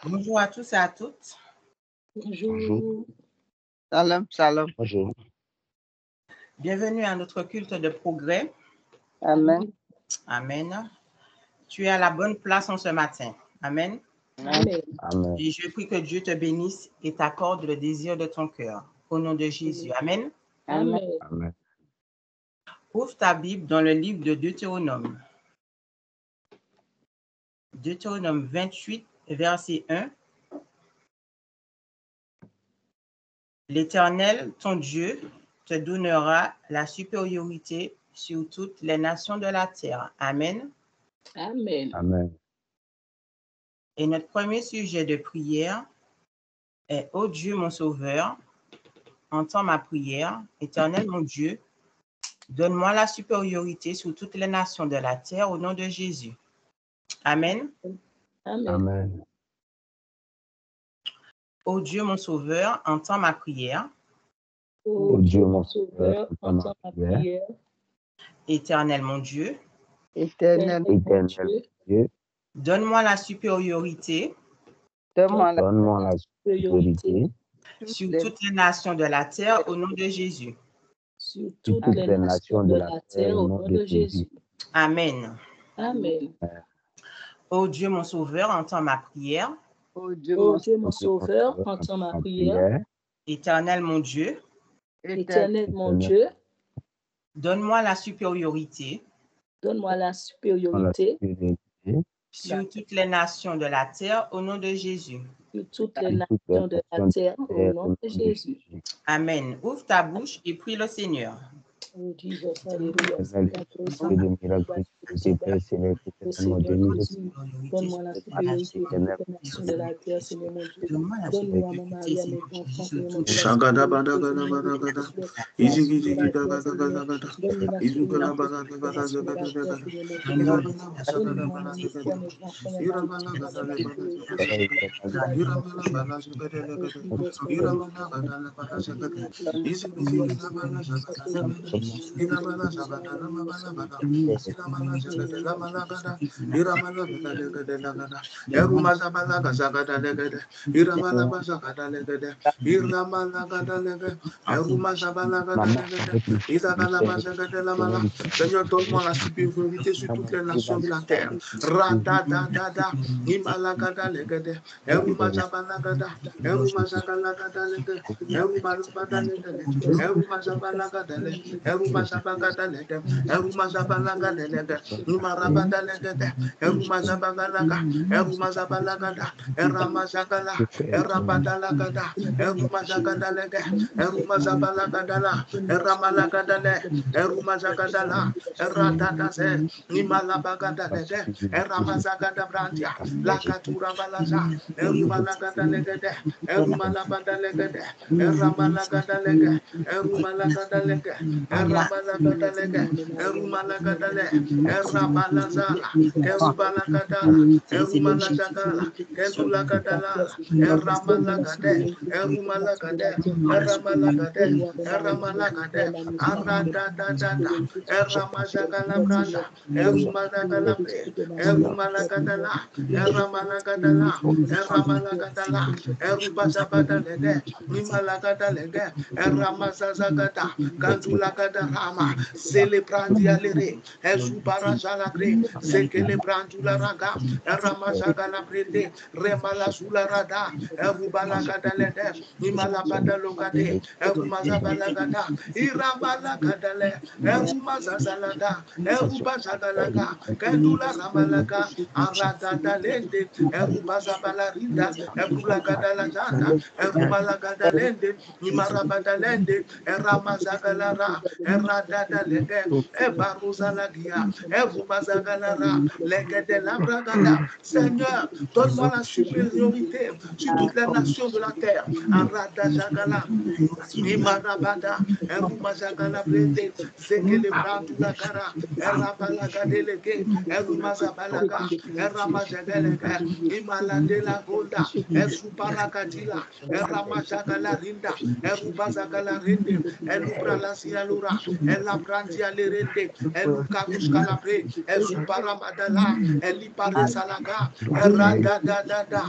Bonjour à tous et à toutes. Bonjour. Shalom, shalom. Bonjour. Bienvenue à notre culte de progrès. Amen. Amen. Tu es à la bonne place en ce matin. Amen. Amen. Amen. Et je prie que Dieu te bénisse et t'accorde le désir de ton cœur. Au nom de Jésus. Amen. Amen. Amen. Ouvre ta Bible dans le livre de Deutéronome. Deutéronome 28, verset 1. L'Éternel, ton Dieu, te donnera la supériorité sur toutes les nations de la terre. Amen. Amen. Amen. Et notre premier sujet de prière est « Ô Dieu, mon Sauveur, entends ma prière. Éternel, mon Dieu, donne-moi la supériorité sur toutes les nations de la terre au nom de Jésus. » Amen. Amen. Amen. Ô Dieu, mon Sauveur, entends ma prière. Ô Dieu, mon Sauveur, entends ma prière. Éternel, mon Dieu, Éternel, mon Éternel Dieu, Dieu, donne-moi la supériorité donne-moi la donne-moi la supériorité sur toutes les nations de la terre au nom de Jésus. sur sur toutes les nations de la terre au nom de Jésus. Amen. Amen. Ô Dieu, mon Sauveur, entends ma prière. Ô Dieu, mon Sauveur, entends ma prière. Éternel, mon Dieu, Éternel, mon Dieu, donne-moi la supériorité donne-moi la la supériorité supériorité sur toutes les nations de la terre au nom de Jésus. sur toutes les sur toutes les nations de la nations terre au terre nom de Jésus. Amen. Ouvre ta bouche et prie le Seigneur. Oh Jesus, alléluia. Éternel, Dieu de miracles, je Père Seigneur, que cet amour délivre. Donne-moi la supériorité sur toutes les nations de la terre, Seigneur mon Dieu. Donne-moi la Donne-moi mon supériorité mari à sur mes toutes enfants, les Seigneur mon Dieu. Shagada bada gada bada gada, izigi zigi daga daga daga da, Donne-moi la izugala supériorité bada sur daga toutes les daga nations de la daga terre, daga, Seigneur mon Dieu. irabala bada Donne-moi bada mon daga ministère, daga, mes enfants, mes maris, irabala donne-moi bada la bada supériorité daga sur daga, toutes les irabala nations. bada daga daga Oh daga, Jesus, irabala alléluia. bada bada daga daga, Alléluia. izigi zigi bada daga daga, irabala bada lama bada bada, irabala bada lama bada, irabala bada daga daga daga, eruma bada daga daga daga, irabala bada daga daga, irabala bada daga, eruma bada daga, Seigneur, donne-moi la supériorité sur toutes les nations de la terre. Radadadada, Imalagada legede, Erumazabalagada, Erumazagalagada legede, Erumalabada legede, Erumazabalagada legede, Erumazabagada legede, Erumazabalaga legede, Imarabada legede, Erumazabagalaga, Erumazabalagada, Eramazagala, Erabadalagada, Erumazagada legede, Erumazabalagada, Eramalagada, Erumazagadala, Eradadase, Nimalabagadalede, Eramazagada Brandia, Lakatura Balaza, Erumalagadalegede, Erumalabadalegede, Eramalagadalega, Erumalagadalega, Eramalagadalege, Erumalagadale, Erabalazala, Kerubalagadala, Erumalazagala, Kendulagadala, Eramalagade, Erumalagade, Eramalagade, Eramalagade, Aradadadada, Eramazagalabranda, Erumazagalabre, Erumalagadala, Eramalagadala, Eramalagadala, Erubazabadalede, Nimalagadalede, Eramazazagada, Gandulagadarama, Celebrandialere, Ezubarazalagre, Zekelebrandularanga, Eramazagalabrede, Remalazularada, Erubalagadalede, Nimalabadalogade, Erumazabalagada, Irabalakadale, Erumazazalada, Erubazagalaga, Kendula Ramalaka, Aradadalende, Erubazabalarinda, Erulagadalazanda, Erumalagadalende, Imarabadalende, Eramazagalara, Eradadalege, Ebaruzalagia, Erumazagalara, Legede Labragada. Seigneur, donne-moi la supériorité sur toutes les nations de la terre. Aradazagala. Imarabada, Erumazagala Brende, Zekele Brandula Gara, Erabalaga Delege, Erumazabalaga, Eramazadelega, Imaladela Gonda, Esuparakatila, Eramazagala Rinda, Erubazagala Rinde, Elubralasia Dura, Ella Brandia Lerende, Elucarus Calabre, Ezuparamadala, Elipare Salaga, Erada da,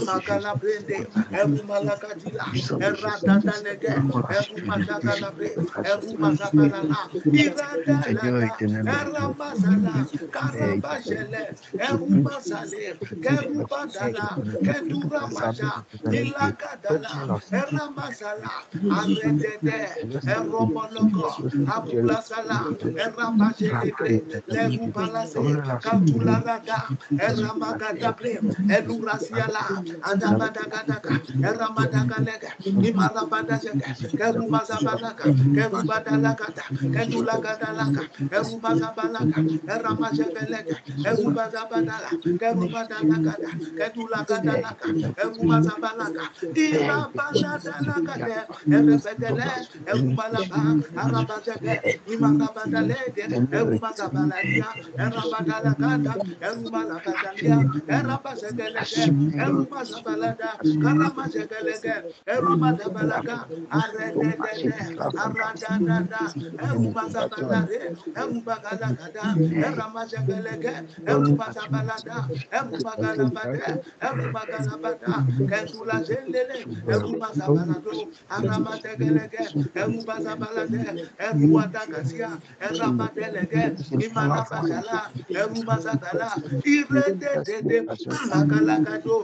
Magala Brende, Erumalakadila, Erada Lega, Erumazagalabre, Erumazabalala, Irada da, Eramazala, Karabajele, Erumazale, Kerubadala, Kedura Maja, Ilagadala, Eramazala, Aredede, Eromologo, Abulasala, Erabajeleke, Lerubalase, Kantularada, Eramagadabre, Elurasiala, Adabadagadaka, Eramadagalega, Imarabadajaka, Kerumazabalaka, Kerubadalagada, Kendulagadalaka, Erumazabalaka, Eramajabelega, Erubazabadala, Kerubadalagada, Kendulagadalaka, Erumazabalaka, Irabaladalagade, Erebedele, Erumalaba, Arabajake, Imarabadalege, Erumazabaladia, Erabadalagada, Erumalabadalia, Erabazegelege, Erumazabalada, Karamazegelege, Erumadabalaga, Aredede, Aradadada, Erumazabalade, Erubagalagada, Eramazegelege, Erumazabalada, Erubagalabade, Erubagalabada, Kendula Zendele, Erumazabalado, Aramadegelege, Erubazabalade, Eruadagasia, Erabadelege, Imarabajala, Erumazagala, Iredede, Magalagado,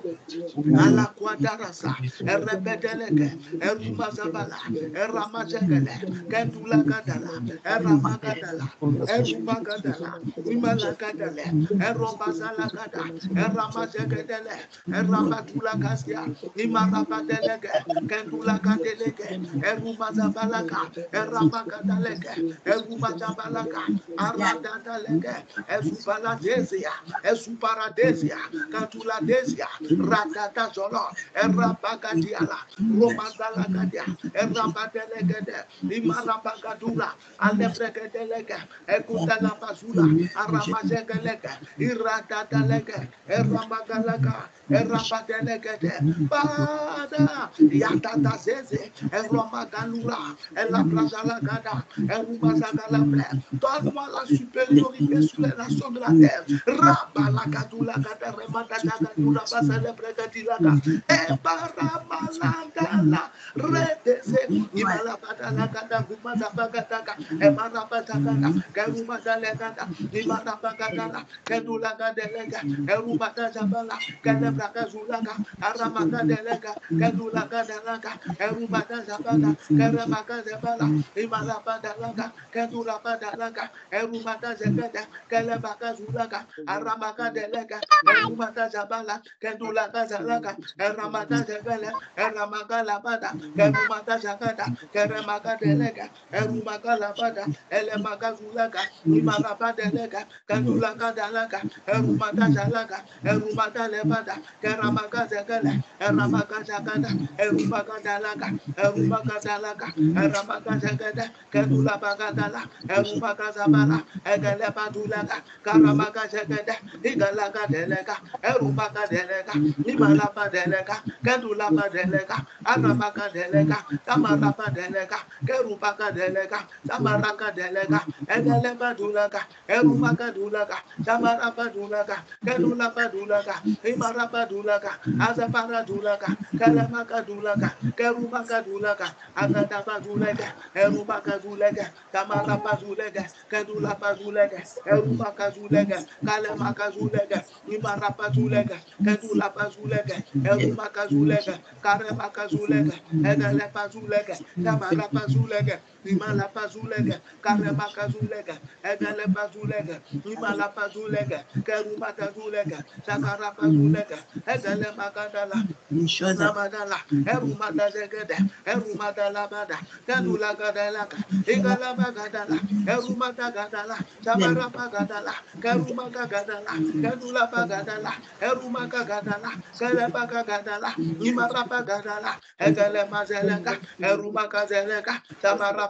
Alakwadarasa, Erebedeleke, Erumazabala, Eramajegele, Kendulagadala, Eramagadala, Erumagadala, Imalagadale, Erobazalagada, Eramajegedele, Erabatulagasia, Imarabadelege, Kendulagadelege, Erumazabalaga, Eramagadalege, Erumazabalaka, Aradadalege, Ezubaladesia, Ezuparadesia, Cantuladesia, Radadazolo, Erabagadiala, Romazalagadia, Erabadelegede, Imarabagadura, Alebregedelega, Ekutalabazula, Aramazegelega, Iradadalega, Eramagalaga, Erabadelegede, Bada, Yatadazeze, Eromagalura, Elabrazalagada, Erumazagalabre. Donne-moi la supériorité sur les nations de la terre. Rabalakadulagada, Remadadagadura, Basalebregadilaga, Ebaramalagala, Redese, Imalabadalagada, Gumazabagadaga, Emarabadagada, Garumadalagada, Imarabagadala, Kedulagadelega, Erubadazabala, Kelebragazulaga, Aramagadelega, Kedulagadalaga, Erubadazabala, Kerebagazabala, Imalabadalaga, Kedulabadalaga, Erubadazagada, Kelebagazulaga, Aramagadelega, Erubadazabala, Kedulagazalaga, Eramadazagala, Eramagalabada, Kerumadazagada, Keremagadelega, Erumagalabada, Elemagazulaga, Imarabadelega, Kedulagadalaga, Erumadazalaga, Erumadalebada, Keramagazagala, Eramagazagada, Erumagadalaga, Erumagadalaga, Eramagazagada, Kedulabagadala, Erumagazabala, Egelebadulaga, Karamagazagada, Igalagadelega, Erumagadelega, Imalabadelega, Kedulabadelega, Arabagadelega, Tamarabadelega, Kerubagadelega, Tamarakadelega, Egelebadulaga, Erumagadulaga, Tamarabadulaga, Kedulabadulaga, Imarabadulaga, Azaparadulaga, Kalamagadulaga, Kerumagadulaga, Agadabadulaga, Erumagadulaga, Tamarabadulaga, Kedulabadulaga, Erumagadulaga, Kalamagazulega, Imarabadulaga, Kedulabadulaga, Erumagadulaga, Karabagazulega, Egalebazulega, Tamarabazulega, Imalabazulega, Karabagazulega, Egalebazulega, Imalabazulega, Kerumagazulega, Sakarabazulega, Egalemagadala, Namadala, Erumadazegede, Erumadalabada, Kadulagadalaka, Igalabagadala, Erumadagadala, Sabarabagadala, Kerumagagadala, Kadulabagadala, Erumagagadala, Kalabagadala, Imarabagadala, Egalemazelega, Erumagazelega,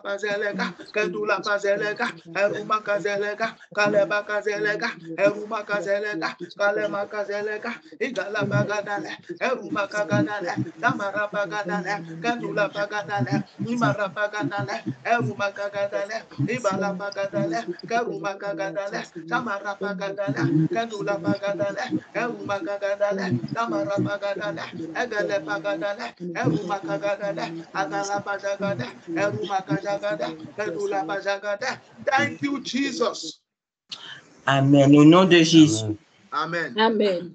Rapazelega, Kendula Pazelega, Eruma Kazelega, Kaleba Kazelega, Eruma Kazelega, Kalema Kazelega, Igala Pagadale, Eruma Kagadale, Tamara Pagadale, Kendula Pagadale, Imara Pagadale, Eruma Kagadale, Ibala Pagadale, Keruma Kagadale, Tamara Pagadale, Kendula Pagadale, Eruma Kagadale, Tamara Pagadale, Egale Pagadale, Eruma Kagadale, Agala Pazagade, Eruma Kazagade, Kendula Pazagade. Thank you, Jesus. Amen. Au nom de Jésus. Amen. Amen.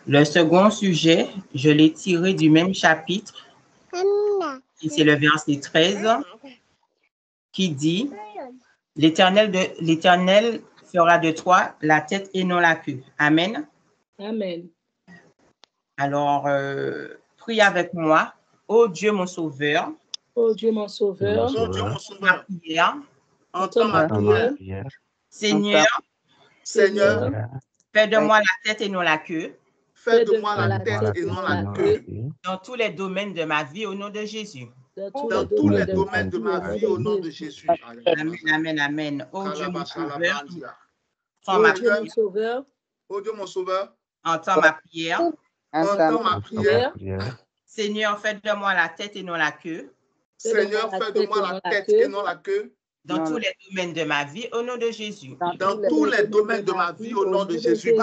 Le second sujet, je l'ai tiré du même chapitre, et c'est le verset 13, qui dit, l'Éternel fera de toi la tête et non la queue. Amen. Amen. Alors, prie avec moi. Ô Dieu mon sauveur, Ô Dieu mon sauveur, Oh Dieu, mon ma sauveur, prière, entends ma prière. Seigneur, Seigneur, fais de moi la tête et non la queue, fais de moi la tête et non la queue dans tous les domaines de ma vie au nom de Jésus. dans tous les domaines de ma vie au nom de Jésus. Amen, amen, amen. Ô Dieu mon sauveur, Ô Dieu mon sauveur, Oh Dieu, mon sauveur, entends ma prière. entends ma prière. Seigneur, fais de moi la tête et non la queue, Seigneur, fais de moi la tête et non la queue dans tous les domaines de ma vie au nom de Jésus. dans tous les domaines de ma vie au nom de Jésus.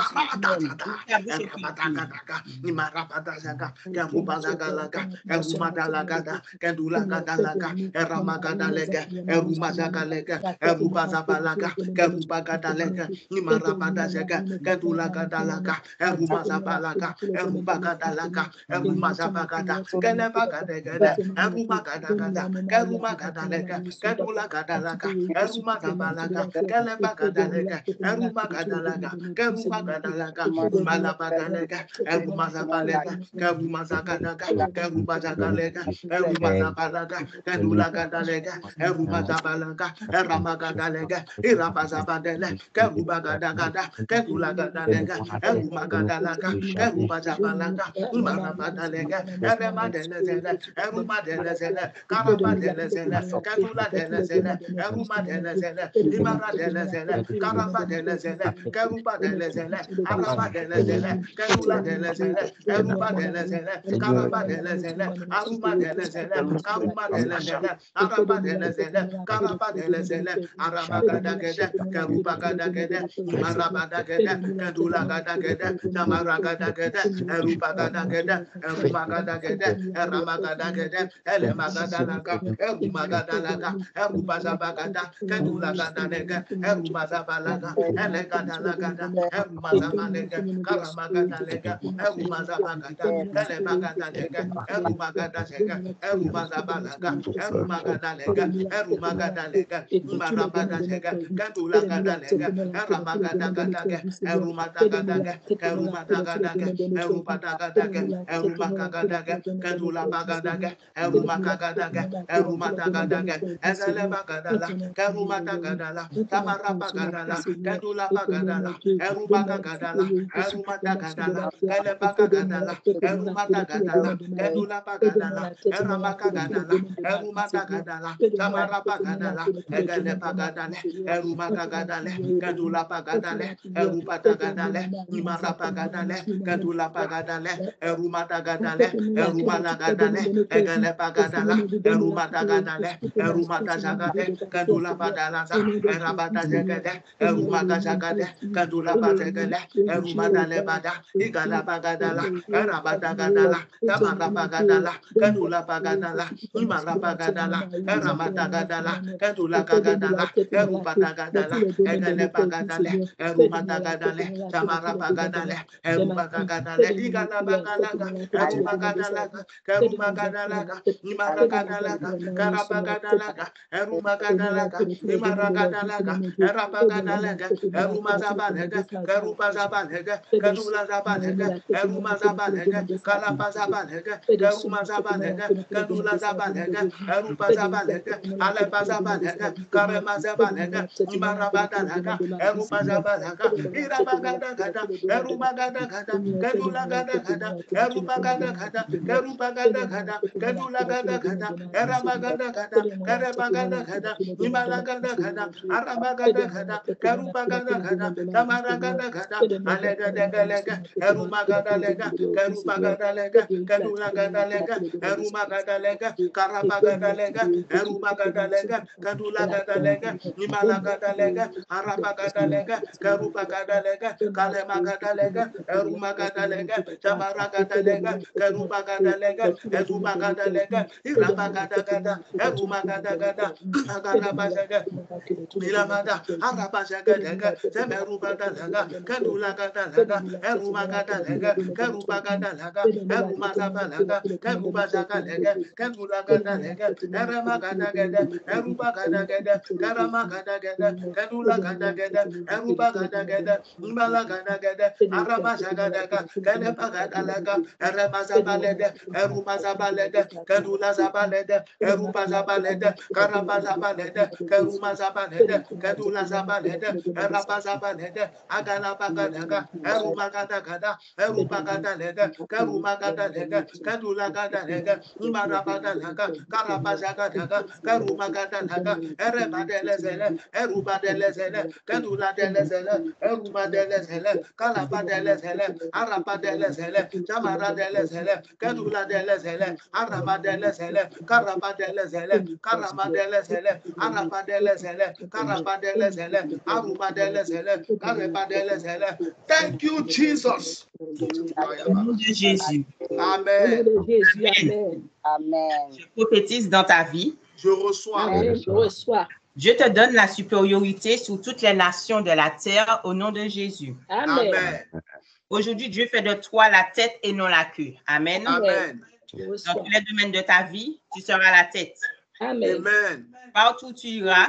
Eruma Kabalaga, Kalebakadalega, Eruma Kadalaga, Keruma Kadalaga, Malabadalega, Eruma Zabalega, Keruma Zakadaga, Keruma Zagalega, Eruma Zabalaga, Kendula Kadalega, Eruma Zabalaga, Erama Kadalega, Irapa Zabadele, Keruba Kadagada, Kendula Kadalega, Eruma Kadalaga, Keruba Zabalaga, Marabadalega, Erema Delezele, Eruma Delezele, Karaba Delezele, Kendula Delezele, Eruma Delezele, Imara Delezele, Karaba Delezele, Keruba Delezele, Araba Delezele, Kendula Delezele, Eruba Delezele, Karaba Delezele, Aruma Delezele, Karuma Delezele, Araba Delezele, Karaba Delezele, Araba Gadagede, Keruba Gadagede, Imaraba Gadagede, Kendula Gadagede, Namara Gadagede, Eruba Gadagede, Eruba Gadagede, Erama Gadagede, Elema Gadalaga, Eruma Gadalaga, Eruba Zabagada, Kendula Gadalaga, Eruma Zabalaga, Elegadalagada, Eruma Zabalega, Karama Gadalega, Eruma Zabagada, Elema Gadalega, Eruma Gadasega, Eruma Zabalaga, Eruma Gadalega, Eruma Gadalega, Imarabadasega, Kendula Gadalega, Erama Gadagadaga, Eruma Tagadaga, Eruma Tagadaga, Eruma Tagadaga, Eruma Kagadaga, Kendula Bagadaga, Eruma Kagadaga, Eruma Tagadaga, Ezele Bagadala, Keruma Tagadala, Tamara Bagadala, Kendula Bagadala, Eruma Kagadala, Eruma Tagadala, Keleba Kagadala, Eruma Tagadala, Kendula Bagadala, Erama Kagadala, Eruma Tagadala, Tamara Bagadala, Egele Bagadale, Eruma Kagadale, Kendula Bagadale, Erupa Tagadale, Imara Bagadale, Kendula Bagadale, Eruma Tagadale, Eruma Lagadale, Egele Bagadala, Eruma Tagadale, Eruma Tazagade, Kendula Badalaza, Erabata Zegade, Eruma Gazagade, Kendula Bazegale, Eruma Dalebada, Igala Bagadala, Erabata Gadala, Tamara Bagadala, Kendula Bagadala, Imara Bagadala, Eramata Gadala, Kendula Kagadala, Erupa Tagadala, Egale Bagadale, Eruma Tagadale, Tamara Bagadale, Erupa Kagadale, Igala Bagalaga, Eruma Gadalaga, Keruma Gadalaga, Imara Gadalaga, Karabagadalaga, Eruma Arabagadalaga, Imaragadalaga, Erabagadalaga, Erumazabalega, Kerubazabalega, Kedulazabalega, Erumazabalega, Kalabazabalega, Kerumazabalega, Kedulazabalega, Erubazabalega, Alebazabalega, Karemazabalega, Imarabadalaga, Erubazabalega, Irabagadagada, Erumagadagada, Kedulagadagada, Erubagadagada, Kerubagadagada, Kedulagadagada, Erabagadagada, Kerebagadagada, Imalagadagada, Arabagadagada, Kerubagadagada, Tamaragadagada, Alegadalega, Erumagadalega, Kerubagadalega, Kedulagadalega, Erumagadalega, Karabagadalega, Erumagadalega, Kedulagadalega, Imalagadalega, Arabagadalega, Kerubagadalega, Kalemagadalega, Erumagadalega, Tamaragadalega, Kerubagadalega, Ezumagadalega, Irabagadagada, Erumagadagada, Agarabazaga, Milamada, Arabazagadega, Zemerubadalaga, Kedulagadalaga, Erumagadalaga, Kerubagadalaga, Erumazabalaga, Kerubazagalega, Kedulagadalaga, Eremagadagada, Erubagadagada, Karamagadagada, Kedulagadagada, Erubagadagada, Imalagadagada, Arabazagadaga, Kenebagadalaga, Eremazabalede, Erumazabalede, Kedulazabalede, Erubazabalede, Karabazabalede, Kerumazabalede, Kedulazabalede, Erabazabalede, Agalabagadaga, Erumagadagada, Erubagadalede, Kerumagadalede, Kedulagadalede, Imarabadalaga, Karabazagadaga, Kerumagadalaga, Erebadelezele, Erubadelezele, Keduladelezele, Erubadelezele, Kalabadelezele, Arabadelezele, Jamaradelezele, Keduladelezele, Arabadelezele, Karabadelezele, Karabadelezele, Arabadelezele, Karabadelezele, Arubadelezele, Karabadelezele. Thank you, Jesus. Au nom de Jésus. Amen. Amen. Je prophétise dans ta vie. Je reçois. Amen. Je reçois. Dieu te donne la supériorité sur toutes les nations de la terre au nom de Jésus. Amen. Amen. Aujourd'hui, Dieu fait de toi la tête et non la queue. Amen. Amen. Je Dans reçois. tous les domaines de ta vie, tu seras la tête. Amen. Amen. Partout où tu iras,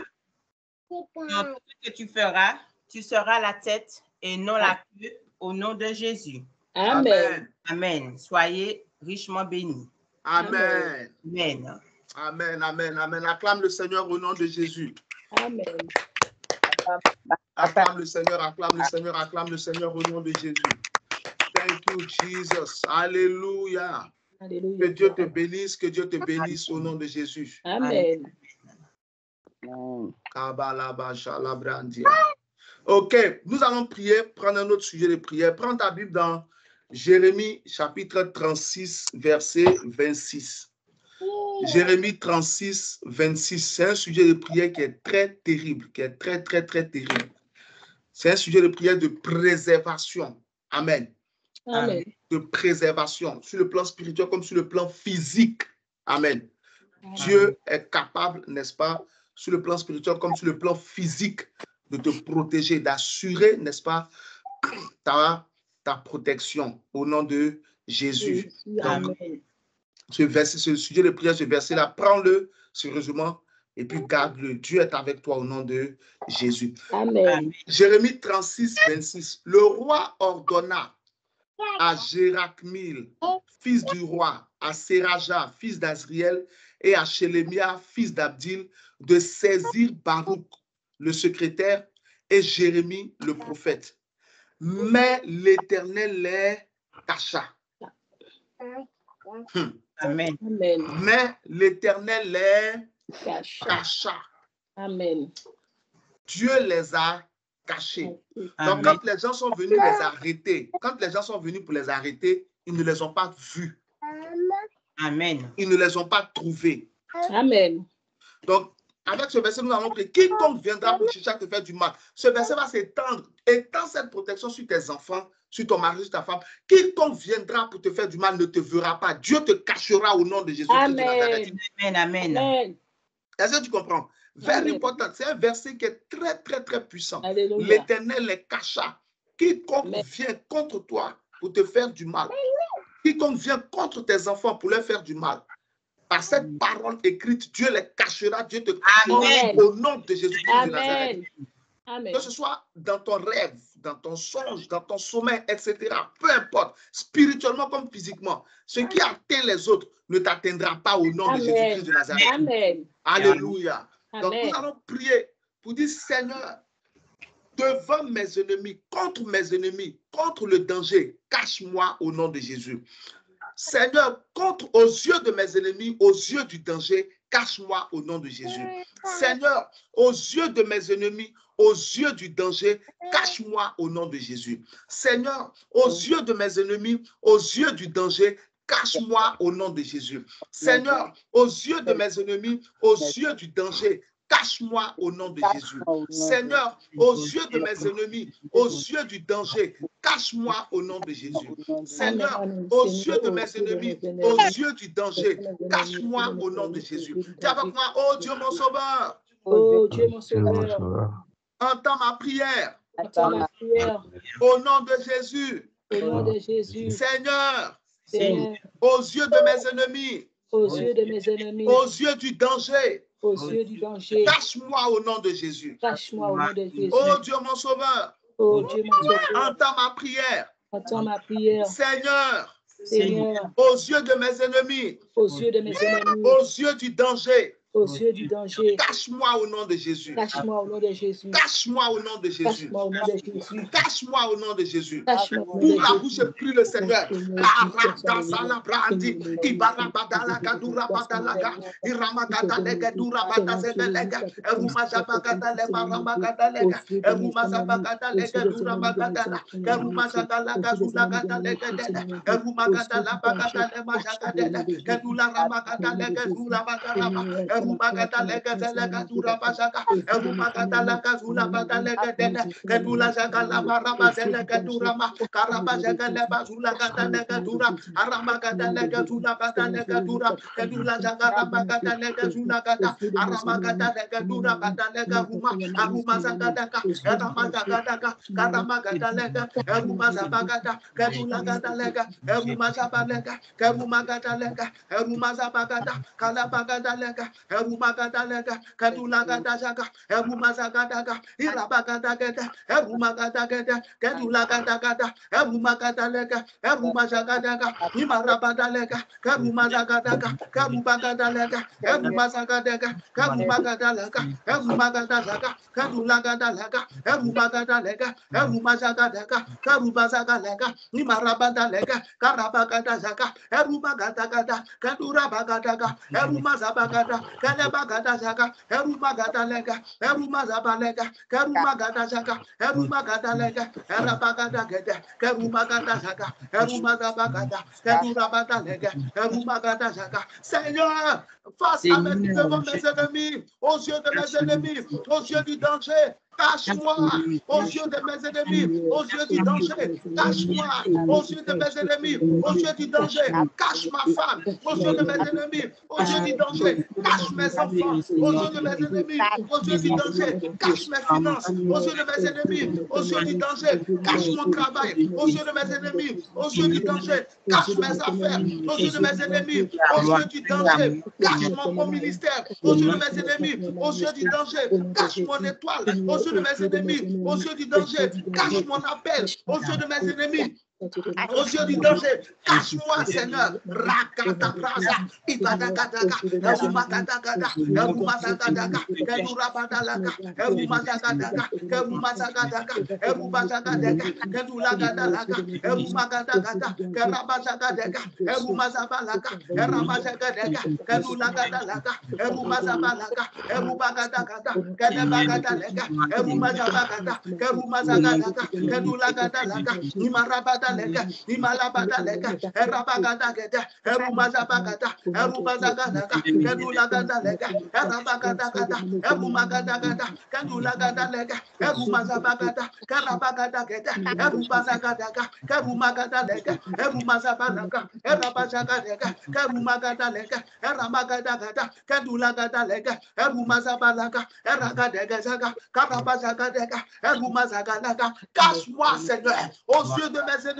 dans tout ce que tu feras, tu seras la tête et non la queue au nom de Jésus. Amen. Amen. Soyez richement bénis. Amen. Amen. Amen. Amen. Amen. Acclame le Seigneur au nom de Jésus. Amen. Acclame le Seigneur, acclame le Seigneur, acclame le Seigneur au nom de Jésus. Thank you, Jesus. Alléluia. Que Alléluia. Dieu te bénisse, que Dieu te bénisse au nom de Jésus. Amen. Ok, nous allons prier, prendre un autre sujet de prière. Prends ta Bible dans Jérémie chapitre 36, verset 26. Jérémie 36, 26. C'est un sujet de prière qui est très terrible, qui est très terrible. C'est un sujet de prière de préservation. Amen. Amen. De préservation, sur le plan spirituel comme sur le plan physique. Amen. Dieu est capable, n'est-ce pas, sur le plan spirituel comme sur le plan physique, de te protéger, d'assurer, n'est-ce pas, ta protection au nom de Jésus. Donc, ce sujet de prière, ce verset-là, prends-le sérieusement et puis garde-le. Dieu est avec toi au nom de Jésus. Amen. Jérémie 36, 26. Le roi ordonna à Jérachmil, fils du roi, à Séraja, fils d'Azriel, et à Shelemia, fils d'Abdil, de saisir Baruch, le secrétaire, et Jérémie, le prophète. Mais l'Éternel les cacha. Amen. Mais l'Éternel les cacha. Amen. Dieu les a cachés. Donc, quand les gens sont venus les arrêter, quand les gens sont venus pour les arrêter, ils ne les ont pas vus. Amen. Ils ne les ont pas trouvés. Amen. Donc, avec ce verset, nous allons prier. Quiconque viendra pour chercher à te faire du mal, ce verset va s'étendre. Étends cette protection sur tes enfants, sur ton mari, sur ta femme. Quiconque viendra pour te faire du mal ne te verra pas. Dieu te cachera au nom de Jésus. Amen. Amen. Est-ce que tu comprends? Very important. C'est un verset qui est très puissant. Alléluia. L'Éternel les cacha. Quiconque vient contre toi pour te faire du mal, quiconque vient contre tes enfants pour leur faire du mal, Par cette parole écrite, Dieu les cachera, Dieu te cachera au nom de Jésus-Christ de Nazareth. Amen. Que ce soit dans ton rêve, dans ton songe, dans ton sommeil, etc. Peu importe, spirituellement comme physiquement, ce qui atteint les autres ne t'atteindra pas au nom de Jésus-Christ de Nazareth. Amen. Alléluia. Amen. Donc nous allons prier pour dire, Seigneur, devant mes ennemis, contre le danger, cache-moi au nom de Jésus. Seigneur, aux yeux de mes ennemis, aux yeux du danger, cache-moi au nom de Jésus. Seigneur, aux yeux de mes ennemis, aux yeux du danger, cache-moi au nom de Jésus. Seigneur, aux yeux de mes ennemis, aux yeux du danger, cache-moi au nom de Jésus. Seigneur, aux yeux de mes ennemis, aux yeux du danger, cache-moi au nom de Jésus. Seigneur, aux yeux de mes ennemis, aux yeux du danger, cache-moi au nom de Jésus. Seigneur, aux yeux de mes ennemis, aux yeux du danger, cache-moi au nom de Jésus. Dis avec moi, oh Dieu mon sauveur. Oh Dieu mon sauveur. Entends ma prière. Entends ma prière. Au nom de Jésus. Au nom de Jésus. Seigneur, Seigneur, aux yeux de mes ennemis, aux yeux de mes ennemis, aux yeux du danger, aux yeux du danger, cache-moi au nom de Jésus. cache-moi au nom de Jésus. Oh Dieu mon sauveur. Oh Dieu mon sauveur. Entends ma prière. Entends ma prière. Seigneur, Seigneur, aux yeux de mes ennemis, aux yeux de mes ennemis, aux yeux du danger, aux yeux du danger, cache-moi au nom de Jésus. cache-moi au nom de Jésus. Cache-moi au nom de Jésus. Cache-moi au nom de Jésus. Cache-moi au nom de Jésus. Cache-moi au nom de Pour la Jésus. bouche, prie le Seigneur. Seigneur, face avec devant mes ennemis, aux yeux de mes ennemis, aux yeux du danger, cache-moi aux yeux de mes ennemis, aux yeux du danger, cache-moi aux yeux de mes ennemis, aux yeux du danger, cache ma femme, aux yeux de mes ennemis, aux yeux du danger, cache mes enfants, aux yeux de mes ennemis, aux yeux du danger, cache mes finances, aux yeux de mes ennemis, aux yeux du danger, cache mon travail, aux yeux de mes ennemis, aux yeux du danger, cache mes affaires, aux yeux de mes ennemis, aux yeux du danger, cache mon ministère, aux yeux de mes ennemis, aux yeux du danger, cache mon étoile, aux yeux de mes ennemis, aux yeux du danger, cache mon appel, aux yeux de mes ennemis, aux yeux du danger, cache-moi, Seigneur. Rakata brasa, ibadagadaga, erumagadagada, erumagadagada, erurabadalaga, erumagadagada, erumagadagada, erumagadagada, erulagadalaga, erumagadagada, erabazagadaga, erumazabalaga, eramazagadaga, erulagadalaga, erumazabalaga, erubagadagada, erubagadalaga, erumazabagada, erumazagadaga, erulagadalaga, imarabada Imalabadalega, Erabagadagada, Erumazabagada, Erumazagadaga, Kedulagadalega, Erabagadagada, Erumagadagada, Kedulagadalega, Erumazabagada, Karabagadagada, Erubazagadaga, Kerumagadalega, Erumazabalaga, Erabazagalega, Kerumagadalega, Eramagadagada, Kedulagadalega, Erumazabalaga, Eragadagazaga, Karabazagadega, Erumazagalaga, cache-moi, Seigneur, aux yeux de mes ennemis,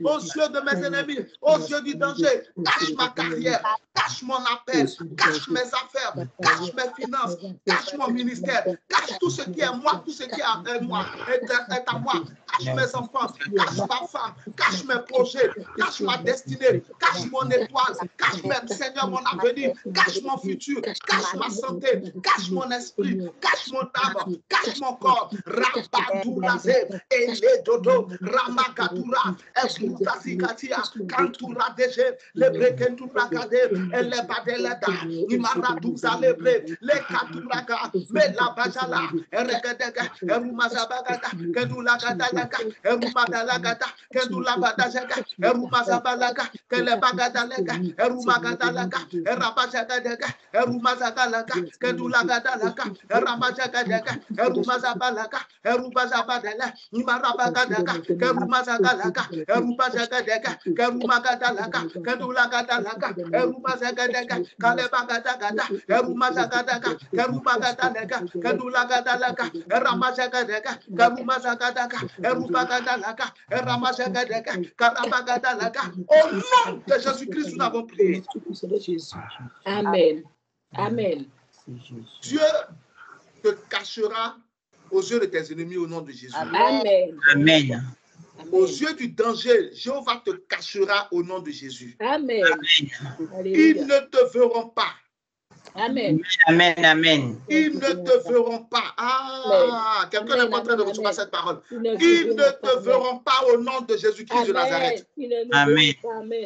aux yeux de mes ennemis, aux yeux du danger, cache ma carrière, cache cache mon appel, cache mes affaires, cache mes finances, cache mon ministère, cache tout ce qui est moi, tout ce qui est moi, est à moi, cache mes enfants, cache ma femme, cache mes projets, cache ma destinée, cache mon étoile, cache Seigneur mon avenir, cache mon futur, cache ma santé, cache mon esprit, cache mon âme, cache mon corps, Rabadoulaze, Ele Dodo, Ramagatura, Esruta Zikatia, Kantura Deje, Lebre Kentura Kade, Ele Badeleda, Imara Douza Lebre, Le Katuraga, Mela Bajala, Eregedega, Erumazabagata, Kedulagadaga, Erumadalagata, Kedulabadajaga, Erumazabalaga, Kelebagadalega, Erumagadalaga, Erabajagadega, Erumazagalaga, Kedulagadaga, Eramajagadega, Erumazabalaga, Erubazabadela, Imarabagadaga, Kerumazagalaga, Erubajagadega, Kerumagadalaga, Kedulagadalaga, Erumazagadega, Kalebagadagada, Erumazagadaga, Kerumagadalaga, Kedulagadalaga, Eramajagadega, Kerumazagadaga, Erubagadalaga, Eramajagadega, Karabagadalaga. Au nom de Jésus-Christ, nous avons prié. Amen. Amen. Dieu te cachera aux yeux de tes ennemis au nom de Jésus. Amen. Amen. Aux yeux du danger, Jéhovah te cachera au nom de Jésus. Amen. Ils ne te verront pas. Amen. Amen. Amen. Ils ne te verront pas. Ah, quelqu'un n'est pas en train de recevoir cette parole. Ils ne te verront pas au nom de Jésus-Christ de Nazareth. Amen.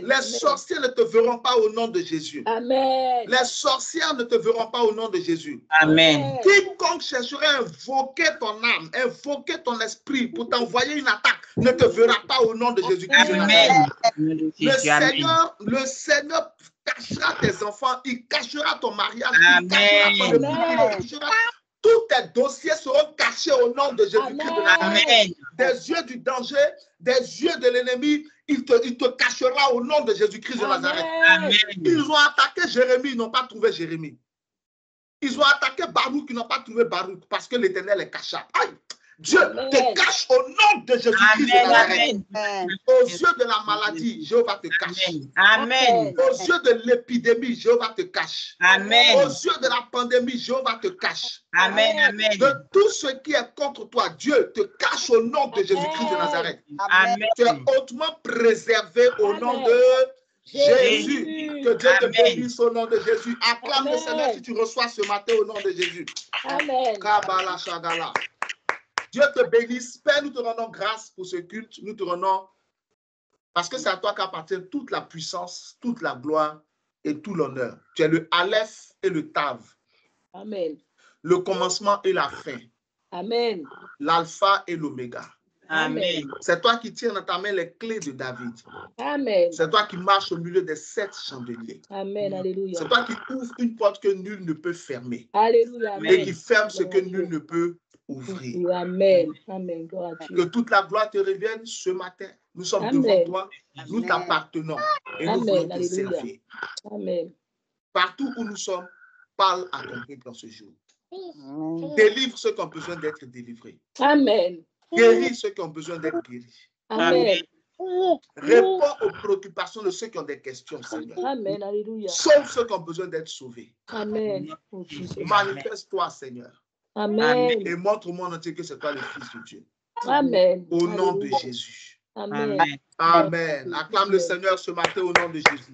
Les sorciers ne te verront pas au nom de Jésus. Amen. Les sorcières ne te verront pas au nom de Jésus. Amen. Quiconque chercherait à invoquer ton âme, invoquer ton esprit pour t'envoyer une attaque, ne te verra pas au nom de Jésus-Christ de Nazareth. Le Seigneur cachera tes enfants, il cachera ton mariage, il cachera ton époux, il cachera. Tous tes dossiers seront cachés au nom de Jésus-Christ de Nazareth. Des yeux du danger, des yeux de l'ennemi, il te cachera au nom de Jésus-Christ de Nazareth. Amen. Ils ont attaqué Jérémie, ils n'ont pas trouvé Jérémie. Ils ont attaqué Baruch, ils n'ont pas trouvé Baruch parce que l'Éternel est cachable. Aïe! Dieu te cache au nom de Jésus-Christ de Nazareth. Aux yeux de la maladie, Jéhovah te cache. Amen. Aux yeux de l'épidémie, Jéhovah te cache. Amen. Aux yeux de la pandémie, Jéhovah te cache. Amen. Amen. De tout ce qui est contre toi, Dieu te cache au nom de Jésus-Christ de Nazareth. Amen. Tu es hautement préservé au nom de Jésus. Que Dieu te bénisse au nom de Jésus. Acclame le Seigneur si tu reçois ce matin au nom de Jésus. Amen. Kabbalah Shagala. Dieu te bénisse. Père, nous te rendons grâce pour ce culte. Nous te rendons parce que c'est à toi qu'appartient toute la puissance, toute la gloire et tout l'honneur. Tu es le Aleph et le Tav. Amen. Le commencement et la fin. Amen. L'alpha et l'oméga. Amen. C'est toi qui tiens dans ta main les clés de David. Amen. C'est toi qui marches au milieu des 7 chandeliers. Amen. Alléluia. C'est toi qui ouvres une porte que nul ne peut fermer. Alléluia. Et qui ferme ce que nul ne peut ouvrir. Amen. Amen. Gloire à Dieu. Que toute la gloire te revienne ce matin. Nous sommes devant toi, nous t'appartenons et nous voulons te servir. Amen. Partout où nous sommes, parle à ton peuple dans ce jour. Délivre ceux qui ont besoin d'être délivrés. Amen. Guéris ceux qui ont besoin d'être guéris. Amen. Réponds aux préoccupations de ceux qui ont des questions, Seigneur. Amen. Alléluia. Sauve ceux qui ont besoin d'être sauvés. Amen. Oh, Jésus. Manifeste-toi, Seigneur. Amen. Et montre au monde entier que c'est toi le Fils de Dieu. Amen. Au nom de Alléluia. Jésus. Amen. Amen. Acclame le Seigneur ce matin au nom de Jésus.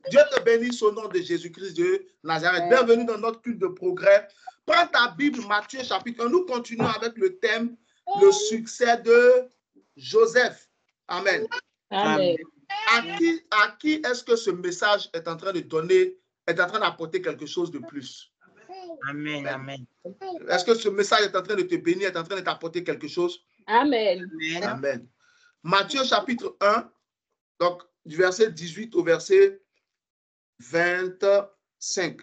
Dieu te bénisse au nom de Jésus-Christ de Nazareth. Bienvenue dans notre culte de progrès. Prends ta Bible, Matthieu chapitre 1. Nous continuons avec le thème, le succès de Joseph. Amen. Amen. À qui est-ce que ce message est en train de donner, est en train d'apporter quelque chose de plus? Amen. Amen. Est-ce que ce message est en train de te bénir, est en train de t'apporter quelque chose? Amen. Amen. Matthieu chapitre 1, donc du verset 18 au verset 25.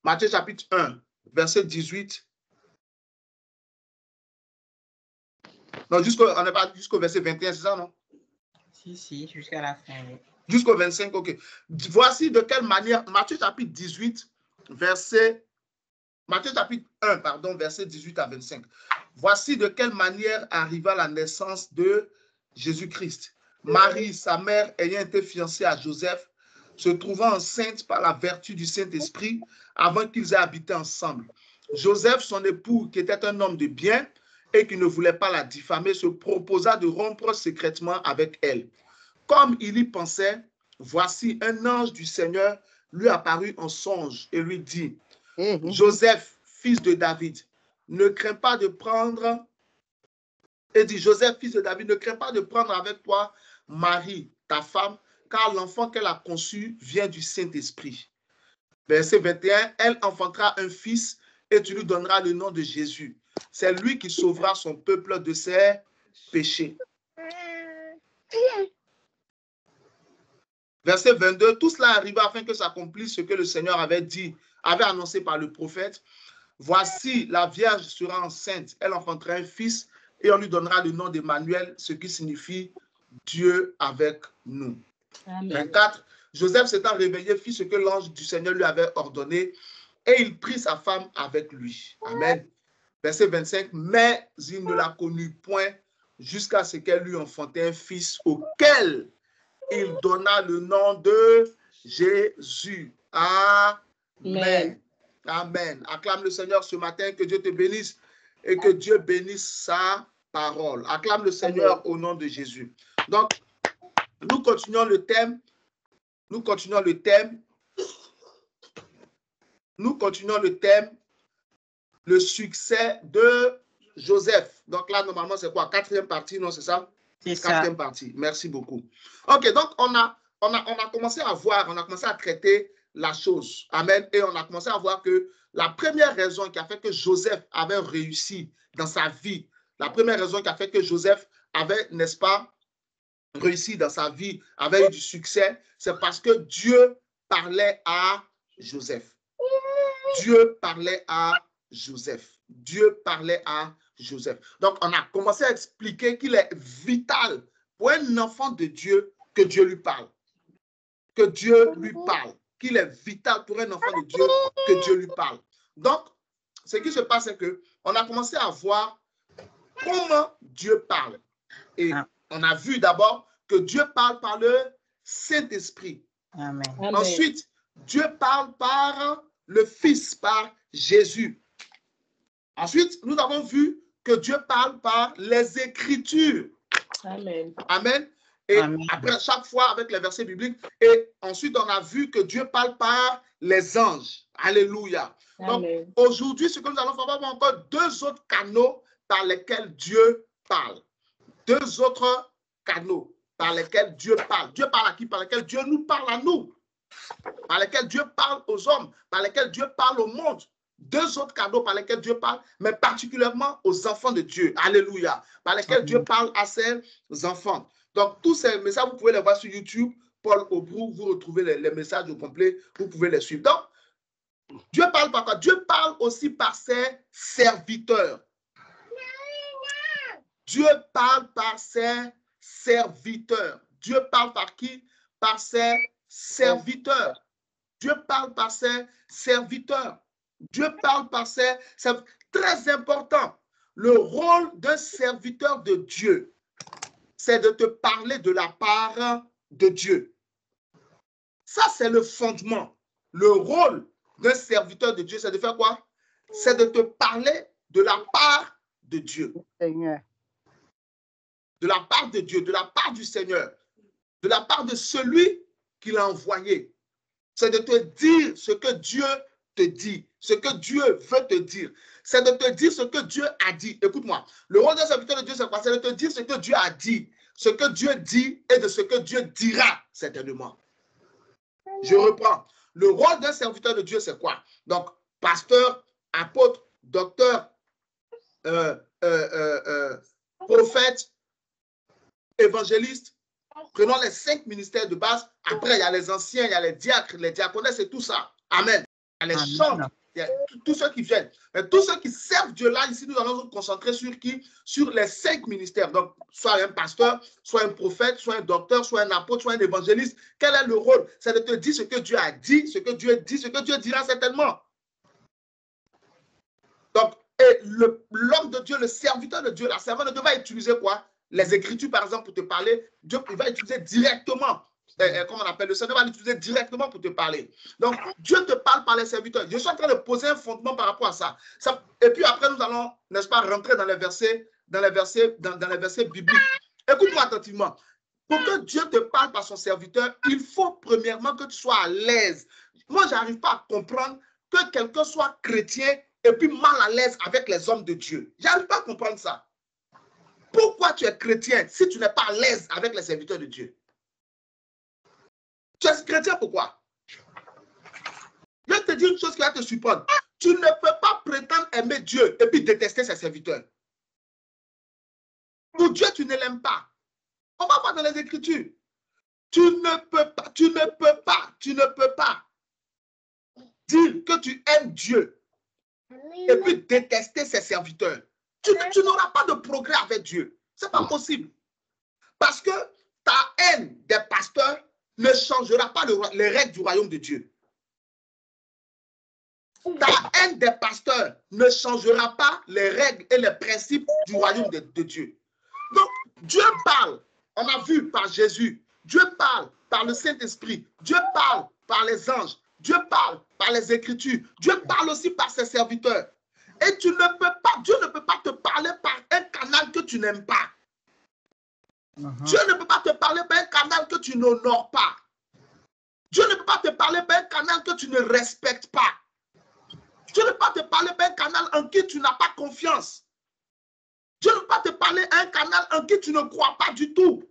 Matthieu chapitre 1, verset 18. Non, on n'est pas jusqu'au verset 21, c'est ça, non? Si, jusqu'à la fin. Jusqu'au 25, ok. Voici de quelle manière, Matthieu chapitre 18, Matthieu chapitre 1, pardon, verset 18 à 25. Voici de quelle manière arriva la naissance de Jésus-Christ. Marie, sa mère, ayant été fiancée à Joseph, se trouvant enceinte par la vertu du Saint-Esprit avant qu'ils aient habité ensemble. Joseph, son époux, qui était un homme de bien et qui ne voulait pas la diffamer, se proposa de rompre secrètement avec elle. Comme il y pensait, voici un ange du Seigneur lui apparut en songe et lui dit, Joseph, fils de David, ne crains pas de prendre, et dit, Joseph, fils de David, ne crains pas de prendre avec toi Marie, ta femme, car l'enfant qu'elle a conçu vient du Saint-Esprit. Verset 21, elle enfantera un fils et tu lui donneras le nom de Jésus. C'est lui qui sauvera son peuple de ses péchés. Verset 22, tout cela arriva afin que s'accomplisse ce que le Seigneur avait dit, avait annoncé par le prophète. Voici, la Vierge sera enceinte, elle enfantera un fils et on lui donnera le nom d'Emmanuel, ce qui signifie Dieu avec nous. Amen. 24, Joseph s'étant réveillé fit ce que l'ange du Seigneur lui avait ordonné et il prit sa femme avec lui. Amen. Verset 25, mais il ne la connut point jusqu'à ce qu'elle lui enfantait un fils auquel il donna le nom de Jésus. Amen. Amen. Acclame le Seigneur ce matin, que Dieu te bénisse et que Dieu bénisse sa parole. Acclame le Seigneur au nom de Jésus. Donc, nous continuons le thème. Nous continuons le thème. Le succès de Joseph. Donc là, normalement, c'est quoi? Quatrième partie, non, c'est ça? C'est ça. Quatrième partie. Merci beaucoup. OK, donc on a commencé à voir, on a commencé à traiter la chose. Amen. Et on a commencé à voir que la première raison qui a fait que Joseph avait réussi dans sa vie, la première raison qui a fait que Joseph avait, n'est-ce pas, réussi dans sa vie, avait eu du succès, c'est parce que Dieu parlait à Joseph. Dieu parlait à Joseph. Dieu parlait à Joseph. Donc, on a commencé à expliquer qu'il est vital pour un enfant de Dieu que Dieu lui parle. Que Dieu lui parle. Qu'il est vital pour un enfant de Dieu que Dieu lui parle. Donc, ce qui se passe, c'est qu'on a commencé à voir comment Dieu parle. Et on a vu d'abord que Dieu parle par le Saint-Esprit. Amen. Ensuite, Dieu parle par le Fils, par Jésus. Ensuite, nous avons vu que Dieu parle par les Écritures. Amen. Amen. Et Amen. après, chaque fois avec les versets bibliques. Et ensuite, on a vu que Dieu parle par les anges. Alléluia. Donc, aujourd'hui, ce que nous allons faire, on va voir encore deux autres canaux par lesquels Dieu parle. Deux autres canaux par lesquels Dieu parle. Dieu parle à qui? Par lesquels Dieu nous parle à nous. Par lesquels Dieu parle aux hommes. Par lesquels Dieu parle au monde. Deux autres cadeaux par lesquels Dieu parle, mais particulièrement aux enfants de Dieu. Alléluia. Par lesquels Dieu parle à ses enfants. Donc, tous ces messages, vous pouvez les voir sur YouTube. Paul Aubrou, vous retrouvez les messages au complet. Vous pouvez les suivre. Donc, Dieu parle par quoi? Dieu parle aussi par ses serviteurs. Dieu parle par ses serviteurs. Dieu parle par qui? Par ses serviteurs. Dieu parle par ses serviteurs. Dieu parle par ses... C'est très important. Le rôle d'un serviteur de Dieu, c'est de te parler de la part de Dieu. Ça, c'est le fondement. Le rôle d'un serviteur de Dieu, c'est de faire quoi? C'est de te parler de la part de Dieu. Seigneur. De la part de Dieu, de la part du Seigneur, de la part de celui qui l'a envoyé. C'est de te dire ce que Dieu te dit, ce que Dieu veut te dire. C'est de te dire ce que Dieu a dit. Écoute-moi, le rôle d'un serviteur de Dieu, c'est quoi? C'est de te dire ce que Dieu a dit, ce que Dieu dit et de ce que Dieu dira certainement. Je reprends. Le rôle d'un serviteur de Dieu, c'est quoi? Donc, pasteur, apôtre, docteur, prophète, évangéliste. Prenons les 5 ministères de base. Après, il y a les anciens, il y a les diacres, les diaconesses et tout ça. Amen. Il y a les chants, il y a tous ceux qui viennent. Mais tous ceux qui servent Dieu là, ici, nous allons nous concentrer sur qui? Sur les 5 ministères. Donc, soit un pasteur, soit un prophète, soit un docteur, soit un apôtre, soit un évangéliste. Quel est le rôle? C'est de te dire ce que Dieu a dit, ce que Dieu dit, ce que Dieu dira certainement. Donc, et l'homme de Dieu, le serviteur de Dieu, la servante de Dieu va utiliser quoi? les Écritures, par exemple, pour te parler, Dieu va utiliser directement, comment on appelle, le Seigneur va l'utiliser directement pour te parler. Donc, Dieu te parle par les serviteurs. Je suis en train de poser un fondement par rapport à ça. Et puis après, nous allons, n'est-ce pas, rentrer dans les versets, bibliques. Écoute-moi attentivement. Pour que Dieu te parle par son serviteur, il faut premièrement que tu sois à l'aise. Moi, je n'arrive pas à comprendre que quelqu'un soit chrétien et puis mal à l'aise avec les hommes de Dieu. Je n'arrive pas à comprendre ça. Pourquoi tu es chrétien si tu n'es pas à l'aise avec les serviteurs de Dieu? Tu es chrétien pourquoi? Je vais te dire une chose qui va te surprendre. Tu ne peux pas prétendre aimer Dieu et puis détester ses serviteurs. Pour Dieu, tu ne l'aimes pas. On va voir dans les Écritures. Tu ne peux pas dire que tu aimes Dieu et puis détester ses serviteurs. Tu n'auras pas de progrès avec Dieu. Ce n'est pas possible. Parce que ta haine des pasteurs ne changera pas les règles du royaume de Dieu. Ta haine des pasteurs ne changera pas les règles et les principes du royaume de Dieu. Donc, Dieu parle, on a vu par Jésus, Dieu parle par le Saint-Esprit, Dieu parle par les anges, Dieu parle par les Écritures, Dieu parle aussi par ses serviteurs. Et Dieu ne peut pas te parler par un canal que tu n'aimes pas. Dieu ne peut pas te parler par un canal que tu n'honores pas. Dieu ne peut pas te parler par un canal que tu ne respectes pas. Dieu ne peut pas te parler par un canal en qui tu n'as pas confiance. Dieu ne peut pas te parler à un canal en qui tu ne crois pas du tout.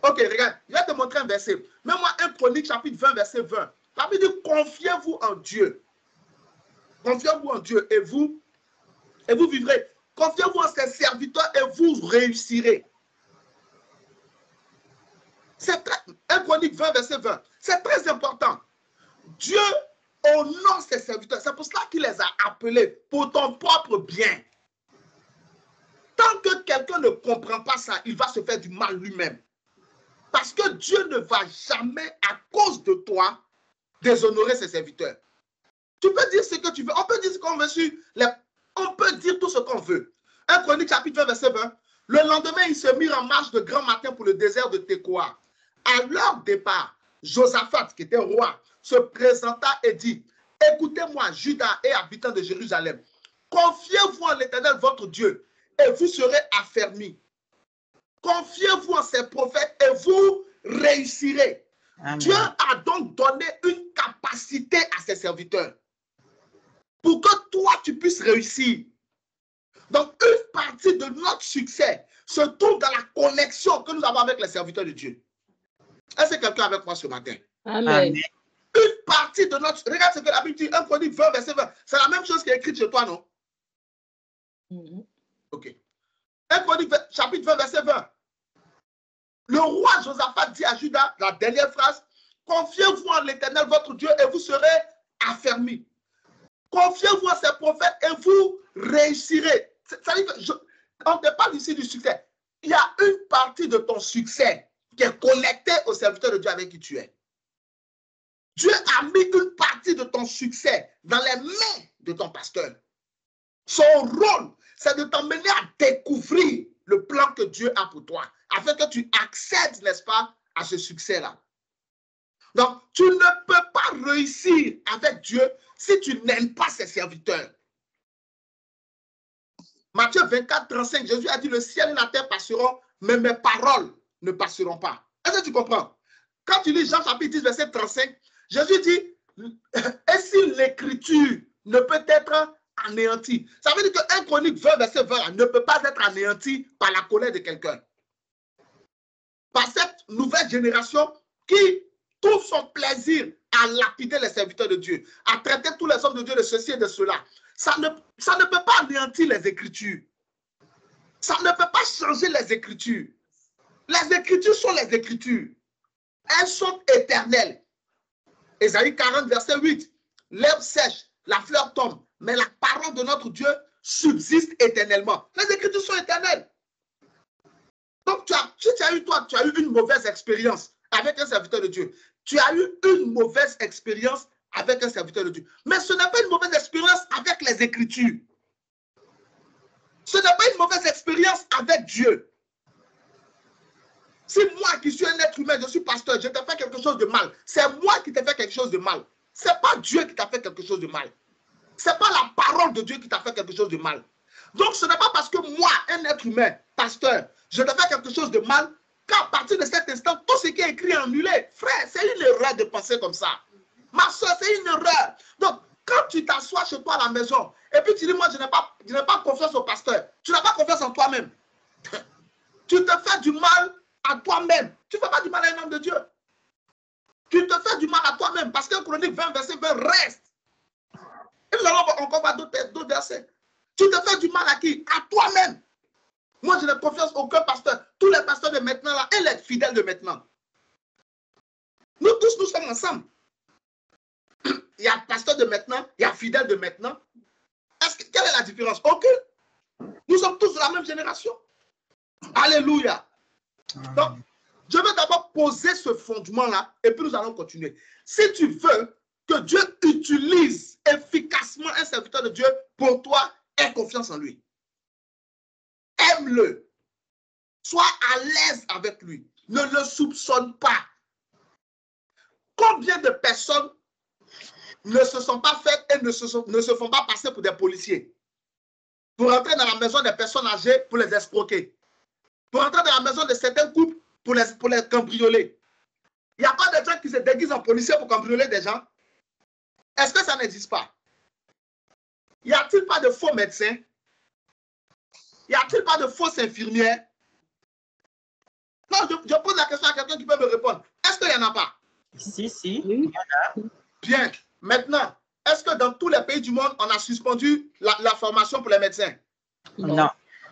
Ok, regarde, je vais te montrer un verset. Mets-moi 1 Chronique chapitre 20, verset 20. Ça veut dire confiez-vous en Dieu. Confiez-vous en Dieu et vous vivrez. Confiez-vous en ses serviteurs et vous réussirez. C'est 1 Chronique 20, verset 20. C'est très important. Dieu honore ses serviteurs. C'est pour cela qu'il les a appelés pour ton propre bien. Tant que quelqu'un ne comprend pas ça, il va se faire du mal lui-même. Parce que Dieu ne va jamais, à cause de toi, déshonorer ses serviteurs. Tu peux dire ce que tu veux. On peut dire ce qu'on veut on peut dire tout ce qu'on veut. 1 Chronique chapitre 20, verset 20. Le lendemain, ils se mirent en marche de grand matin pour le désert de Tekoa. À leur départ, Josaphat, qui était roi, se présenta et dit, écoutez-moi, Juda et habitants de Jérusalem, confiez-vous en l'Éternel, votre Dieu, et vous serez affermis. Confiez-vous en ses prophètes et vous réussirez. Amen. Dieu a donc donné une capacité à ses serviteurs pour que toi, tu puisses réussir. Donc, une partie de notre succès se trouve dans la connexion que nous avons avec les serviteurs de Dieu. Est-ce que quelqu'un est avec moi ce matin? Amen. Une partie de notre... Regarde ce que la Bible dit, 1 Chronique 20, verset 20. C'est la même chose qui est écrite chez toi, non? Ok. 1 Chronique chapitre 20, verset 20. Le roi Josaphat dit à Juda, la dernière phrase, confiez-vous en l'Éternel, votre Dieu, et vous serez affermis. Confiez-vous en ses prophètes et vous réussirez. Ça veut dire que on te parle ici du succès. Il y a une partie de ton succès qui est connectée au serviteur de Dieu avec qui tu es. Dieu a mis une partie de ton succès dans les mains de ton pasteur. Son rôle, c'est de t'emmener à découvrir le plan que Dieu a pour toi, afin que tu accèdes, n'est-ce pas, à ce succès-là. Donc, tu ne peux pas réussir avec Dieu si tu n'aimes pas ses serviteurs. Matthieu 24, 35, Jésus a dit, le ciel et la terre passeront, mais mes paroles ne passeront pas. Est-ce que tu comprends? Quand tu lis Jean chapitre 10, verset 35, Jésus dit, et si l'écriture ne peut être anéantie? Ça veut dire que 1 Chronique 20, verset 20 ne peut pas être anéanti par la colère de quelqu'un. Par cette nouvelle génération qui trouve son plaisir à lapider les serviteurs de Dieu, à traiter tous les hommes de Dieu de ceci et de cela. Ça ne peut pas anéantir les Écritures. Ça ne peut pas changer les Écritures. Les Écritures sont les Écritures. Elles sont éternelles. Ésaïe 40, verset 8. L'herbe sèche, la fleur tombe, mais la parole de notre Dieu subsiste éternellement. Les Écritures sont éternelles. Donc, si tu as eu une mauvaise expérience avec un serviteur de Dieu, tu as eu une mauvaise expérience avec un serviteur de Dieu. Mais ce n'est pas une mauvaise expérience avec les Écritures. Ce n'est pas une mauvaise expérience avec Dieu. Si moi qui suis un être humain, je suis pasteur, je t'ai fait quelque chose de mal, c'est moi qui t'ai fait quelque chose de mal. Ce n'est pas Dieu qui t'a fait quelque chose de mal. Ce n'est pas la parole de Dieu qui t'a fait quelque chose de mal. Donc ce n'est pas parce que moi, un être humain, pasteur, je t'ai fait quelque chose de mal, qu'à partir de cet instant, tout ce qui est écrit est annulé. Frère, c'est une erreur de penser comme ça. Ma soeur, c'est une erreur. Donc, quand tu t'assois chez toi à la maison, et puis tu dis, moi, je n'ai pas confiance au pasteur, tu n'as pas confiance en toi-même. Tu te fais du mal à toi-même. Tu ne fais pas du mal à un homme de Dieu. Tu te fais du mal à toi-même parce que Chronique 20, verset 20 reste. Et nous allons encore voir d'autres versets. Tu te fais du mal à qui? À toi-même. Moi, je n'ai confiance aucun pasteur. Tous les pasteurs de maintenant là, et les fidèles de maintenant. Nous tous, nous sommes ensemble. Il y a pasteur de maintenant, il y a fidèle de maintenant. Quelle est la différence? Aucune. Nous sommes tous de la même génération. Alléluia. Donc, je veux d'abord poser ce fondement-là et puis nous allons continuer. Si tu veux que Dieu utilise efficacement un serviteur de Dieu pour toi, aie confiance en lui. Aime-le. Sois à l'aise avec lui. Ne le soupçonne pas. Combien de personnes ne se sont pas faites et ne se font pas passer pour des policiers? Pour entrer dans la maison des personnes âgées, pour les escroquer. Pour entrer dans la maison de certains couples, pour les cambrioler. Il n'y a pas de gens qui se déguisent en policiers pour cambrioler des gens. Est-ce que ça n'existe pas? Y a-t-il pas de faux médecins? Y a-t-il pas de fausses infirmières? Non, je pose la question à quelqu'un qui peut me répondre. Est-ce qu'il n'y en a pas? Si, il y en a. Bien. Maintenant, est-ce que dans tous les pays du monde, on a suspendu la formation pour les médecins? Non.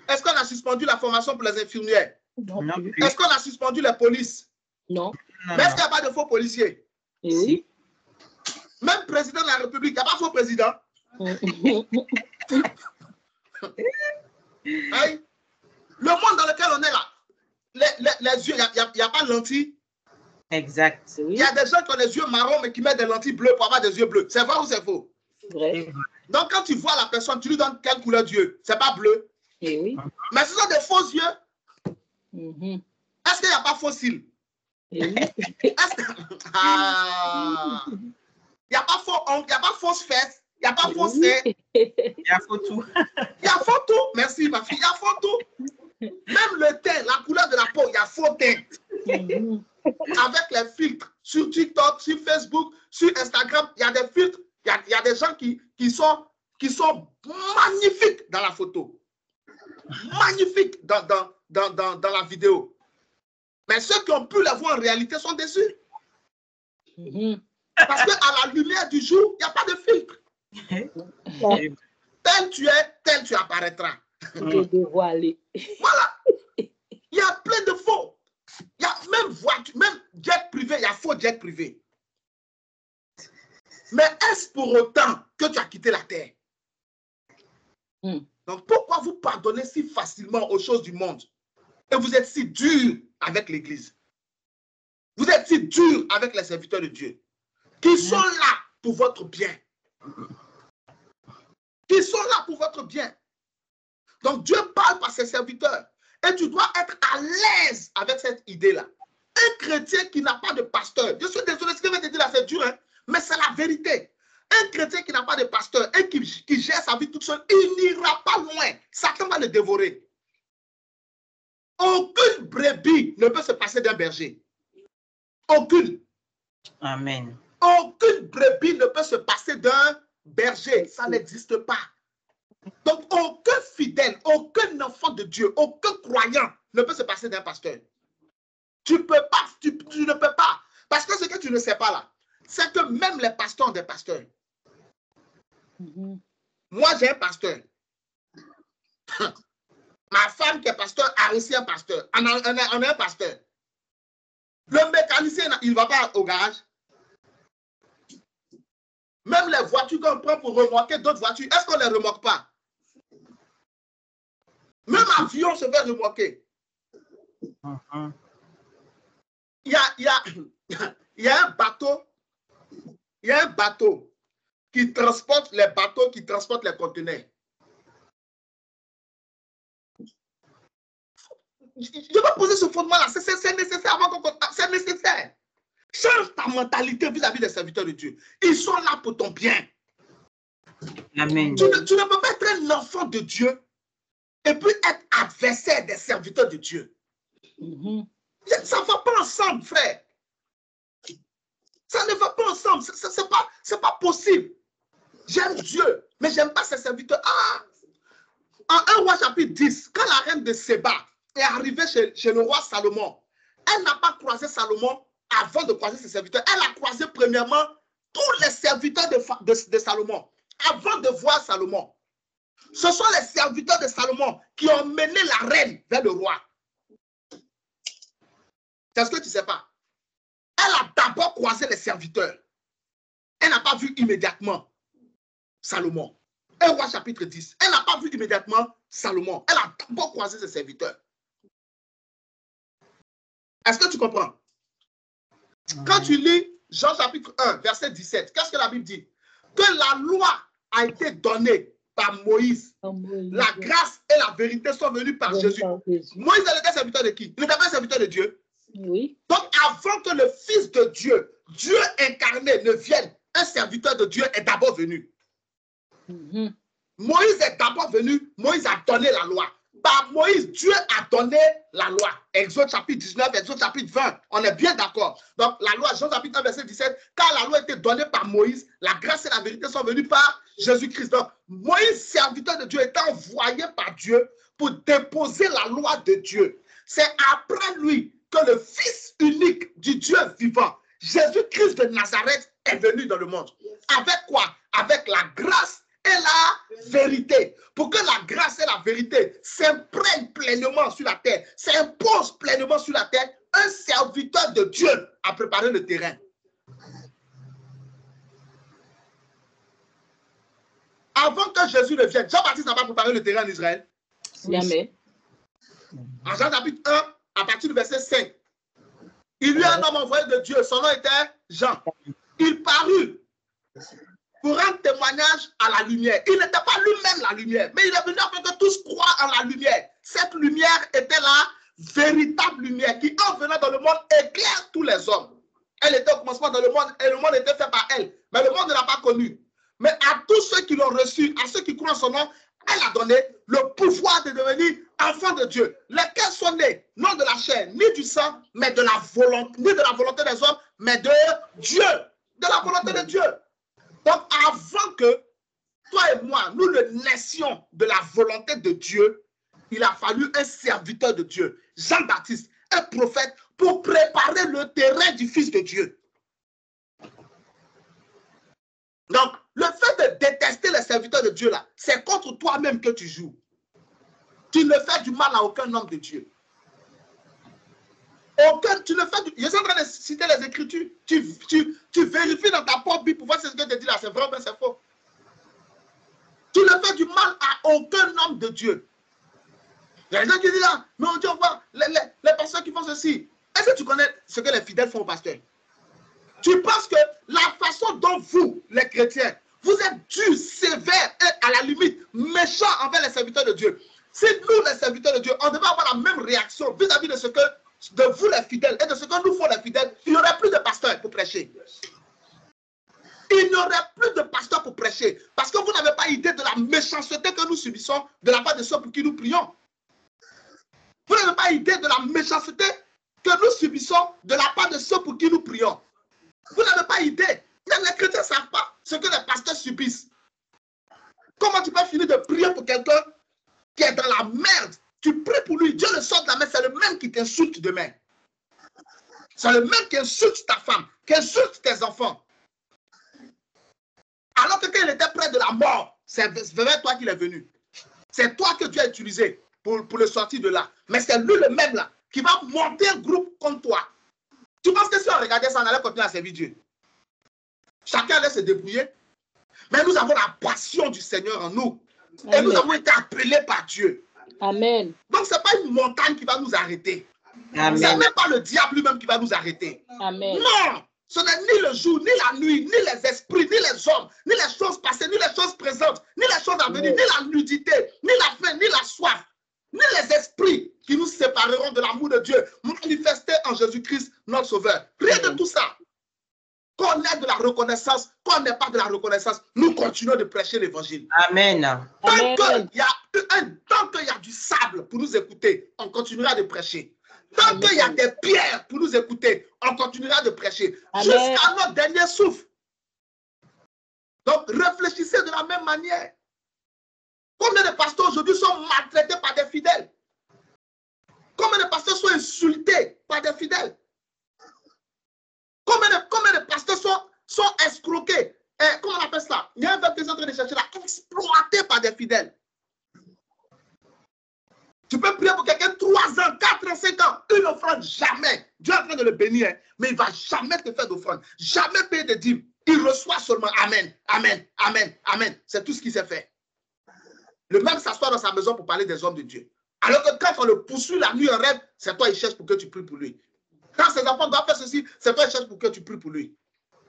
Est-ce qu'on a suspendu la formation pour les infirmières? Non. Est-ce qu'on a suspendu les polices? Non. Mais est-ce qu'il n'y a pas de faux policiers? Oui. Même président de la République, il n'y a pas de faux président. Hey, le monde dans lequel on est là, les yeux, il n'y a pas de lentilles. Exact. Il y a des gens qui ont les yeux marrons mais qui mettent des lentilles bleues pour avoir des yeux bleus. C'est vrai ou c'est faux? Vrai. Donc quand tu vois la personne, tu lui donnes quelle couleur d'yeux? C'est pas bleu. Oui. Mais ce sont des faux yeux. Est-ce qu'il n'y a pas faux cils? Oui. Ah. Il n'y a pas faux ongles, il n'y a pas fausses fesses, il n'y a pas faux seins. Il y a faux tout. Il y a faux tout. Merci ma fille, il y a faux tout. Même le teint, la couleur de la peau, il y a faux teint. Avec les filtres sur TikTok, sur Facebook, sur Instagram, il y a des filtres, il y a des gens qui sont magnifiques dans la photo. Magnifiques dans la vidéo. Mais ceux qui ont pu les voir en réalité sont déçus. Parce qu'à la lumière du jour, il n'y a pas de filtre. Tel tu es, tel tu apparaîtras. Dévoilé. Voilà. Il y a plein de faux. Il y a même voiture, même jet privé, il y a faux jet privé. Mais est-ce pour autant que tu as quitté la terre? Donc pourquoi vous pardonnez si facilement aux choses du monde et vous êtes si dur avec l'Église? Vous êtes si dur avec les serviteurs de Dieu qui sont là pour votre bien. Qui sont là pour votre bien. Donc Dieu parle par ses serviteurs et tu dois être à l'aise avec cette idée-là. Un chrétien qui n'a pas de pasteur, je suis désolé, ce que je vais te dire là, c'est dur, hein, mais c'est la vérité. Un chrétien qui n'a pas de pasteur et qui gère sa vie toute seule, il n'ira pas loin. Satan va le dévorer. Aucune brebis ne peut se passer d'un berger. Aucune. Amen. Aucune brebis ne peut se passer d'un berger. Ça n'existe pas. Donc, aucun fidèle, aucun enfant de Dieu, aucun croyant ne peut se passer d'un pasteur. Tu ne peux pas, tu ne peux pas. Parce que ce que tu ne sais pas là, c'est que même les pasteurs ont des pasteurs. Moi, j'ai un pasteur. Ma femme qui est pasteur a aussi un pasteur. On a un pasteur. Le mécanicien, il ne va pas au garage. Même les voitures qu'on prend pour remorquer d'autres voitures, est-ce qu'on ne les remorque pas? Même avion se fait remorquer. Il y a un bateau. Il y a un bateau qui transporte les bateaux, qui transportent les conteneurs. Je vais poser ce fondement-là. C'est nécessaire avant qu'on... C'est nécessaire. Change ta mentalité vis-à-vis des serviteurs de Dieu. Ils sont là pour ton bien. Amen. Tu ne peux pas être un enfant de Dieu et puis être adversaire des serviteurs de Dieu. Ça ne va pas ensemble, frère. Ça ne va pas ensemble. Ce n'est pas possible. J'aime Dieu, mais je n'aime pas ses serviteurs. En 1 roi chapitre 10, quand la reine de Séba est arrivée chez le roi Salomon, elle n'a pas croisé Salomon avant de croiser ses serviteurs. Elle a croisé premièrement tous les serviteurs de Salomon avant de voir Salomon. Ce sont les serviteurs de Salomon qui ont mené la reine vers le roi. C'est ce que tu ne sais pas. Elle a d'abord croisé les serviteurs. Elle n'a pas vu immédiatement Salomon. 1 roi chapitre 10. Elle n'a pas vu immédiatement Salomon. Elle a d'abord croisé ses serviteurs. Est-ce que tu comprends? Quand tu lis Jean chapitre 1, verset 17, qu'est-ce que la Bible dit? Que la loi a été donnée par Moïse. La grâce et la vérité sont venues par Jésus. Moïse était serviteur de qui? Il n'était pas un serviteur de Dieu. Oui. Donc avant que le Fils de Dieu, Dieu incarné, ne vienne, un serviteur de Dieu est d'abord venu. Moïse est d'abord venu, Moïse a donné la loi. Par Moïse, Dieu a donné la loi. Exode chapitre 19, Exode chapitre 20, on est bien d'accord. Donc la loi, Jean chapitre 1, verset 17, quand la loi a été donnée par Moïse, la grâce et la vérité sont venues par Jésus-Christ. Donc Moïse, serviteur de Dieu, est envoyé par Dieu pour déposer la loi de Dieu. C'est après lui que le Fils unique du Dieu vivant, Jésus-Christ de Nazareth, est venu dans le monde. Avec quoi? Avec la grâce et la vérité. Pour que la grâce et la vérité s'imprègnent pleinement sur la terre, s'imposent pleinement sur la terre, un serviteur de Dieu a préparé le terrain. Avant que Jésus ne vienne, Jean-Baptiste n'a pas préparé le terrain en Israël. Jamais. En Jean chapitre 1, à partir du verset 5, il y a un homme envoyé de Dieu, son nom était Jean. Il parut pour rendre témoignage à la lumière. Il n'était pas lui-même la lumière, mais il est venu afin que tous croient en la lumière. Cette lumière était la véritable lumière qui, en venant dans le monde, éclaire tous les hommes. Elle était au commencement dans le monde et le monde était fait par elle. Mais le monde ne l'a pas connue. Mais à tous ceux qui l'ont reçu, à ceux qui croient en son nom, elle a donné le pouvoir de devenir enfants de Dieu, lesquels sont nés, non de la chair, ni du sang, mais de la volonté, ni de la volonté des hommes, mais de Dieu, de la volonté de Dieu. Donc, avant que toi et moi, nous ne naissions de la volonté de Dieu, il a fallu un serviteur de Dieu, Jean-Baptiste, un prophète, pour préparer le terrain du Fils de Dieu. Donc, le fait de détester les serviteurs de Dieu, là, c'est contre toi-même que tu joues. Tu ne fais du mal à aucun homme de Dieu. Tu ne fais du... Je suis en train de citer les Écritures. Tu vérifies dans ta propre Bible pour voir si ce que tu dis là, c'est vrai ou bien c'est faux. Tu ne fais du mal à aucun homme de Dieu. Il y a des gens qui disent là, mais on dit, on voit les pasteurs qui font ceci. Est-ce que tu connais ce que les fidèles font aux pasteurs? Tu penses que la façon dont vous, les chrétiens, vous êtes durs, sévères et à la limite méchants envers les serviteurs de Dieu. Si nous, les serviteurs de Dieu, on devait avoir la même réaction vis-à-vis de ce que de vous, les fidèles, et de ce que nous font les fidèles, il n'y aurait plus de pasteurs pour prêcher. Il n'y aurait plus de pasteurs pour prêcher. Parce que vous n'avez pas idée de la méchanceté que nous subissons de la part de ceux pour qui nous prions. Vous n'avez pas idée de la méchanceté que nous subissons de la part de ceux pour qui nous prions. Vous n'avez pas idée. Même les chrétiens ne savent pas ce que les pasteurs subissent. Comment tu peux finir de prier pour quelqu'un qui est dans la merde? Tu pries pour lui, Dieu le sort de la merde, c'est le même qui t'insulte demain. C'est le même qui insulte ta femme, qui insulte tes enfants. Alors que quand il était près de la mort, c'est vers toi qu'il est venu. C'est toi que Dieu a utilisé pour le sortir de là. Mais c'est lui le même là qui va monter un groupe contre toi. Tu penses que si on regardait ça, on allait continuer à servir Dieu? Chacun allait se débrouiller. Mais nous avons la passion du Seigneur en nous. Et Amen. Nous avons été appelés par Dieu. Amen. Donc, ce n'est pas une montagne qui va nous arrêter. Ce n'est même pas le diable lui-même qui va nous arrêter. Amen. Non, ce n'est ni le jour, ni la nuit, ni les esprits, ni les hommes, ni les choses passées, ni les choses présentes, ni les choses à venir, ni la nudité, ni la faim, ni la soif, ni les esprits qui nous séparent sépareront de l'amour de Dieu manifesté en Jésus-Christ, notre Sauveur. Rien de tout ça. Qu'on ait de la reconnaissance, qu'on n'ait pas de la reconnaissance, nous continuons de prêcher l'évangile. Amen. Tant qu'il y a du sable pour nous écouter, on continuera de prêcher. Tant qu'il y a des pierres pour nous écouter, on continuera de prêcher. Jusqu'à notre dernier souffle. Donc, réfléchissez de la même manière. Combien de pasteurs aujourd'hui sont maltraités par des fidèles? Combien de pasteurs sont insultés par des fidèles? Combien de pasteurs sont escroqués? Comment on appelle ça? Il y a un verbe que je suis en train de chercher là, exploités par des fidèles. Tu peux prier pour quelqu'un 3 ans, 4 ans, 5 ans, une offrande, jamais. Dieu est en train de le bénir, hein, mais il ne va jamais te faire d'offrande, jamais payer de dîmes. Il reçoit seulement Amen, Amen, Amen, Amen. C'est tout ce qui s'est fait. Le même s'assoit dans sa maison pour parler des hommes de Dieu. Alors que quand on le poursuit la nuit en rêve, c'est toi il cherche pour que tu pries pour lui. Quand ses enfants doivent faire ceci, c'est toi il cherche pour que tu pries pour lui.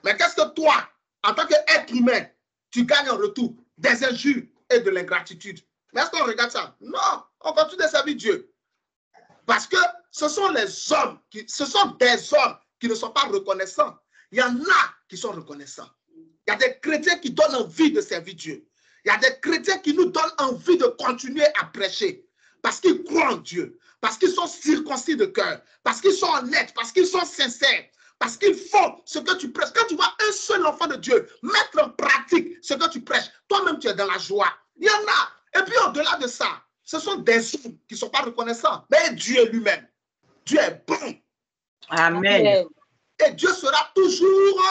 Mais qu'est-ce que toi, en tant qu'être humain, tu gagnes en retour? Des injures et de l'ingratitude. Mais est-ce qu'on regarde ça? Non, on continue de servir Dieu. Parce que ce sont les hommes, ce sont des hommes qui ne sont pas reconnaissants. Il y en a qui sont reconnaissants. Il y a des chrétiens qui donnent envie de servir Dieu. Il y a des chrétiens qui nous donnent envie de continuer à prêcher. Parce qu'ils croient en Dieu. Parce qu'ils sont circoncis de cœur. Parce qu'ils sont honnêtes. Parce qu'ils sont sincères. Parce qu'ils font ce que tu prêches. Quand tu vois un seul enfant de Dieu mettre en pratique ce que tu prêches, toi-même tu es dans la joie. Il y en a. Et puis au-delà de ça, ce sont des hommes qui ne sont pas reconnaissants. Mais Dieu lui-même, Dieu est bon. Amen. Et Dieu sera toujours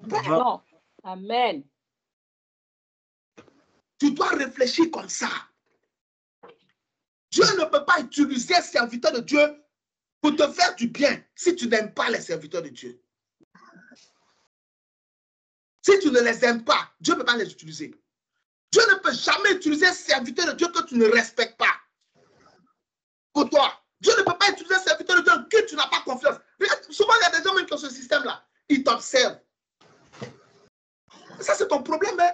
bon. Amen. Tu dois réfléchir comme ça. Dieu ne peut pas utiliser un serviteur de Dieu pour te faire du bien si tu n'aimes pas les serviteurs de Dieu. Si tu ne les aimes pas, Dieu ne peut pas les utiliser. Dieu ne peut jamais utiliser un serviteur de Dieu que tu ne respectes pas. Pour toi, Dieu ne peut pas utiliser un serviteur de Dieu en qui tu n'as pas confiance. Regarde, souvent, il y a des gens même qui ont ce système-là. Ils t'observent. Ça, c'est ton problème. Hein?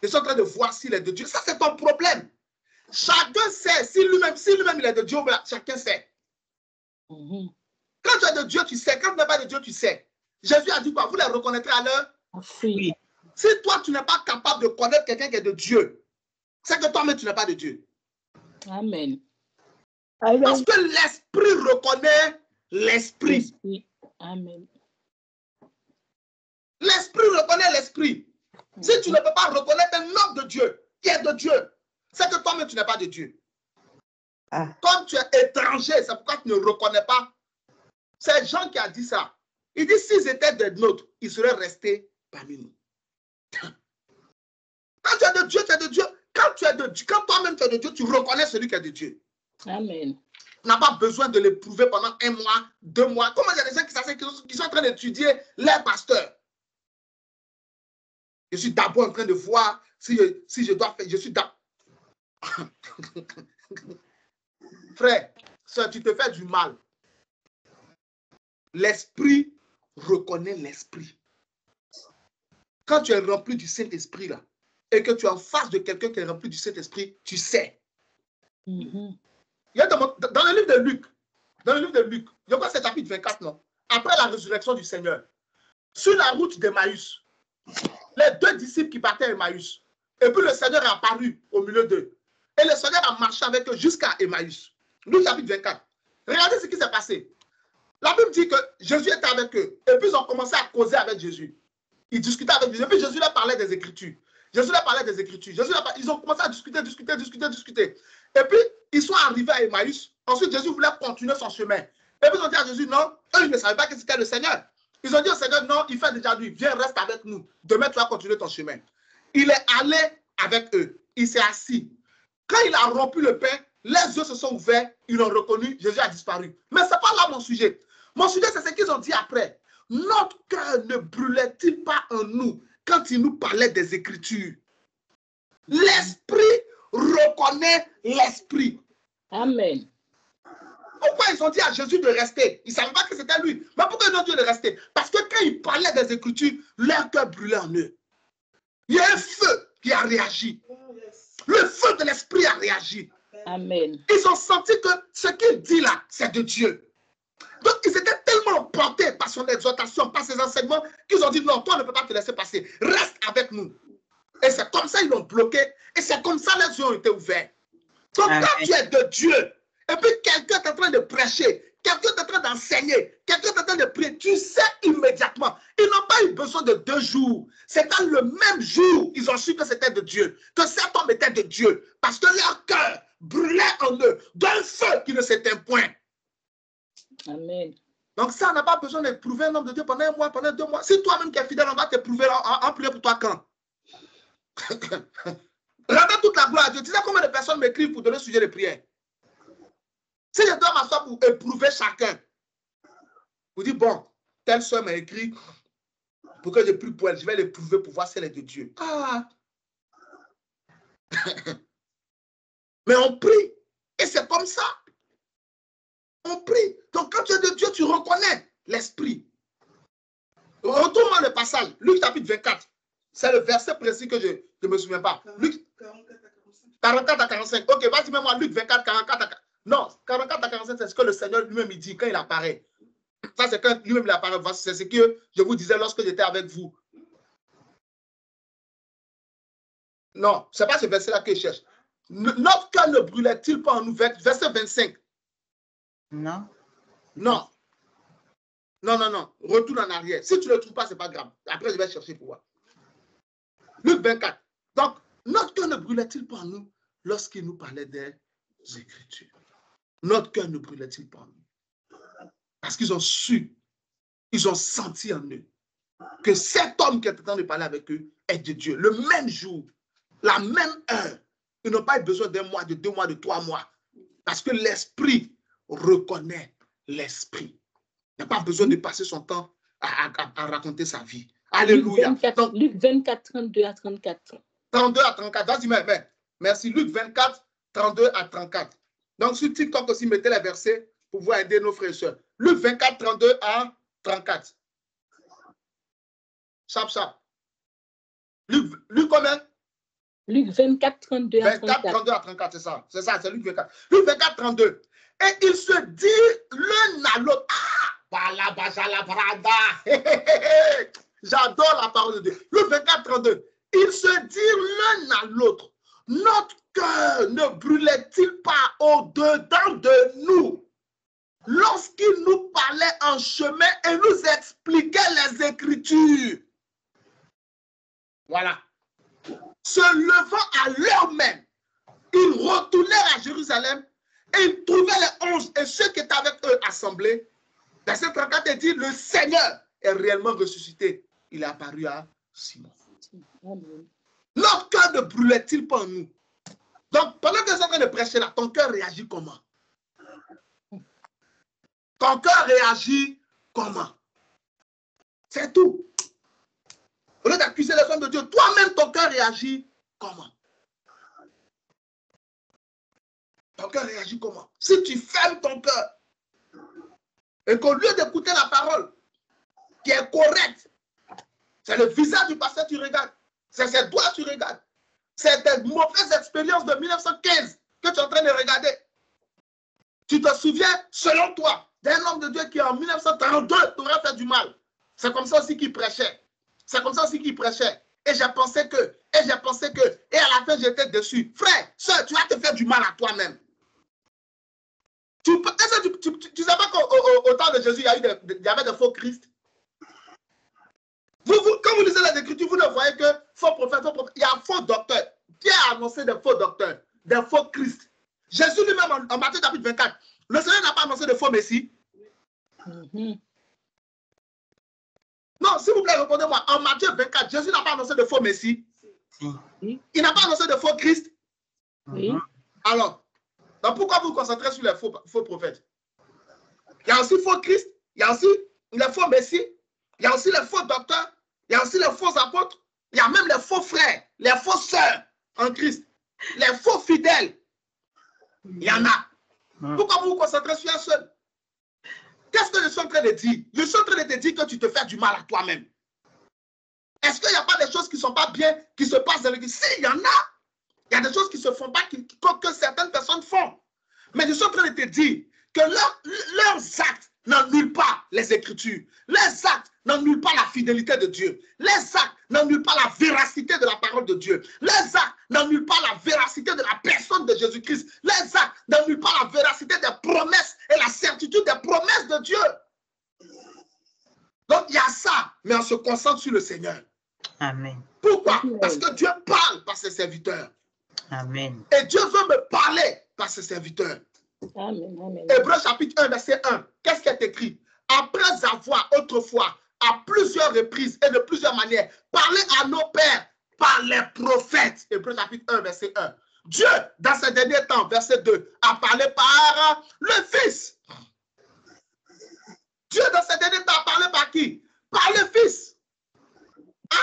Ils sont en train de voir s'il est de Dieu. Ça, c'est ton problème. Chacun sait. Si lui-même il est de Dieu, chacun sait. Quand tu es de Dieu, tu sais. Quand tu n'es pas de Dieu, tu sais. Jésus a dit quoi? Vous les reconnaîtrez à l'heure? Oui. Si toi, tu n'es pas capable de connaître quelqu'un qui est de Dieu, c'est que toi-même, tu n'es pas de Dieu. Amen. Parce que l'esprit reconnaît l'esprit. Amen. L'esprit reconnaît l'esprit. Si tu ne peux pas reconnaître un homme de Dieu qui est de Dieu, c'est que toi-même, tu n'es pas de Dieu. Comme tu es étranger, c'est pourquoi tu ne reconnais pas. C'est Jean qui a dit ça. Il dit, s'ils étaient des nôtres, ils seraient restés parmi nous. Quand tu es de Dieu, tu es de Dieu. Quand tu es de Dieu, quand toi-même tu es de Dieu, tu reconnais celui qui est de Dieu. Amen. Tu n'as pas besoin de l'éprouver pendant 1 mois, 2 mois. Comment il y a des gens qui sont en train d'étudier les pasteurs? Je suis d'abord en train de voir si je dois faire. Je suis d'abord. Frère, soeur, tu te fais du mal. L'esprit reconnaît l'esprit. Quand tu es rempli du Saint-Esprit là, et que tu es en face de quelqu'un qui est rempli du Saint-Esprit, tu sais. Il y a dans le livre de Luc, je crois que c'est chapitre 24, non? Après la résurrection du Seigneur, sur la route d'Emmaüs, les 2 disciples qui partaient à Emmaüs, et puis le Seigneur est apparu au milieu d'eux. Et le Seigneur a marché avec eux jusqu'à Emmaüs. Luc chapitre 24. Regardez ce qui s'est passé. La Bible dit que Jésus était avec eux. Et puis ils ont commencé à causer avec Jésus. Ils discutaient avec Jésus. Et puis Jésus leur parlait des Écritures. Ils ont commencé à discuter. Et puis ils sont arrivés à Emmaüs. Ensuite Jésus voulait continuer son chemin. Et puis ils ont dit à Jésus, non, eux ils ne savaient pas que c'était le Seigneur. Ils ont dit au Seigneur, non, il fait déjà nuit. Viens, reste avec nous. Demain tu vas continuer ton chemin. Il est allé avec eux. Il s'est assis. Quand il a rompu le pain, les yeux se sont ouverts, ils l'ont reconnu, Jésus a disparu. Mais ce n'est pas là mon sujet. Mon sujet, c'est ce qu'ils ont dit après. Notre cœur ne brûlait-il pas en nous quand il nous parlait des Écritures? L'esprit reconnaît l'esprit. Amen. Pourquoi ils ont dit à Jésus de rester? Ils ne savaient pas que c'était lui. Mais pourquoi ils ont dit de rester? Parce que quand ils parlaient des Écritures, leur cœur brûlait en eux. Il y a un feu qui a réagi. Le feu de l'esprit a réagi. Amen. Ils ont senti que ce qu'il dit là, c'est de Dieu. Donc, ils étaient tellement emportés par son exhortation, par ses enseignements, qu'ils ont dit non, toi, on ne peut pas te laisser passer. Reste avec nous. Et c'est comme ça qu'ils l'ont bloqué. Et c'est comme ça les yeux ont été ouverts. Donc, quand tu es de Dieu, et puis quelqu'un est en train de prêcher, quelqu'un est en train d'enseigner, quelqu'un est en train de prier, tu sais immédiatement. Ils n'ont pas eu besoin de 2 jours. C'est dans le même jour ils ont su que c'était de Dieu, que cet homme était de Dieu, parce que leur cœur brûlait en eux d'un feu qui ne s'éteint point. Amen. Donc ça, on n'a pas besoin d'éprouver un homme de Dieu pendant 1 mois, pendant 2 mois. Si toi-même qui es fidèle, on va t'éprouver en prière pour toi quand? Rendez toute la gloire à Dieu. Tu sais combien de personnes m'écrivent pour donner sujet de prière? Si je dois m'asseoir pour éprouver chacun, vous dites, bon, telle soeur m'a écrit pour que je prie pour elle, je vais l'éprouver pour voir si elle est de Dieu. Ah! Mais on prie, et c'est comme ça. On prie. Donc quand tu es de Dieu, tu reconnais l'esprit. Retourne-moi le passage, Luc chapitre 24. C'est le verset précis que je ne me souviens pas. Luc 44 à 45. Ok, vas-y, mets-moi Luc 24, 44 à 45. Non, 44 à 45, c'est ce que le Seigneur lui-même dit quand il apparaît. Ça, c'est quand lui-même il apparaît. C'est ce que je vous disais lorsque j'étais avec vous. Non, ce n'est pas ce verset-là que je cherche. Notre cœur ne brûlait-il pas en nous? Verset 25. Non. Non. Non, non, non. Retourne en arrière. Si tu ne le trouves pas, ce n'est pas grave. Après, je vais chercher pour voir. Luc 24. Donc, notre cœur ne brûlait-il pas en nous lorsqu'il nous parlait des Écritures? Notre cœur ne brûlait-il pas en nous? Parce qu'ils ont su, ils ont senti en eux que cet homme qui est en train de parler avec eux est de Dieu. Le même jour, la même heure, ils n'ont pas eu besoin d'1 mois, de 2 mois, de 3 mois. Parce que l'esprit reconnaît l'esprit. Il n'a pas besoin de passer son temps à raconter sa vie. Alléluia. Luc 24, 32 à 34. 32 à 34. Vas-y, mais. Merci. Luc 24, 32 à 34. Donc, sur TikTok aussi, mettez les versets pour pouvoir aider nos frères et sœurs. Luc 24, 32 à 34. Chap, chap. Luc combien? Luc 24, 32 à 34. 24, 32 à 34, c'est ça. C'est ça, c'est Luc 24. Luc 24, 32. Et ils se dirent l'un à l'autre. J'adore la parole de Dieu. Luc 24, 32. Ils se dirent l'un à l'autre. Notre cœur ne brûlait-il pas au-dedans de nous lorsqu'il nous parlait en chemin et nous expliquait les Écritures? Voilà. Se levant à l'heure même, ils retournèrent à Jérusalem et ils trouvaient les 11 et ceux qui étaient avec eux assemblés. Verset 34 dit, le Seigneur est réellement ressuscité. Il est apparu à Simon. Amen. Notre cœur ne brûlait-il pas en nous? Donc, pendant que tu es en train de prêcher là, ton cœur réagit comment? Ton cœur réagit comment? C'est tout. Au lieu d'accuser les hommes de Dieu, toi-même, ton cœur réagit comment? Ton cœur réagit comment? Si tu fermes ton cœur et qu'au lieu d'écouter la parole qui est correcte, c'est le visage du pasteur que tu regardes, c'est ses doigts que tu regardes, c'est tes mauvaises expériences de 1915 que tu es en train de regarder. Tu te souviens, selon toi, d'un homme de Dieu qui en 1932 t'aurait fait du mal. C'est comme ça aussi qu'il prêchait. C'est comme ça aussi qu'il prêchait. Et j'ai pensé que, et à la fin j'étais dessus. Frère, soeur, tu vas te faire du mal à toi-même. Tu sais pas qu'au temps de Jésus, il y avait des faux Christ. Quand vous lisez les Écritures, vous ne voyez que faux prophète, il y a un faux docteur. Qui a annoncé des faux docteurs, des faux Christ? Jésus lui-même en Matthieu chapitre 24, le Seigneur n'a pas annoncé de faux Messie. Non, s'il vous plaît, répondez-moi. En Matthieu 24, Jésus n'a pas annoncé de faux Messie. Il n'a pas annoncé de faux Christ. Oui. Alors, donc pourquoi vous vous concentrez sur les faux prophètes? Il y a aussi faux Christ, il y a aussi les faux Messie, il y a aussi les faux docteurs, il y a aussi les faux apôtres, il y a même les faux frères, les faux sœurs en Christ, les faux fidèles. Il y en a. Pourquoi vous vous concentrez sur un seul? Qu'est-ce que je suis en train de dire? Je suis en train de te dire que tu te fais du mal à toi-même. Est-ce qu'il n'y a pas des choses qui ne sont pas bien, qui se passent dans l'église? Si, il y en a. Il y a des choses qui ne se font pas, que certaines personnes font. Mais je suis en train de te dire que leurs actes n'annulent pas les Écritures. Les actes n'annulent pas la fidélité de Dieu. Les actes n'annulent pas la véracité de la parole de Dieu. Les actes n'annulent pas la véracité de la personne de Jésus-Christ. Les actes n'annulent pas la véracité des promesses et la certitude des promesses de Dieu. Donc, il y a ça, mais on se concentre sur le Seigneur. Amen. Pourquoi? Parce que Dieu parle par ses serviteurs. Amen. Et Dieu veut me parler par ses serviteurs. Amen. Amen. Hébreux chapitre 1, verset 1. Qu'est-ce qui est écrit? Après avoir autrefois, à plusieurs reprises et de plusieurs manières, parlé à nos pères par les prophètes. Hébreux chapitre 1, verset 1. Dieu, dans ces derniers temps, verset 2, a parlé par le Fils. Dieu, dans ces derniers temps, a parlé par qui? Par le Fils.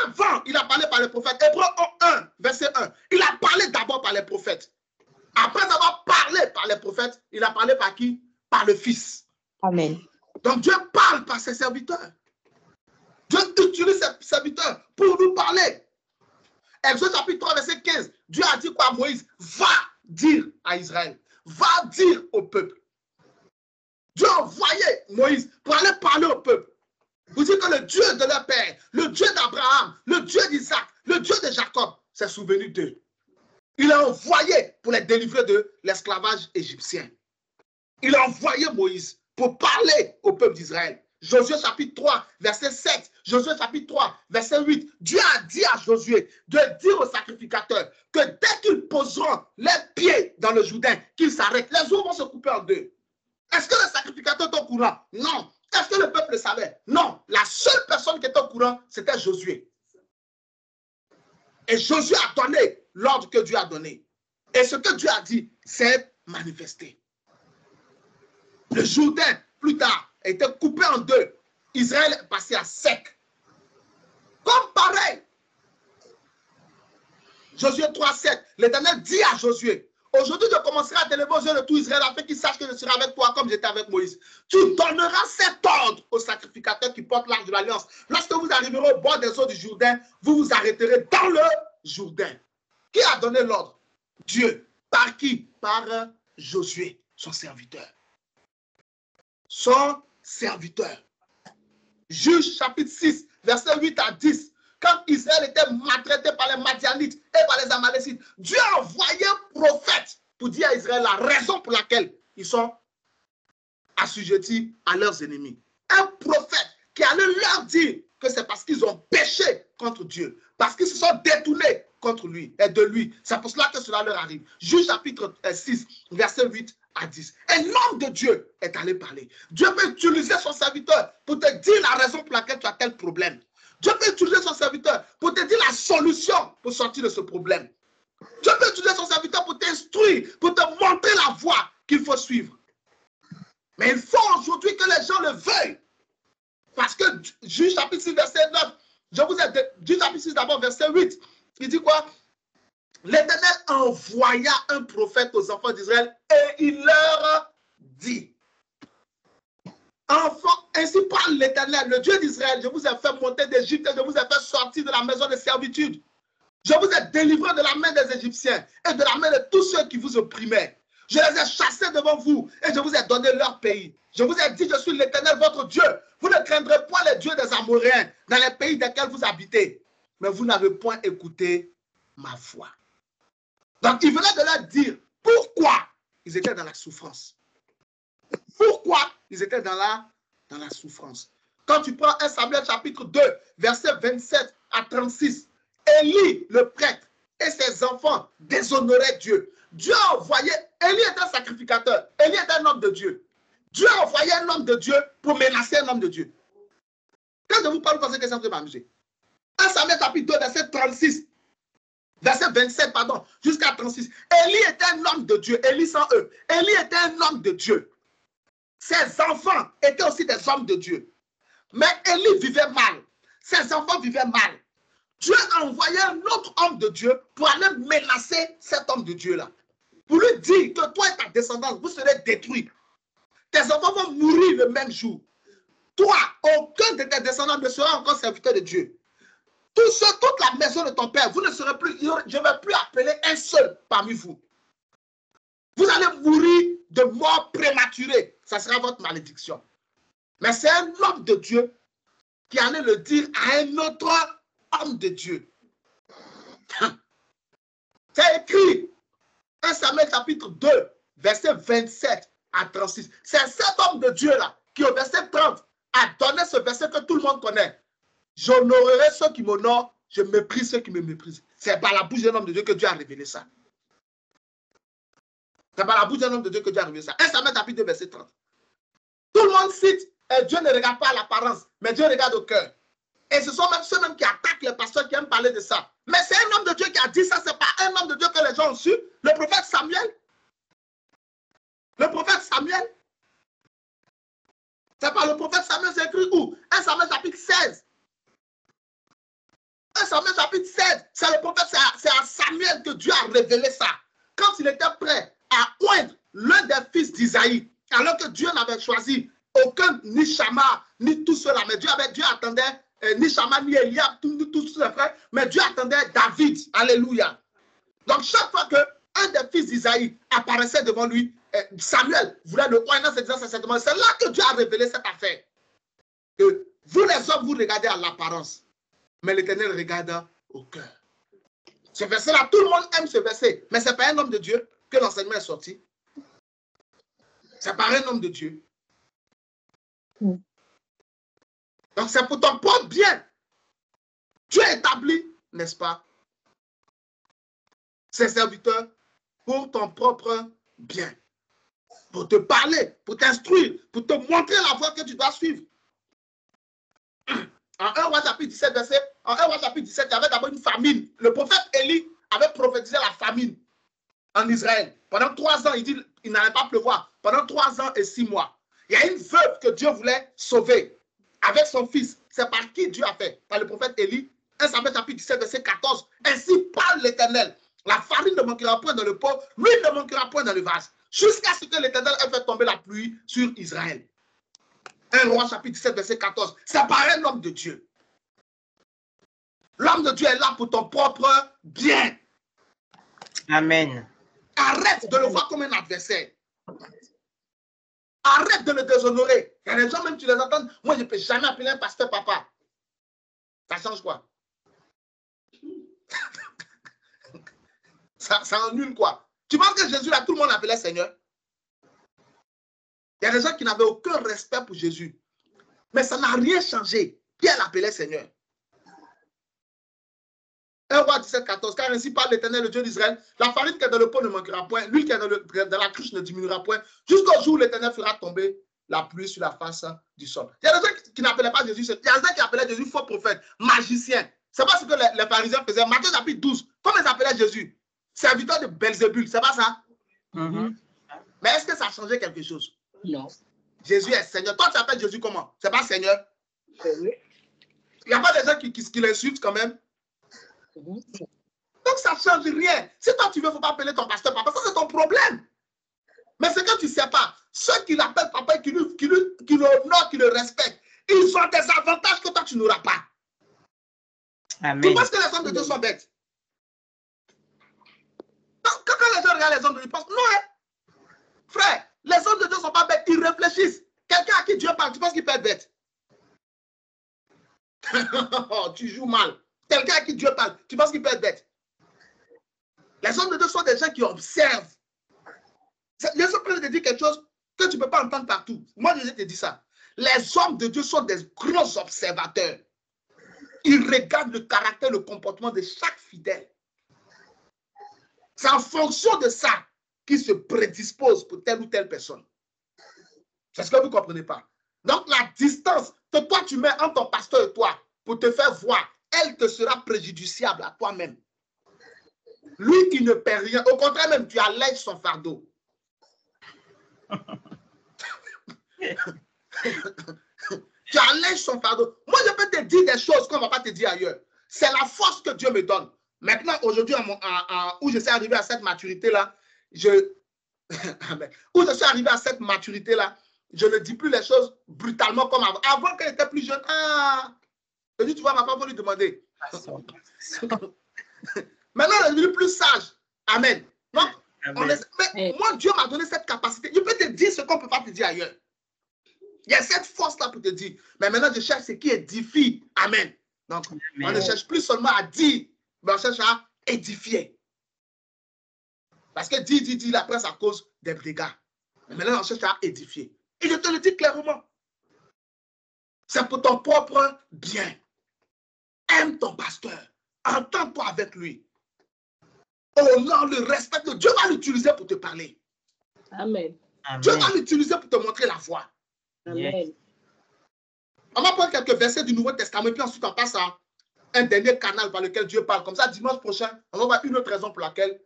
Avant, il a parlé par les prophètes. Hébreux 1, verset 1. Il a parlé d'abord par les prophètes. Après avoir parlé par les prophètes, il a parlé par qui? Par le Fils. Amen. Donc Dieu parle par ses serviteurs. Dieu utilise ses serviteurs pour nous parler. Exode chapitre 3, verset 15. Dieu a dit quoi à Moïse? Va dire à Israël. Va dire au peuple. Dieu a envoyé Moïse pour aller parler au peuple. Vous dites que le Dieu de leur père, le Dieu d'Abraham, le Dieu d'Isaac, le Dieu de Jacob, s'est souvenu d'eux. Il a envoyé pour les délivrer de l'esclavage égyptien. Il a envoyé Moïse pour parler au peuple d'Israël. Josué chapitre 3, verset 7. Josué chapitre 3, verset 8. Dieu a dit à Josué de dire aux sacrificateurs que dès qu'ils poseront les pieds dans le Jourdain, qu'ils s'arrêtent. Les eaux vont se couper en deux. Est-ce que les sacrificateurs étaient au courant? Non. Est-ce que le peuple le savait? Non. La seule personne qui était au courant, c'était Josué. Et Josué a donné l'ordre que Dieu a donné. Et ce que Dieu a dit, c'est manifesté. Le Jourdain, plus tard, a été coupé en deux. Israël est passé à sec. Comme pareil. Josué 3, 7. L'Éternel dit à Josué, aujourd'hui, je commencerai à t'élever aux yeux de tout Israël afin qu'ils sachent que je serai avec toi comme j'étais avec Moïse. Tu donneras cet ordre aux sacrificateurs qui portent l'arche de l'Alliance. Lorsque vous arriverez au bord des eaux du Jourdain, vous vous arrêterez dans le Jourdain. Qui a donné l'ordre? Dieu. Par qui? Par Josué, son serviteur. Son serviteur. Juge chapitre 6, verset 8 à 10. Quand Israël était maltraité par les Madianites et par les Amalécites, Dieu a envoyé un prophète pour dire à Israël la raison pour laquelle ils sont assujettis à leurs ennemis. Un prophète qui allait leur dire que c'est parce qu'ils ont péché contre Dieu, parce qu'ils se sont détournés contre lui et de lui. C'est pour cela que cela leur arrive. Juge chapitre 6, verset 8 à 10. Et l'homme de Dieu est allé parler. Dieu peut utiliser son serviteur pour te dire la raison pour laquelle tu as tel problème. Dieu peut utiliser son serviteur pour te dire la solution pour sortir de ce problème. Dieu peut utiliser son serviteur pour t'instruire, pour te montrer la voie qu'il faut suivre. Mais il faut aujourd'hui que les gens le veuillent. Parce que Juge chapitre 6, verset 9, Juge chapitre 6 d'abord, verset 8, il dit quoi? L'Éternel envoya un prophète aux enfants d'Israël et il leur dit, enfants, ainsi parle l'Éternel, le Dieu d'Israël, je vous ai fait monter d'Égypte et je vous ai fait sortir de la maison de servitude. Je vous ai délivré de la main des Égyptiens et de la main de tous ceux qui vous opprimaient. Je les ai chassés devant vous et je vous ai donné leur pays. Je vous ai dit, je suis l'Éternel, votre Dieu. Vous ne craindrez point les dieux des Amoréens dans les pays desquels vous habitez. Mais vous n'avez point écouté ma voix. Donc, il venait de leur dire pourquoi ils étaient dans la souffrance. Pourquoi ils étaient dans la souffrance. Quand tu prends 1 Samuel chapitre 2, verset 27 à 36, Élie, le prêtre, et ses enfants déshonoraient Dieu. Dieu a envoyé, Élie était un sacrificateur, Élie était un homme de Dieu. Dieu a envoyé un homme de Dieu pour menacer un homme de Dieu. Quand je vous parle comme ça, qu'est-ce que ça m'amuser? 1 Samuel chapitre 2, verset 36, verset 27, pardon, jusqu'à 36. Élie était un homme de Dieu, Élie sans eux. Élie était un homme de Dieu. Ses enfants étaient aussi des hommes de Dieu. Mais Élie vivait mal. Ses enfants vivaient mal. Dieu a envoyé un autre homme de Dieu pour aller menacer cet homme de Dieu-là. Pour lui dire que toi et ta descendance, vous serez détruits. Tes enfants vont mourir le même jour. Toi, aucun de tes descendants ne sera encore serviteur de Dieu. toute la maison de ton père, vous ne serez plus, je ne vais plus appeler un seul parmi vous. Vous allez mourir de mort prématurée. Ça sera votre malédiction. Mais c'est un homme de Dieu qui allait le dire à un autre homme de Dieu. C'est écrit 1 Samuel chapitre 2, verset 27 à 36. C'est cet homme de Dieu-là qui, au verset 30, a donné ce verset que tout le monde connaît. J'honorerai ceux qui m'honorent, je méprise ceux qui me méprisent. C'est par la bouche d'un homme de Dieu que Dieu a révélé ça. C'est par la bouche d'un homme de Dieu que Dieu a révélé ça. 1 Samuel chapitre 2, verset 30. Tout le monde cite, et Dieu ne regarde pas l'apparence, mais Dieu regarde au cœur. Et ce sont même ceux-mêmes qui attaquent les pasteurs qui aiment parler de ça. Mais c'est un homme de Dieu qui a dit ça, ce n'est pas un homme de Dieu que les gens ont su. Le prophète Samuel. Le prophète Samuel. C'est pas le prophète Samuel, c'est écrit où? 1 Samuel chapitre 16. 1 Samuel chapitre 16, c'est le prophète, c'est à Samuel que Dieu a révélé ça. Quand il était prêt à oindre l'un des fils d'Isaïe, alors que Dieu n'avait choisi aucun, ni Shama, ni tout cela, mais Dieu attendait ni Shama, ni Eliab, tous ses frères, mais Dieu attendait David. Alléluia. Donc chaque fois qu'un des fils d'Isaïe apparaissait devant lui, Samuel voulait le oindre, c'est là que Dieu a révélé cette affaire. Que vous les hommes, vous regardez à l'apparence, mais l'Éternel regarde au cœur. Ce verset-là, tout le monde aime ce verset, mais ce n'est pas un homme de Dieu que l'enseignement est sorti. C'est pas un homme de Dieu. Donc c'est pour ton propre bien. Dieu établit, n'est-ce pas, ses serviteurs pour ton propre bien. Pour te parler, pour t'instruire, pour te montrer la voie que tu dois suivre. En 1 Roi chapitre 17, verset, en 1 Roi chapitre 17, il y avait d'abord une famine. Le prophète Élie avait prophétisé la famine en Israël. Pendant 3 ans, il dit il n'allait pas pleuvoir. Pendant 3 ans et 6 mois. Il y a une veuve que Dieu voulait sauver avec son fils. C'est par qui Dieu a fait? Par le prophète Élie. 1 Samuel chapitre 17, verset 14. Ainsi parle l'Éternel. La farine ne manquera point dans le pot, l'huile ne manquera point dans le vase, jusqu'à ce que l'Éternel ait fait tomber la pluie sur Israël. 1 Roi chapitre 17, verset 14. C'est par un homme de Dieu. L'homme de Dieu est là pour ton propre bien. Amen. Arrête de le voir comme un adversaire. Arrête de le déshonorer. Il y a des gens, même tu les entends, moi je ne peux jamais appeler un pasteur papa. Ça change quoi? Ça annule quoi? Tu penses que Jésus, là, tout le monde l'appelait Seigneur? Il y a des gens qui n'avaient aucun respect pour Jésus. Mais ça n'a rien changé. Pierre l'appelait Seigneur. 1 Roi 17, 14. Car ainsi parle l'Éternel, le Dieu d'Israël. La farine qui est dans le pot ne manquera point. L'huile qui est dans la cruche ne diminuera point. Jusqu'au jour où l'Éternel fera tomber la pluie sur la face du sol. Il y a des gens qui n'appelaient pas Jésus. Il y a des gens qui appelaient Jésus faux prophète, magicien. C'est pas ce que les pharisiens faisaient. Matthieu chapitre 12. Comment ils appelaient Jésus? Serviteur de Belzébul. C'est pas ça? Mais est-ce que ça a changé quelque chose? Non. Jésus est Seigneur. Toi, tu appelles Jésus comment? C'est pas Seigneur? Oui. Il n'y a pas des gens qui l'insultent quand même? Donc, ça ne change rien. Si toi, tu veux, il ne faut pas appeler ton pasteur papa. Ça, c'est ton problème. Mais ce que tu ne sais pas, ceux qui l'appellent papa, qui l'honorent, qui le respectent, ils ont des avantages que toi, tu n'auras pas. Amen. Tu penses que les hommes de Dieu sont bêtes? Quand les gens regardent les hommes de Dieu, ils pensent, non, hein? Frère, les hommes de Dieu ne sont pas bêtes, ils réfléchissent. Quelqu'un à qui Dieu parle, tu penses qu'il peut être bête? Tu joues mal. Quelqu'un à qui Dieu parle, tu penses qu'il peut être bête? Les hommes de Dieu sont des gens qui observent. Je suis en train de te dire quelque chose que tu ne peux pas entendre partout. Moi, je te dis ça. Les hommes de Dieu sont des grands observateurs. Ils regardent le caractère, le comportement de chaque fidèle. C'est en fonction de ça qu'ils se prédisposent pour telle ou telle personne. C'est ce que vous ne comprenez pas. Donc, la distance que toi, tu mets entre ton pasteur et toi pour te faire voir, elle te sera préjudiciable à toi-même. Lui qui ne paie rien, au contraire même, tu allèges son fardeau. Tu allèges son fardeau. Moi, je peux te dire des choses qu'on ne va pas te dire ailleurs. C'est la force que Dieu me donne. Maintenant, aujourd'hui, où je suis arrivé à cette maturité-là, où je suis arrivé à cette maturité-là, je ne dis plus les choses brutalement comme avant. Avant, quand j'étais plus jeune, je dis, tu vois, ma femme va lui demander, Maintenant, on est devenu plus sage. Amen. Donc, Amen. mais moi, Dieu m'a donné cette capacité. Je peux te dire ce qu'on ne peut pas te dire ailleurs. Il y a cette force-là pour te dire. Mais maintenant, je cherche ce qui édifie. Amen. Donc, on ne cherche plus seulement à dire, mais on cherche à édifier. Parce que dit la presse à cause des dégâts. Mais maintenant, on cherche à édifier. Et je te le dis clairement. C'est pour ton propre bien. Aime ton pasteur. Entends-toi avec lui. Honore le respect de Dieu va l'utiliser pour te parler. Amen. Dieu va l'utiliser pour te montrer la voie. Amen. On va prendre quelques versets du Nouveau Testament et puis ensuite on passe à un dernier canal par lequel Dieu parle. Comme ça, dimanche prochain, on va voir une autre raison pour laquelle,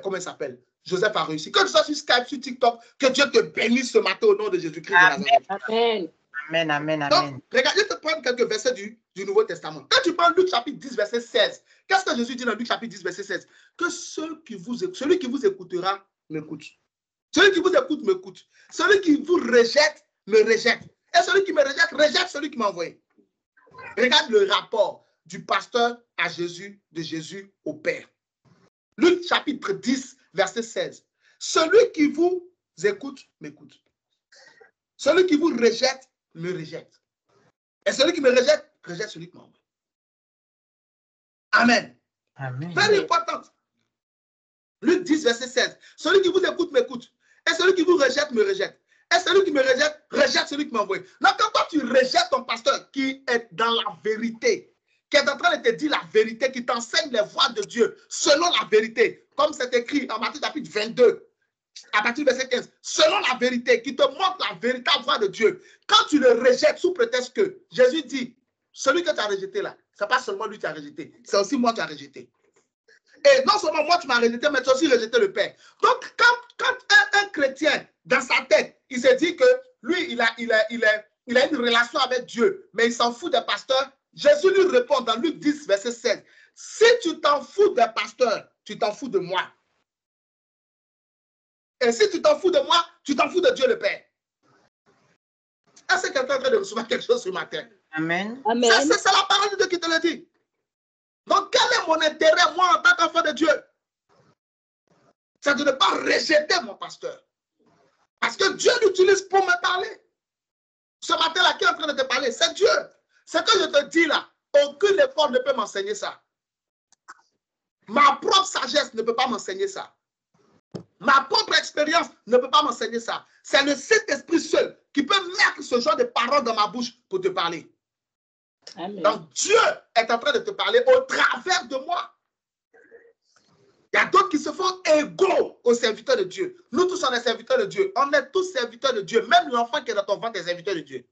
comment il s'appelle, Joseph a réussi. Que tu sois sur Skype, sur TikTok, que Dieu te bénisse ce matin au nom de Jésus-Christ de Nazareth. Amen. Amen, amen, amen. Donc, regarde, je vais te prendre quelques versets du Nouveau Testament. Quand tu prends Luc chapitre 10, verset 16, qu'est-ce que Jésus dit dans Luc chapitre 10, verset 16? Que celui qui vous écoutera, m'écoute. Celui qui vous écoute, m'écoute. Celui qui vous rejette, me rejette. Et celui qui me rejette, rejette celui qui m'a envoyé. Regarde le rapport du pasteur à Jésus, de Jésus au Père. Luc chapitre 10, verset 16. Celui qui vous écoute, m'écoute. Celui qui vous rejette, me rejette. Et celui qui me rejette, rejette celui qui m'a envoyé. Amen. Amen. Très important. Luc 10, verset 16. Celui qui vous écoute, m'écoute. Et celui qui vous rejette, me rejette. Et celui qui me rejette, rejette celui qui m'a envoyé. Donc, quand toi, tu rejettes ton pasteur qui est dans la vérité, qui est en train de te dire la vérité, qui t'enseigne les voies de Dieu selon la vérité, comme c'est écrit en Matthieu chapitre 22, à partir du verset 15, selon la vérité, qui te montre la véritable voie de Dieu. Quand tu le rejettes sous prétexte que Jésus dit, celui que tu as rejeté là, ce n'est pas seulement lui qui t'a rejeté, c'est aussi moi qui as rejeté. Et non seulement moi tu m'as rejeté, mais tu as aussi rejeté le Père. Donc, quand un chrétien, dans sa tête, il se dit que lui, il a une relation avec Dieu, mais il s'en fout des pasteurs, Jésus lui répond dans Luc 10, verset 16, si tu t'en fous des pasteurs, tu t'en fous de moi. Et si tu t'en fous de moi, tu t'en fous de Dieu le Père. Est-ce que quelqu'un est en train de recevoir quelque chose ce matin? Amen. Amen. C'est la parole de Dieu qui te le dit. Donc, quel est mon intérêt, moi, en tant qu'enfant de Dieu? C'est de ne pas rejeter mon pasteur. Parce que Dieu l'utilise pour me parler. Ce matin-là, qui est en train de te parler? C'est Dieu. Ce que je te dis là, aucune effort ne peut m'enseigner ça. Ma propre sagesse ne peut pas m'enseigner ça. Ma propre expérience ne peut pas m'enseigner ça. C'est le Saint-Esprit seul qui peut mettre ce genre de paroles dans ma bouche pour te parler. Amen. Donc, Dieu est en train de te parler au travers de moi. Il y a d'autres qui se font égaux aux serviteurs de Dieu. Nous tous, on est serviteurs de Dieu. On est tous serviteurs de Dieu. Même l'enfant qui est dans ton ventre est serviteur de Dieu.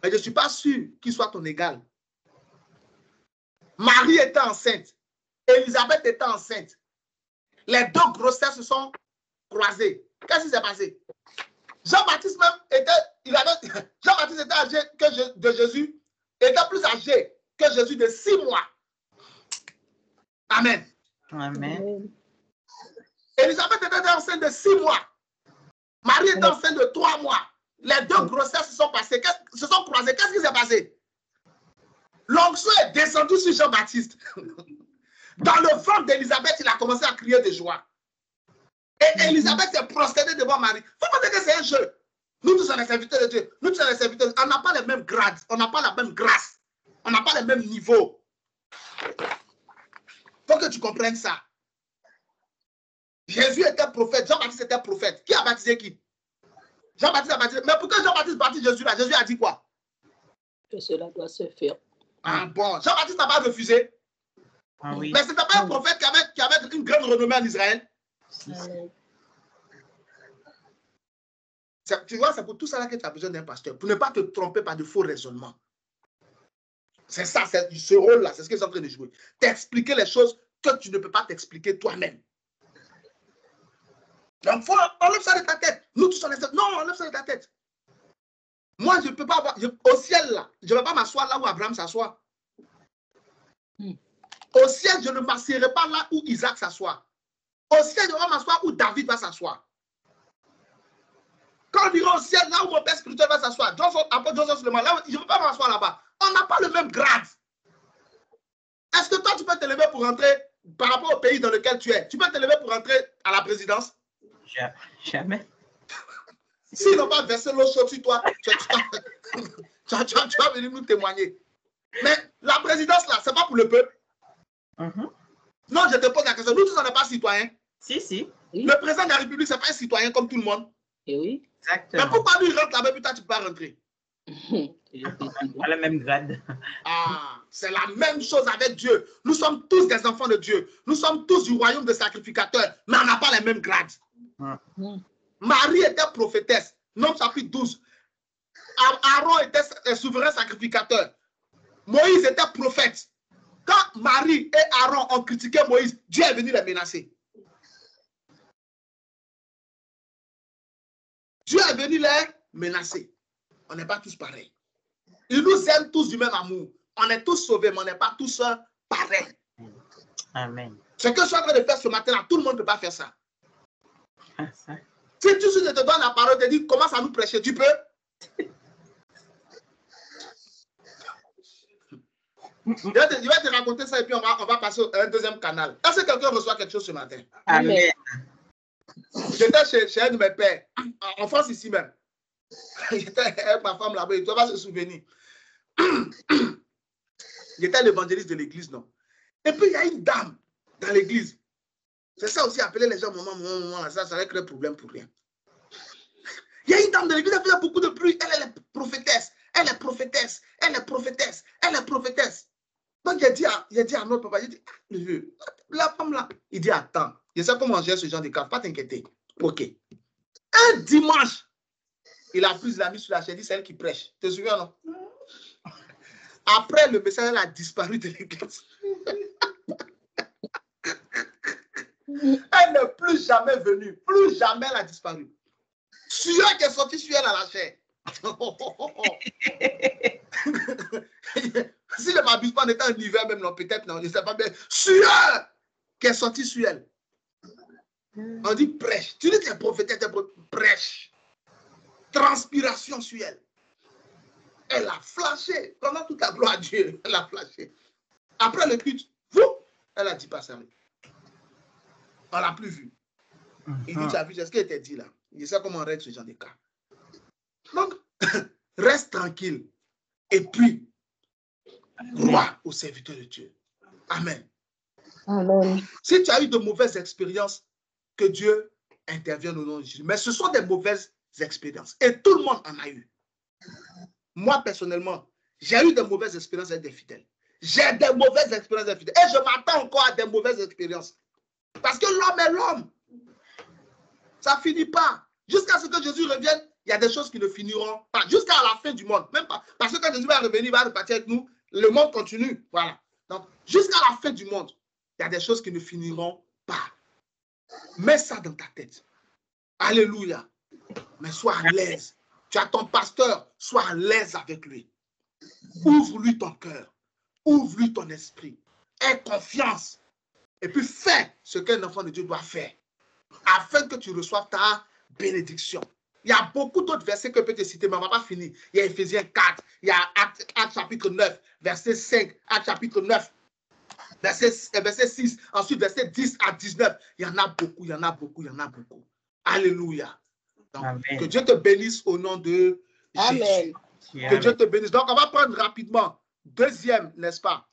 Mais je ne suis pas sûr qu'il soit ton égal. Marie était enceinte. Élisabeth était enceinte. Les deux grossesses se sont croisées. Qu'est-ce qui s'est passé? Jean-Baptiste même était, Jean-Baptiste était âgé de Jésus, était plus âgé que Jésus de 6 mois. Amen. Amen. Élisabeth était enceinte de 6 mois. Marie était enceinte de 3 mois. Les deux grossesses se sont passées, se sont croisées. Qu'est-ce qui s'est passé? L'onction est descendue sur Jean-Baptiste. Dans le ventre d'Élisabeth, il a commencé à crier de joie. Et Élisabeth s'est prosternée devant Marie. Il faut pas dire que c'est un jeu. Nous tous sommes les serviteurs de Dieu. Nous tous sommes les serviteurs. On n'a pas les mêmes grades. On n'a pas la même grâce. On n'a pas les mêmes niveaux. Il faut que tu comprennes ça. Jésus était prophète. Jean-Baptiste était prophète. Qui a baptisé qui? Jean-Baptiste a baptisé. Mais pourquoi Jean-Baptiste baptise Jésus là? Jésus a dit quoi? Que cela doit se faire. Ah bon. Jean-Baptiste n'a pas refusé. Ah oui. Mais ce n'était pas un prophète qui avait une grande renommée en Israël. Tu vois, c'est pour tout ça que tu as besoin d'un pasteur. Pour ne pas te tromper par de faux raisonnements. C'est ça, c'est ce rôle-là, c'est ce qu'ils sont en train de jouer. T'expliquer les choses que tu ne peux pas t'expliquer toi-même. Donc, enlève ça de ta tête. Nous tous, on est... Non, enlève ça de ta tête. Moi, je ne peux pas avoir... Au ciel, là, je ne vais pas m'asseoir là où Abraham s'assoit. Au ciel, je ne m'assierai pas là où Isaac s'assoit. Au ciel, je vais m'asseoir où David va s'asseoir. Quand on ira au ciel, là où mon père spirituel va s'asseoir, après Joseph Suleiman, là, je ne peux pas m'asseoir là-bas. On n'a pas le même grade. tu peux te lever pour rentrer par rapport au pays dans lequel tu es? Tu peux te lever pour rentrer à la présidence? Jamais. S'ils n'ont pas versé l'eau chaude sur toi, tu vas venir nous témoigner. Mais la présidence, là, c'est pas pour le peuple. Non, je te pose la question. Nous tous, on n'est pas citoyens. Si. Le président de la République, c'est pas un citoyen comme tout le monde. Et oui. Exactement. Mais pourquoi lui, il rentre là-bas, putain, tu peux pas rentrer? Pas le même grade. Ah, c'est la même chose avec Dieu. Nous sommes tous des enfants de Dieu. Nous sommes tous du royaume des sacrificateurs, mais on n'a pas les mêmes grades. Marie était prophétesse. Nom chapitre 12. Aaron était souverain sacrificateur. Moïse était prophète. Quand Marie et Aaron ont critiqué Moïse, Dieu est venu les menacer. Dieu est venu les menacer. On n'est pas tous pareils. Il nous aime tous du même amour. On est tous sauvés, mais on n'est pas tous pareils. Amen. Ce que je suis en train de faire ce matin-là, tout le monde ne peut pas faire ça. Ça. Si tout de suite je te donne la parole, je te dis, commence à nous prêcher, tu peux? Je vais te raconter ça et puis on va passer à un deuxième canal. Est-ce que quelqu'un reçoit quelque chose ce matin? Amen. J'étais chez un de mes pères, en France ici même. J'étais avec ma femme là-bas, tu vas se souvenir. J'étais l'évangéliste de l'église, non? Et puis il y a une dame dans l'église. C'est ça aussi, appeler les gens maman, ça va créer problème pour rien. Il y a une dame de l'église, elle faisait beaucoup de bruit. Elle est prophétesse. Elle est prophétesse. Elle est prophétesse. Elle est prophétesse. Donc, j'ai dit à notre papa, j'ai dit, la femme là, il dit, attends, je sais comment gérer ce genre de cas, pas t'inquiéter. Ok. Un dimanche, il a pris la mise sur la chaise, c'est elle qui prêche. Tu te souviens, non? Après, le message, elle a disparu de l'église. Elle n'est plus jamais venue. Plus jamais elle a disparu. Sueur qui est sorti sur elle à la chair. Si le babyspan était en hiver, même non, peut-être, non, je ne sais pas bien. Sueur qui est sorti sur elle. On dit prêche. Tu dis que tu es prophétesse, prêche. Transpiration sur elle. Elle a flashé. Pendant toute la gloire à Dieu, elle a flashé. Après le culte, elle a dit pas ça. On ne l'a plus vu. Il dit, tu as vu, c'est ce qui était dit là. Il sait comment on règle ce genre de cas. Donc, reste tranquille. Et puis, crois au serviteur de Dieu. Amen. Amen. Si tu as eu de mauvaises expériences, que Dieu intervienne au nom de Jésus. Mais ce sont des mauvaises expériences. Et tout le monde en a eu. Moi, personnellement, j'ai eu de mauvaises expériences avec des fidèles. J'ai des mauvaises expériences avec des fidèles. Et je m'attends encore à des mauvaises expériences. Parce que l'homme est l'homme. Ça ne finit pas. Jusqu'à ce que Jésus revienne, il y a des choses qui ne finiront pas. Jusqu'à la fin du monde. Même pas. Parce que quand Jésus va revenir, il va repartir avec nous. Le monde continue. Voilà. Donc, jusqu'à la fin du monde, il y a des choses qui ne finiront pas. Mets ça dans ta tête. Alléluia. Mais sois à l'aise. Tu as ton pasteur. Sois à l'aise avec lui. Ouvre-lui ton cœur. Ouvre-lui ton esprit. Aie confiance. Et puis fais ce qu'un enfant de Dieu doit faire. Afin que tu reçoives ta bénédiction. Il y a beaucoup d'autres versets que je peux te citer, mais on ne va pas finir. Il y a Éphésiens 4, il y a Actes chapitre 9, verset 5, Actes chapitre 9, verset 6, ensuite verset 10 à 19. Il y en a beaucoup, il y en a beaucoup, il y en a beaucoup. Alléluia. Donc, que Dieu te bénisse au nom de Jésus. Amen. Que Dieu te bénisse. Donc, on va prendre rapidement, deuxième, n'est-ce pas?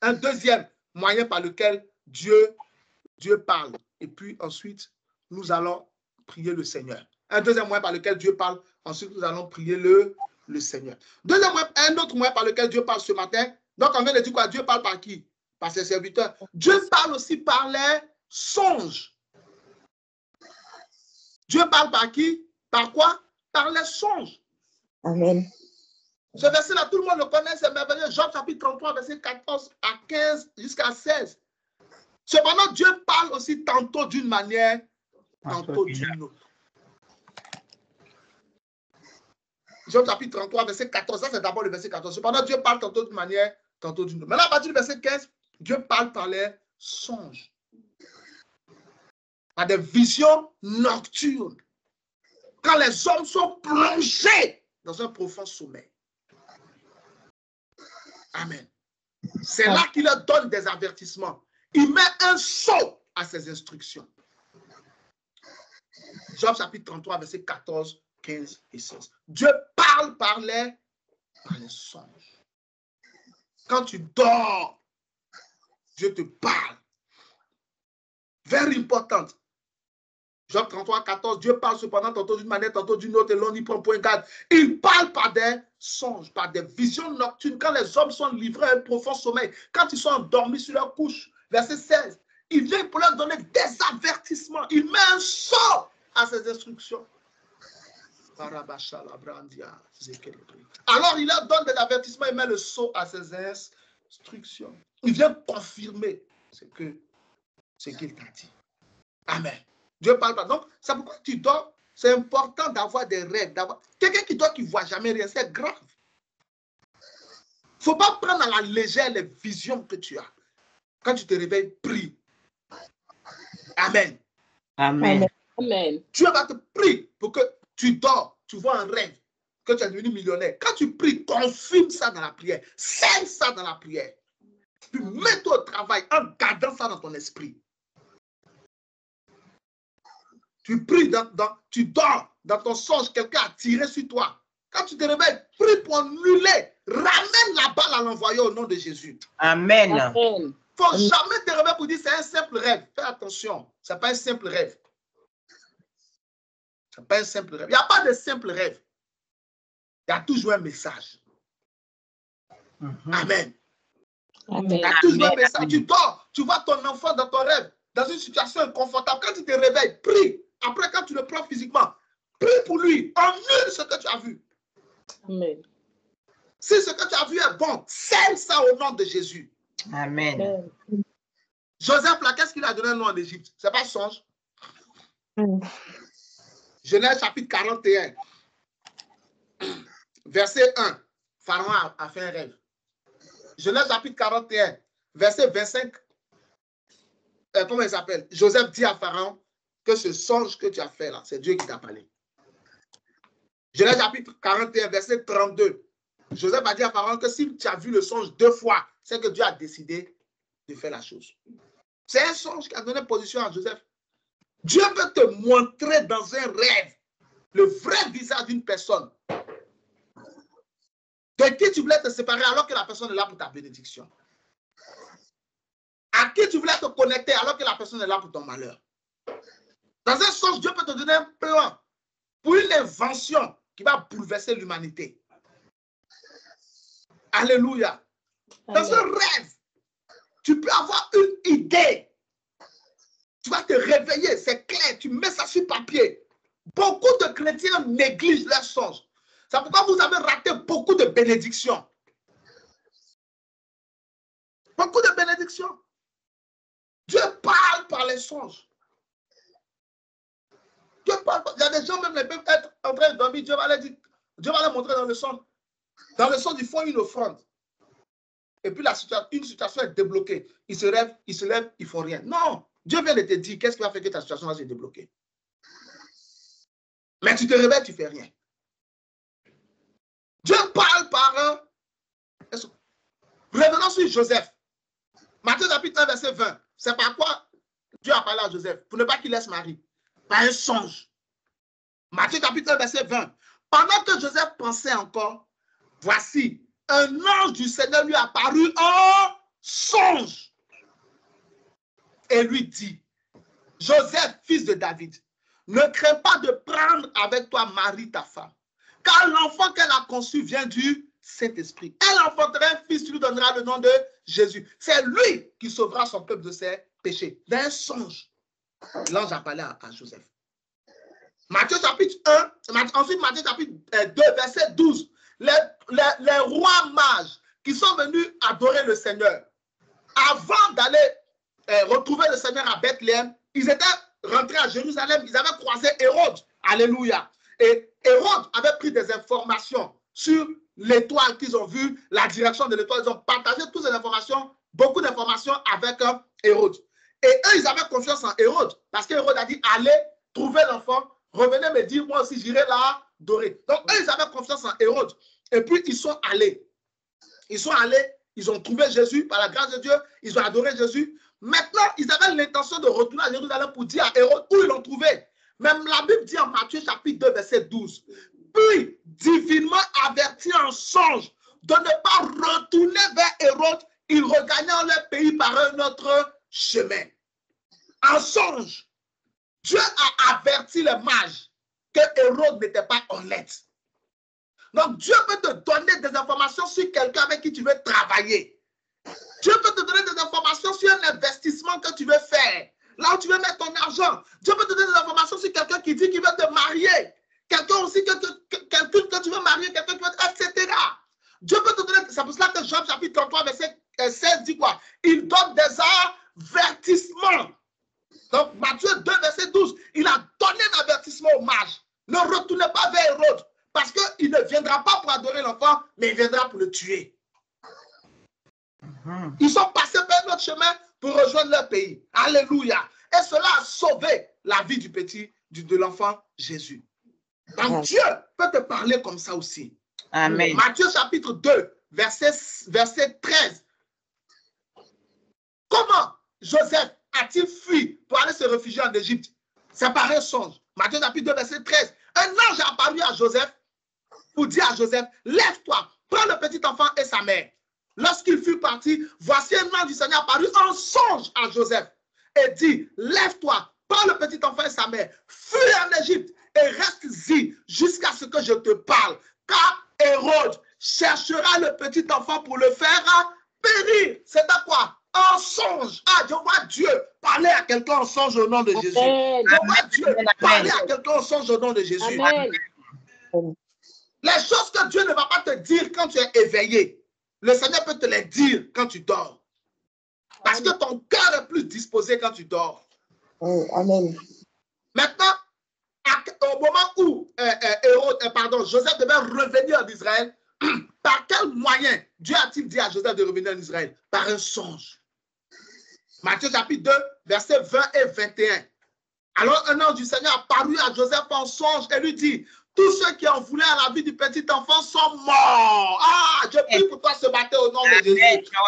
Un deuxième moyen par lequel Dieu parle. Et puis ensuite, nous allons prier le Seigneur. Un deuxième moyen par lequel Dieu parle. Ensuite, nous allons prier le Seigneur. Un autre moyen par lequel Dieu parle ce matin. Donc, on vient de dire quoi? Dieu parle par qui? Par ses serviteurs. Dieu parle aussi par les songes. Dieu parle par qui? Par quoi? Par les songes. Amen. Ce verset-là, tout le monde le connaît, c'est merveilleux. Jean chapitre 33, verset 14 à 15 jusqu'à 16. Cependant, Dieu parle aussi tantôt d'une manière, tantôt d'une autre. Jean chapitre 33, verset 14, ça c'est d'abord le verset 14. Cependant, Dieu parle tantôt d'une manière, tantôt d'une autre. Maintenant, à partir du verset 15, Dieu parle par les songes. Par des visions nocturnes. Quand les hommes sont plongés dans un profond sommeil. Amen. C'est là qu'il leur donne des avertissements. Il met un sceau à ses instructions. Job chapitre 33, verset 14, 15 et 16. Dieu parle par les songes. Quand tu dors, Dieu te parle. Very important. Job 33, 14, Dieu parle cependant tantôt d'une manière, tantôt d'une autre, et l'on y prend point garde. Il parle par des songes, par des visions nocturnes, quand les hommes sont livrés à un profond sommeil, quand ils sont endormis sur leur couche. Verset 16, il vient pour leur donner des avertissements. Il met un sort à ses instructions. Alors il leur donne des avertissements, il met le sceau à ses instructions. Il vient confirmer ce qu'il t'a dit. Amen. Dieu parle pas. Donc, c'est pourquoi tu dors. C'est important d'avoir des rêves. Quelqu'un qui dort qui ne voit jamais rien, c'est grave. Il ne faut pas prendre à la légère les visions que tu as. Quand tu te réveilles, prie. Amen. Amen. Amen. Dieu va te prier pour que tu dors, tu vois un rêve, que tu es devenu millionnaire. Quand tu pries, confirme ça dans la prière. Scelle ça dans la prière. Puis mets-toi au travail en gardant ça dans ton esprit. Tu pries, tu dors dans ton songe, quelqu'un a tiré sur toi. Quand tu te réveilles, prie pour annuler. Ramène la balle à l'envoyer au nom de Jésus. Amen. Il ne faut jamais te réveiller pour dire c'est un simple rêve. Fais attention, ce n'est pas un simple rêve. Ce n'est pas un simple rêve. Il n'y a pas de simple rêve. Il y a toujours un message. Amen. Amen. Il y a toujours un message. Tu dors, tu vois ton enfant dans ton rêve, dans une situation inconfortable. Quand tu te réveilles, prie. Après, quand tu le prends physiquement, prie pour lui. Annule ce que tu as vu. Amen. Si ce que tu as vu est bon, scelle ça au nom de Jésus. Amen. Joseph, là, qu'est-ce qu'il a donné le nom en Égypte? Ce n'est pas songe. Genèse chapitre 41, verset 1. Pharaon a fait un rêve. Genèse chapitre 41, verset 25. Comment il s'appelle? Joseph dit à Pharaon que ce songe que tu as fait là, c'est Dieu qui t'a parlé. Genèse chapitre 41, verset 32. Joseph a dit à Pharaon que si tu as vu le songe 2 fois, c'est que Dieu a décidé de faire la chose. C'est un songe qui a donné position à Joseph. Dieu peut te montrer dans un rêve le vrai visage d'une personne de qui tu voulais te séparer alors que la personne est là pour ta bénédiction. À qui tu voulais te connecter alors que la personne est là pour ton malheur. Dans un sens, Dieu peut te donner un plan pour une invention qui va bouleverser l'humanité. Alléluia. Dans un rêve, tu peux avoir une idée. Tu vas te réveiller, c'est clair, tu mets ça sur papier. Beaucoup de chrétiens négligent leurs songes. C'est pourquoi vous avez raté beaucoup de bénédictions. Beaucoup de bénédictions. Dieu parle par les songes. Dieu parle. Il y a des gens même qui peuvent être en train de dormir. Dieu va les montrer dans le songe. Dans le songe, ils font une offrande. Et puis une situation est débloquée. Ils se lèvent, ils ne font rien. Non. Dieu vient de te dire qu'est-ce qui va faire que ta situation va se débloquer. Mais tu te réveilles, tu ne fais rien. Dieu parle par revenons sur Joseph. Matthieu chapitre 1, verset 20. C'est par quoi Dieu a parlé à Joseph? Pour ne pas qu'il laisse Marie. Par un songe. Matthieu chapitre 1, verset 20. Pendant que Joseph pensait encore, voici, un ange du Seigneur lui apparut en songe. Et lui dit, Joseph, fils de David, ne crains pas de prendre avec toi Marie, ta femme, car l'enfant qu'elle a conçu vient du Saint-Esprit. Elle enfantera un fils, tu lui donneras le nom de Jésus. C'est lui qui sauvera son peuple de ses péchés. Dans un songe, l'ange a parlé à Joseph. Matthieu chapitre 1, ensuite Matthieu chapitre 2, verset 12. Les rois mages qui sont venus adorer le Seigneur, avant d'aller retrouver le Seigneur à Bethléem, ils étaient rentrés à Jérusalem, ils avaient croisé Hérode. Alléluia. Et Hérode avait pris des informations sur l'étoile qu'ils ont vue, la direction de l'étoile. Ils ont partagé toutes ces informations, beaucoup d'informations avec Hérode. Et eux, ils avaient confiance en Hérode, parce qu'Hérode a dit, allez, trouvez l'enfant, revenez me dire, moi aussi, j'irai l'adorer. Donc, eux, ils avaient confiance en Hérode. Et puis, ils sont allés. Ils sont allés Ils ont trouvé Jésus par la grâce de Dieu. Ils ont adoré Jésus. Maintenant, ils avaient l'intention de retourner à Jérusalem pour dire à Hérode où ils l'ont trouvé. Même la Bible dit en Matthieu chapitre 2, verset 12. Puis, divinement averti en songe de ne pas retourner vers Hérode, ils regagnaient leur pays par un autre chemin. En songe, Dieu a averti les mages que Hérode n'était pas honnête. Donc, Dieu peut te donner des informations sur quelqu'un avec qui tu veux travailler. Dieu peut te donner des informations sur un investissement que tu veux faire. Là où tu veux mettre ton argent. Dieu peut te donner des informations sur quelqu'un qui dit qu'il veut te marier. Quelqu'un aussi quelqu'un que tu veux marier, quelqu'un qui veut, etc. Dieu peut te donner, c'est pour cela que Job chapitre 33, verset 16 dit quoi? Il donne des avertissements. Donc, Matthieu 2, verset 12, il a donné un avertissement aux mages. Ne retournez pas vers Hérode, parce qu'il ne viendra pas pour adorer l'enfant, mais il viendra pour le tuer. Ils sont passés par notre chemin pour rejoindre leur pays. Alléluia. Et cela a sauvé la vie du petit, de l'enfant Jésus. Donc, Dieu peut te parler comme ça aussi. Amen. Matthieu chapitre 2, verset 13. Comment Joseph a-t-il fui pour aller se réfugier en Égypte? C'est par un songe. Matthieu chapitre 2, verset 13. Un ange a apparu à Joseph pour dire à Joseph, lève-toi, prends le petit enfant et sa mère. Lorsqu'il fut parti, voici un ange du Seigneur apparu en songe à Joseph et dit, lève-toi, prends le petit enfant et sa mère, fuis en Égypte et reste-y jusqu'à ce que je te parle. Car Hérode cherchera le petit enfant pour le faire périr. C'est à quoi? En songe. Ah, je vois Dieu parler à quelqu'un en songe au nom de Jésus. Je vois Dieu parler à quelqu'un en songe au nom de Jésus. Amen. Les choses que Dieu ne va pas te dire quand tu es éveillé, le Seigneur peut te les dire quand tu dors. Parce que ton cœur est plus disposé quand tu dors. Amen. Maintenant, au moment où Joseph devait revenir en Israël, par quel moyen Dieu a-t-il dit à Joseph de revenir en Israël? Par un songe. Matthieu chapitre 2, versets 20 et 21. Alors un ange du Seigneur apparut à Joseph en songe et lui dit, tous ceux qui en voulaient à la vie du petit enfant sont morts. Ah, je prie pour toi ce matin au nom de Jésus.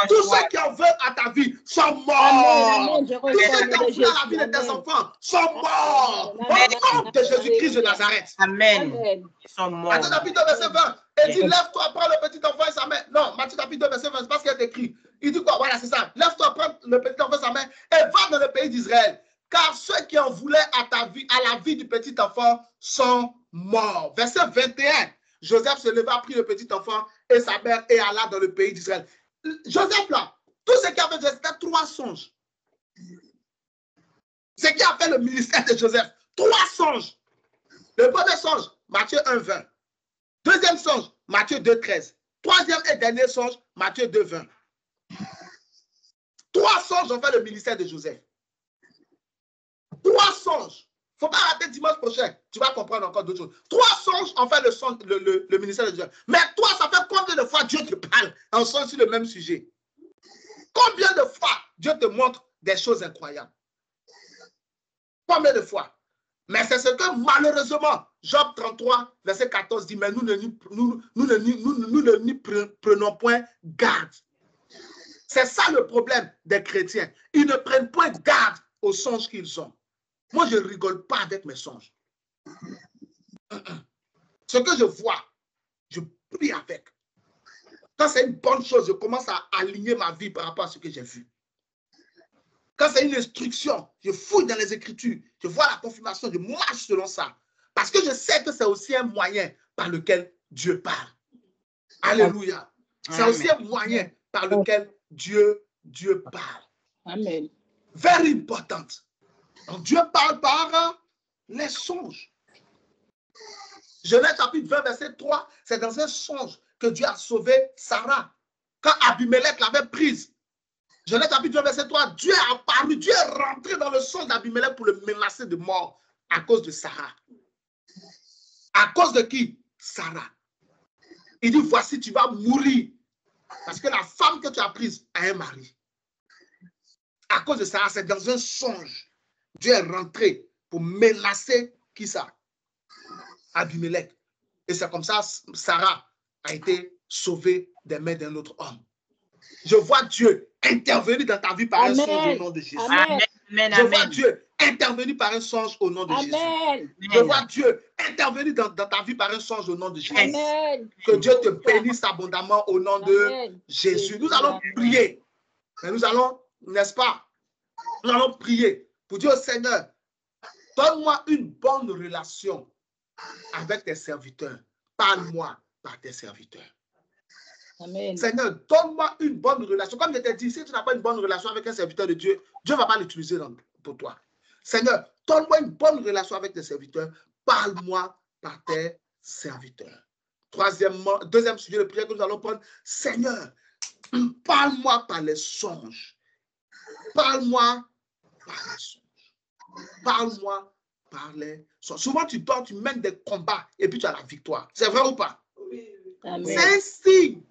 Tous ceux qui en veulent à ta vie sont morts. Amen. Tous ceux qui en voulaient à la vie de tes enfants sont morts. Au nom de Jésus-Christ de Nazareth. Amen. Amen. Ils sont morts. Matthieu chapitre 2, verset 20. Il dit, lève-toi, prends le petit enfant et sa mère. Non, Matthieu chapitre 2, verset 20, c'est pas ce qui est écrit. Il dit quoi? Voilà, c'est ça. Lève-toi, prends le petit enfant et sa mère et va dans le pays d'Israël. Car ceux qui en voulaient à la vie du petit enfant sont morts. Verset 21. Joseph se leva, prit le petit enfant et sa mère et alla dans le pays d'Israël. Joseph, là, tout ce qui avait fait, c'était 3 songes. Ce qui a fait le ministère de Joseph, 3 songes. Le premier songe, Matthieu 1, 20. Deuxième songe, Matthieu 2, 13. Troisième et dernier songe, Matthieu 2, 20. 3 songes ont fait le ministère de Joseph. 3 songes. Il ne faut pas rater dimanche prochain. Tu vas comprendre encore d'autres choses. 3 songes ont fait le ministère de Dieu. Mais toi, ça fait combien de fois Dieu te parle en songe sur le même sujet? Combien de fois Dieu te montre des choses incroyables? Combien de fois? Mais c'est ce que malheureusement, Job 33, verset 14 dit, mais nous ne n'y prenons point garde. C'est ça le problème des chrétiens. Ils ne prennent point garde aux songes qu'ils ont. Moi, je ne rigole pas avec mes songes. Ce que je vois, je prie avec. Quand c'est une bonne chose, je commence à aligner ma vie par rapport à ce que j'ai vu. Quand c'est une instruction, je fouille dans les Écritures, je vois la confirmation, je marche selon ça. Parce que je sais que c'est aussi un moyen par lequel Dieu parle. Alléluia. C'est aussi un moyen par lequel Dieu parle. Amen. Very important. Donc Dieu parle par les songes. Genèse chapitre 20, verset 3, c'est dans un songe que Dieu a sauvé Sarah. Quand Abimelech l'avait prise. Genèse chapitre 20, verset 3, Dieu est apparu, Dieu est rentré dans le songe d'Abimelech pour le menacer de mort à cause de Sarah. À cause de qui? Sarah. Il dit, voici, tu vas mourir. Parce que la femme que tu as prise a un mari. À cause de Sarah, c'est dans un songe. Dieu est rentré pour menacer qui ça? Abimelech. Et c'est comme ça Sarah a été sauvée des mains d'un autre homme. Je vois Dieu intervenir dans ta vie par un songe au nom de Jésus. Amen. Amen. Je vois Dieu intervenir par un songe au nom de Jésus. Je vois Dieu intervenir dans ta vie par un songe au nom de Jésus. Amen. Que Dieu te bénisse abondamment au nom de Jésus. Nous allons prier. Mais nous allons, n'est-ce pas? Nous allons prier pour dire au Seigneur, donne-moi une bonne relation avec tes serviteurs. Parle-moi par tes serviteurs. Amen. Seigneur, donne-moi une bonne relation. Comme je t'ai dit, si tu n'as pas une bonne relation avec un serviteur de Dieu, Dieu ne va pas l'utiliser pour toi. Seigneur, donne-moi une bonne relation avec tes serviteurs. Parle-moi par tes serviteurs. Deuxième sujet de prière que nous allons prendre. Seigneur, parle-moi par les songes. Parle-moi par les songes. Parle-moi par les songes. Souvent, tu dors, tu mènes des combats et puis tu as la victoire. C'est vrai ou pas? C'est un signe.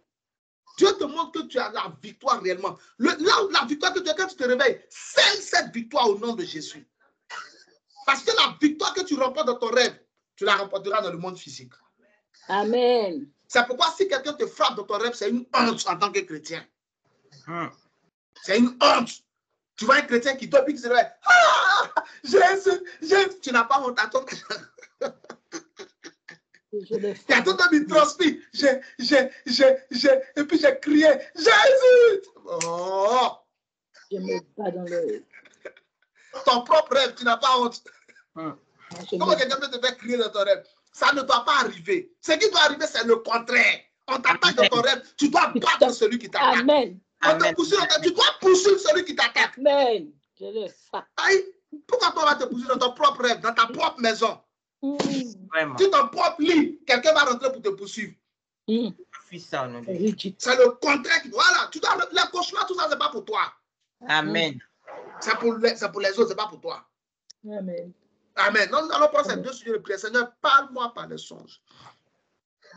Dieu te montre que tu as la victoire réellement. La victoire que tu as quand tu te réveilles, scelle cette victoire au nom de Jésus. Parce que la victoire que tu remportes dans ton rêve, tu la remporteras dans le monde physique. Amen. C'est pourquoi si quelqu'un te frappe dans ton rêve, c'est une honte en tant que chrétien. C'est une honte. Tu vois un chrétien qui dort et qui se réveille. Ah, tu n'as pas honte à ton... Il y a tout le temps qui transpire. Et puis j'ai crié, Jésus! Oh. Je me bats dans le... Ton propre rêve, tu n'as pas honte. Comment quelqu'un peut te faire crier dans ton rêve? Ça ne doit pas arriver. Ce qui doit arriver, c'est le contraire. On t'attaque dans ton rêve, tu dois battre celui qui t'attaque. Amen. On te poursuit, tu dois poursuivre celui qui t'attaque. Amen. Je le fais. Pourquoi toi vas te poursuivre dans ton propre rêve, dans ta propre maison? Vraiment. Sur ton propre lit, quelqu'un va rentrer pour te poursuivre. C'est le contraire. Voilà, les cauchemars, tout ça, c'est pas pour toi. Amen. C'est pour les autres, c'est pas pour toi. Amen. Amen. Donc, nous allons prendre ces deux sujets de prière. Seigneur, parle-moi par les songes.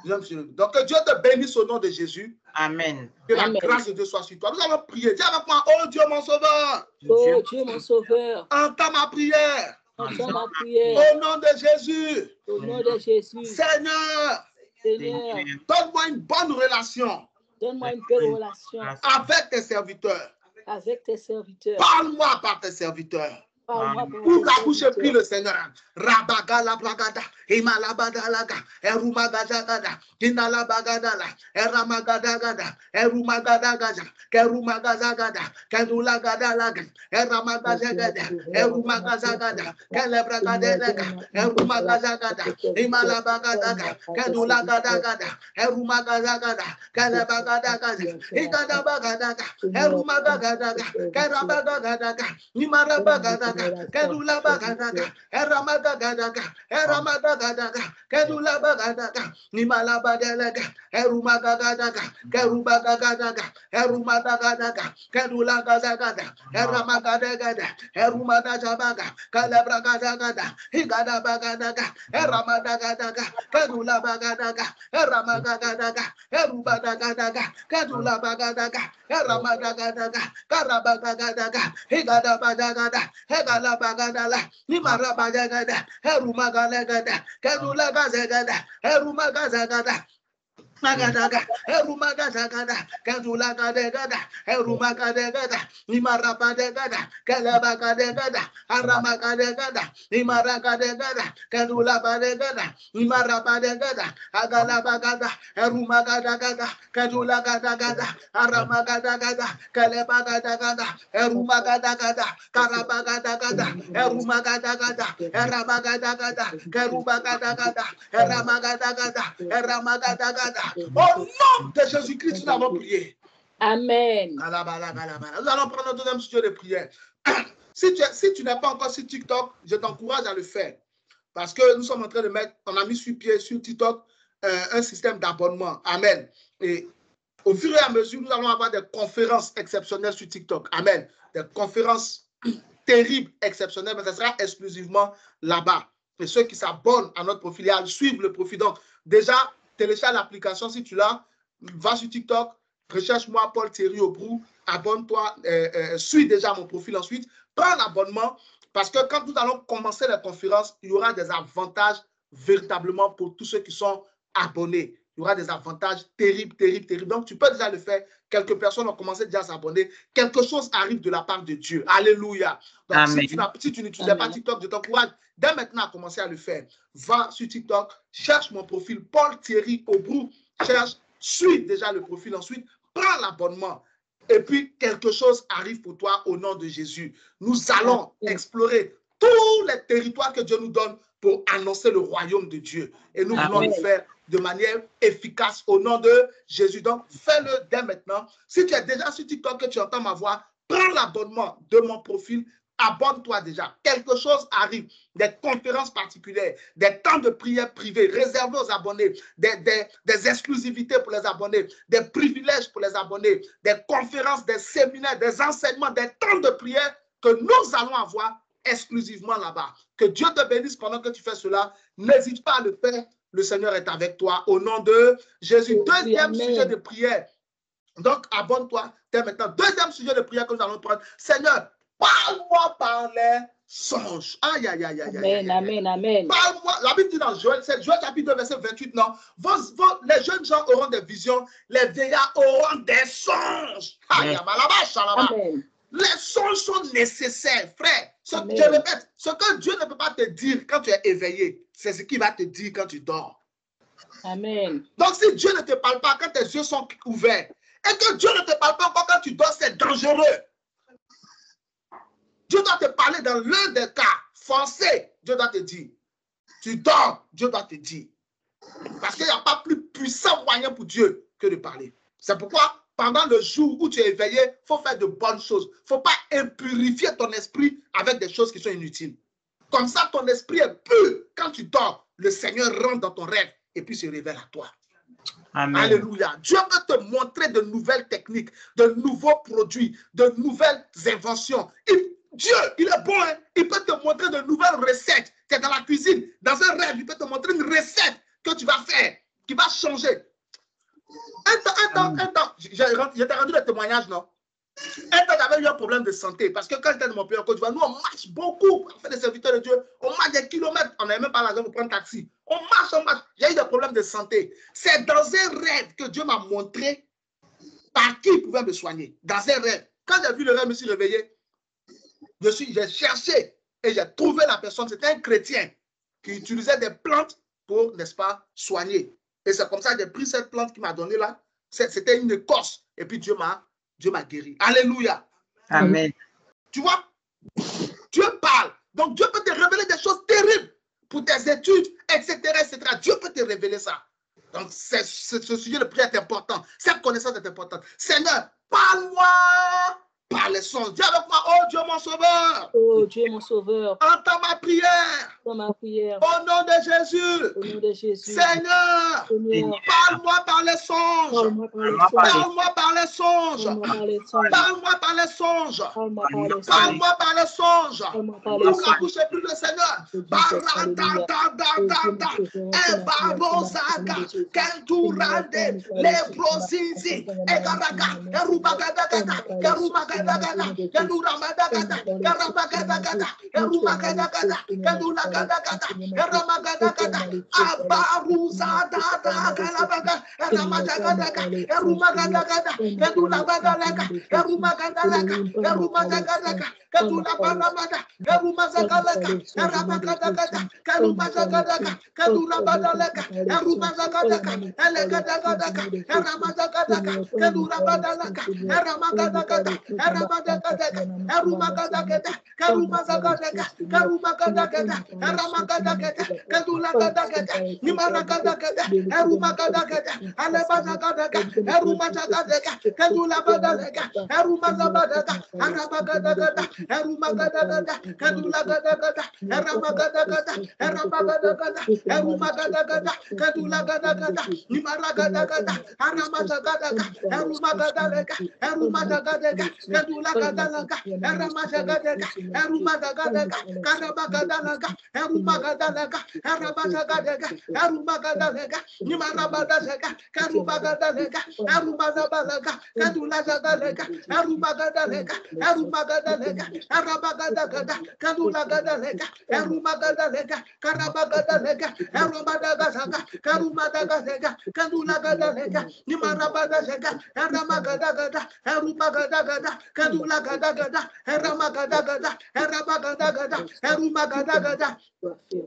Donc, que Dieu te bénisse au nom de Jésus. Amen. Que la grâce de Dieu soit sur toi. Nous allons prier. Dis avec moi, oh Dieu mon sauveur. Oh Dieu mon sauveur. Entends ma prière. Entends ma prière. Au nom de Jésus. Au nom de Jésus. Seigneur. Seigneur. Donne-moi une bonne relation. Donne-moi une belle relation. Avec tes serviteurs. Avec tes serviteurs. Parle-moi par tes serviteurs. Ouvre la bouche et prie le Seigneur. Rabagala blagada, Imalabadalaga, Erumagazagada, Inalabagadala, Eramagadagada, Erumagadagaza, Kerumagazagada, Kedulagadalaga, Eramagazagada, Erumagazagada, Kelebragadelaga, Erumagazagada, Imalabagadaga, Kedulagadagada, Erumagazagada, Kelebagadagaza, Igadabagadaga, Erumagadaga, Kerabagadaga, Imarabagadaga, Kedula bagadaga, Eramadagadaga, Eramadagadaga, Kedula bagadaga, Nimalabadelaga, Erumagadaga, Kerubagadaga, Erumadagadaga, Kedula gazagada, Eramadagada, Erumadajabaga, Kalabragadagada, Higadabagadaga, Eramadagadaga, Kedula bagadaga, Eramadagadaga, Erubadagadaga, Kedula bagadaga, Eramadagadaga, Karabagadaga, Higadabagadaga, Hegalabagadala, Nimarabagada, Herumagalagada, Kadulagazagada, Herumagazagada. Magadaga, Erumagazagada, Kadulagadegada, Erumagadegada, Nimarabadegada, Kalabagadegada, Aramagadegada, Nimaragadegada, Kadulabadegada, Nimarabadegada, Agalabagada, Erumagadagada, Kadulagadagada, Aramagadagada, Kalabagadagada, Erumagadagada, Karabagadagada, Erumagadagada, Erabagadagada, Kerubagadagada, Eramagadagada, Eramagadagada. Au nom de Jésus-Christ, nous avons prié. Amen. Nous allons prendre notre deuxième sujet de prière. Si tu n'es pas encore sur TikTok, je t'encourage à le faire. Parce que nous sommes en train de mettre, on a mis sur pied sur TikTok un système d'abonnement. Amen. Et au fur et à mesure, nous allons avoir des conférences exceptionnelles sur TikTok. Amen. Des conférences terribles, exceptionnelles, mais ça sera exclusivement là-bas. Et ceux qui s'abonnent à notre profil, ils suivent le profil. Donc, déjà, télécharge l'application si tu l'as, va sur TikTok, recherche-moi Paul Thierry Aubrou, abonne-toi, suis déjà mon profil ensuite, prends l'abonnement parce que quand nous allons commencer la conférence, il y aura des avantages véritablement pour tous ceux qui sont abonnés. il y aura des avantages terribles, terribles, terribles. Donc, tu peux déjà le faire. Quelques personnes ont commencé déjà à s'abonner. Quelque chose arrive de la part de Dieu. Alléluia. Donc, Amen. si tu n'utilisais pas TikTok, je t'encourage dès maintenant à commencer à le faire. Va sur TikTok, cherche mon profil Paul Thierry Aubrou. Cherche, suis déjà le profil. Ensuite, prends l'abonnement. Et puis, quelque chose arrive pour toi au nom de Jésus. Nous allons explorer tous les territoires que Dieu nous donne pour annoncer le royaume de Dieu. Et nous voulons le faire de manière efficace au nom de Jésus. Donc, fais-le dès maintenant. Si tu es déjà sur TikTok et tu entends ma voix, prends l'abonnement de mon profil. Abonne-toi déjà. Quelque chose arrive. Des conférences particulières, des temps de prière privés réservés aux abonnés, des exclusivités pour les abonnés, des privilèges pour les abonnés, des conférences, des séminaires, des enseignements, des temps de prière que nous allons avoir exclusivement là-bas. Que Dieu te bénisse pendant que tu fais cela. N'hésite pas à le faire. Le Seigneur est avec toi au nom de Jésus. Deuxième sujet de prière. Donc, abonne-toi dès maintenant. Deuxième sujet de prière que nous allons prendre. Seigneur, parle-moi par les songes. Aïe, aïe, aïe, aïe. Amen, amen, amen. Parle-moi. La Bible dit dans Joël, c'est Joël chapitre 2, verset 28, non? Les jeunes gens auront des visions, les vieillards auront des songes. Aïe, amen. Les songes sont nécessaires, frère. Je répète, ce que Dieu ne peut pas te dire quand tu es éveillé, c'est ce qu'il va te dire quand tu dors. Amen. Donc, si Dieu ne te parle pas quand tes yeux sont ouverts, et que Dieu ne te parle pas encore quand tu dors, c'est dangereux. Dieu doit te parler dans l'un des cas. Forcé, Dieu doit te dire. Tu dors, Dieu doit te dire. Parce qu'il n'y a pas plus puissant moyen pour Dieu que de parler. C'est pourquoi, pendant le jour où tu es éveillé, il faut faire de bonnes choses. Il ne faut pas impurifier ton esprit avec des choses qui sont inutiles. Comme ça, ton esprit est pur. Quand tu dors, le Seigneur rentre dans ton rêve et puis se révèle à toi. Amen. Alléluia. Dieu veut te montrer de nouvelles techniques, de nouveaux produits, de nouvelles inventions. Dieu, il est bon, hein? Il peut te montrer de nouvelles recettes. Tu es dans la cuisine, dans un rêve, il peut te montrer une recette que tu vas faire, qui va changer. Un temps, j'ai rendu le témoignage, non? Un temps, j'avais eu un problème de santé, parce que quand j'étais dans mon pays en Côte d'Ivoire, nous, on marche beaucoup, on fait des serviteurs de Dieu, on marche des kilomètres, on n'avait même pas l'argent pour prendre un taxi. On marche. J'ai eu des problèmes de santé. C'est dans un rêve que Dieu m'a montré par qui il pouvait me soigner. Dans un rêve. Quand j'ai vu le rêve, je me suis réveillé. J'ai cherché et j'ai trouvé la personne. C'était un chrétien qui utilisait des plantes pour, n'est-ce pas, soigner. Et c'est comme ça que j'ai pris cette plante qu'il m'a donnée là. C'était une écorce. Et puis Dieu m'a guéri. Alléluia. Amen. Tu vois, Dieu parle. Donc Dieu peut te révéler des choses terribles pour tes études, etc., etc. Dieu peut te révéler ça. Donc ce sujet de prière est important. Cette connaissance est importante. Seigneur, parle-moi par les songes. Dis avec moi, oh Dieu mon sauveur. Oh Dieu mon sauveur. Entends ma prière. Entends ma prière. Au nom de Jésus. Au nom de Jésus. Seigneur, parle-moi par les songes. Parle-moi par les songes. Parle-moi par les songes. Parle-moi par les songes. Pour la bouche plus le Seigneur. Kadula Gadalaga, Eramazagadega, Erumagadega, Karabagadalaga, Erumagadalaga, Erabazagadega, Erumagadalega, Nimarabadalega, Karubagadalega, Erumazabalaga, Kadulazagalega, Erumagadalega, Erumagadalega, Erabagadagada, Kadulagadalega, Erumagadalega, Karabagadalega, Erumadagazaga, Karumadagalega, Kadulagadalega, Nimarabadalega, Eramagadagada, Erumagadagada, Kadulagadagada, Eramagadagada, Erabagadagada, Erumagadagada,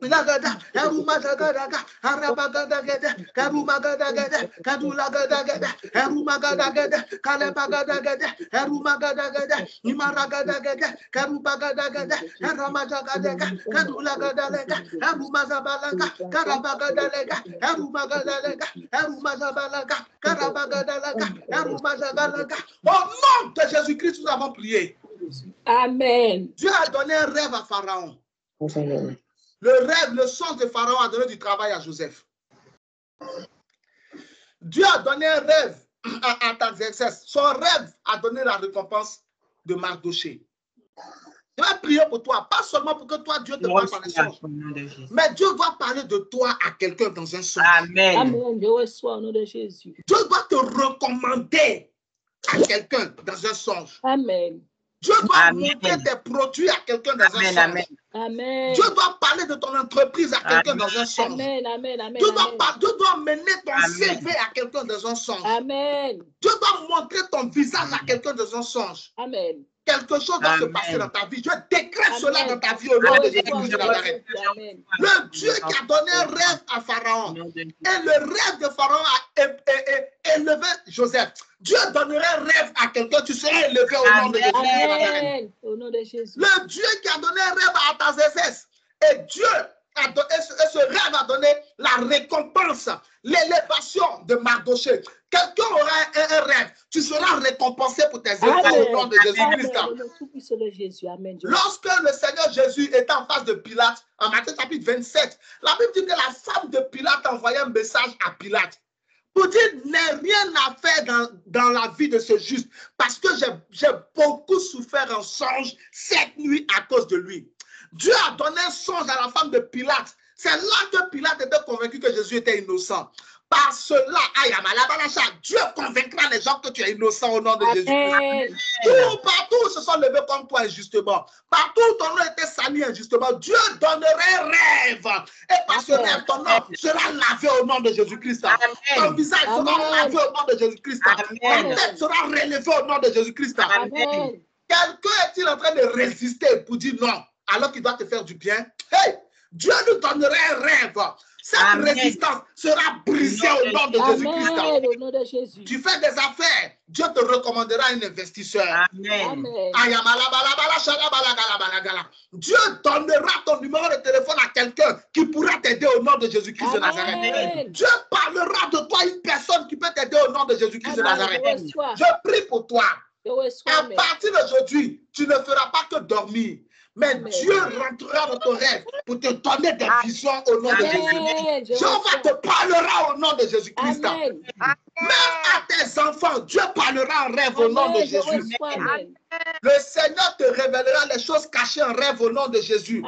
Lagada, Erumazagadaga, Arabagadagada, Karumagadagada, Kadulagadagada, Erumagadagada, Kalebagadagada, Erumagadagada, Nimaragadagada, Karubagadagada, Eramazagadaga, Kadulagadalaga, Erumazabalaga, Karabagadalega, Erumagadalega, Erumazabalaga, Karabagadalaga, Erumazagalaga. Au nom de Jésus-Christ, nous avons prié. Amen. Dieu a donné un rêve à Pharaon. Le rêve, le sens de Pharaon a donné du travail à Joseph. Dieu a donné un rêve à Artaxerxès. Son rêve a donné la récompense de Mardoché. Je vais prier pour toi, pas seulement pour que toi, Dieu te parle par les songes, mais Dieu doit parler de toi à quelqu'un dans un songe. Amen. Amen. Je reçois au nom de Jésus. Dieu doit te recommander à quelqu'un dans un songe. Amen. Dieu doit Amen. montrer tes produits à quelqu'un dans un Amen. songe. Amen. Amen. Dieu doit parler de ton entreprise à quelqu'un dans un songe. Amen. Amen. Amen. Dieu Amen. doit mener ton Amen. CV à quelqu'un dans un songe. Amen. Dieu doit montrer ton visage à quelqu'un dans un songe. Amen. Quelque chose doit se Amen. passer dans ta vie. Je décrète Amen. cela dans ta vie au nom de Amen. Jésus-Christ de Nazareth. Amen. Le Dieu qui a donné un rêve à Pharaon, et le rêve de Pharaon a élevé Joseph. Dieu donnerait un rêve à quelqu'un, tu serais élevé au nom de Jésus. Amen. Au nom de Jésus. Le Dieu qui a donné un rêve à Artaxerxès, et Dieu a donné, et ce rêve a donné la récompense, l'élévation de Mardoché. Quelqu'un aura un rêve, tu seras récompensé pour tes efforts au nom de Jésus-Christ. Amen. Au tout-puissant de Jésus. Amen. Lorsque le Seigneur Jésus était en face de Pilate, en Matthieu chapitre 27, la Bible dit que la femme de Pilate a envoyé un message à Pilate pour dire: n'ai rien à faire dans la vie de ce juste, parce que j'ai beaucoup souffert en songe cette nuit à cause de lui. Dieu a donné un songe à la femme de Pilate. C'est là que Pilate était convaincu que Jésus était innocent. Par cela, Dieu convaincra les gens que tu es innocent au nom de Jésus-Christ. Partout où se sont levés comme toi injustement, partout où ton nom était sali injustement, Dieu donnerait un rêve. Et par ce rêve, ton nom sera lavé au nom de Jésus-Christ. Ton visage sera lavé au nom de Jésus-Christ. Ta tête sera relevée au nom de Jésus-Christ. Quelqu'un est-il en train de résister pour dire non, alors qu'il doit te faire du bien? Hey, Dieu nous donnerait un rêve. Cette résistance sera brisée au nom de Jésus-Christ. Au nom de Jésus. Tu fais des affaires, Dieu te recommandera un investisseur. Amen. Dieu donnera ton numéro de téléphone à quelqu'un qui pourra t'aider au nom de Jésus-Christ de Nazareth. Dieu parlera de toi une personne qui peut t'aider au nom de Jésus-Christ de Nazareth. Je prie pour toi. À partir d'aujourd'hui, tu ne feras pas que dormir. Mais Dieu rentrera dans ton rêve pour te donner des visions au nom de Jésus. Dieu te parlera au nom de Jésus-Christ. Même à tes enfants, Dieu parlera en rêve au nom de Jésus. Le Seigneur te révélera les choses cachées en rêve au nom de Jésus.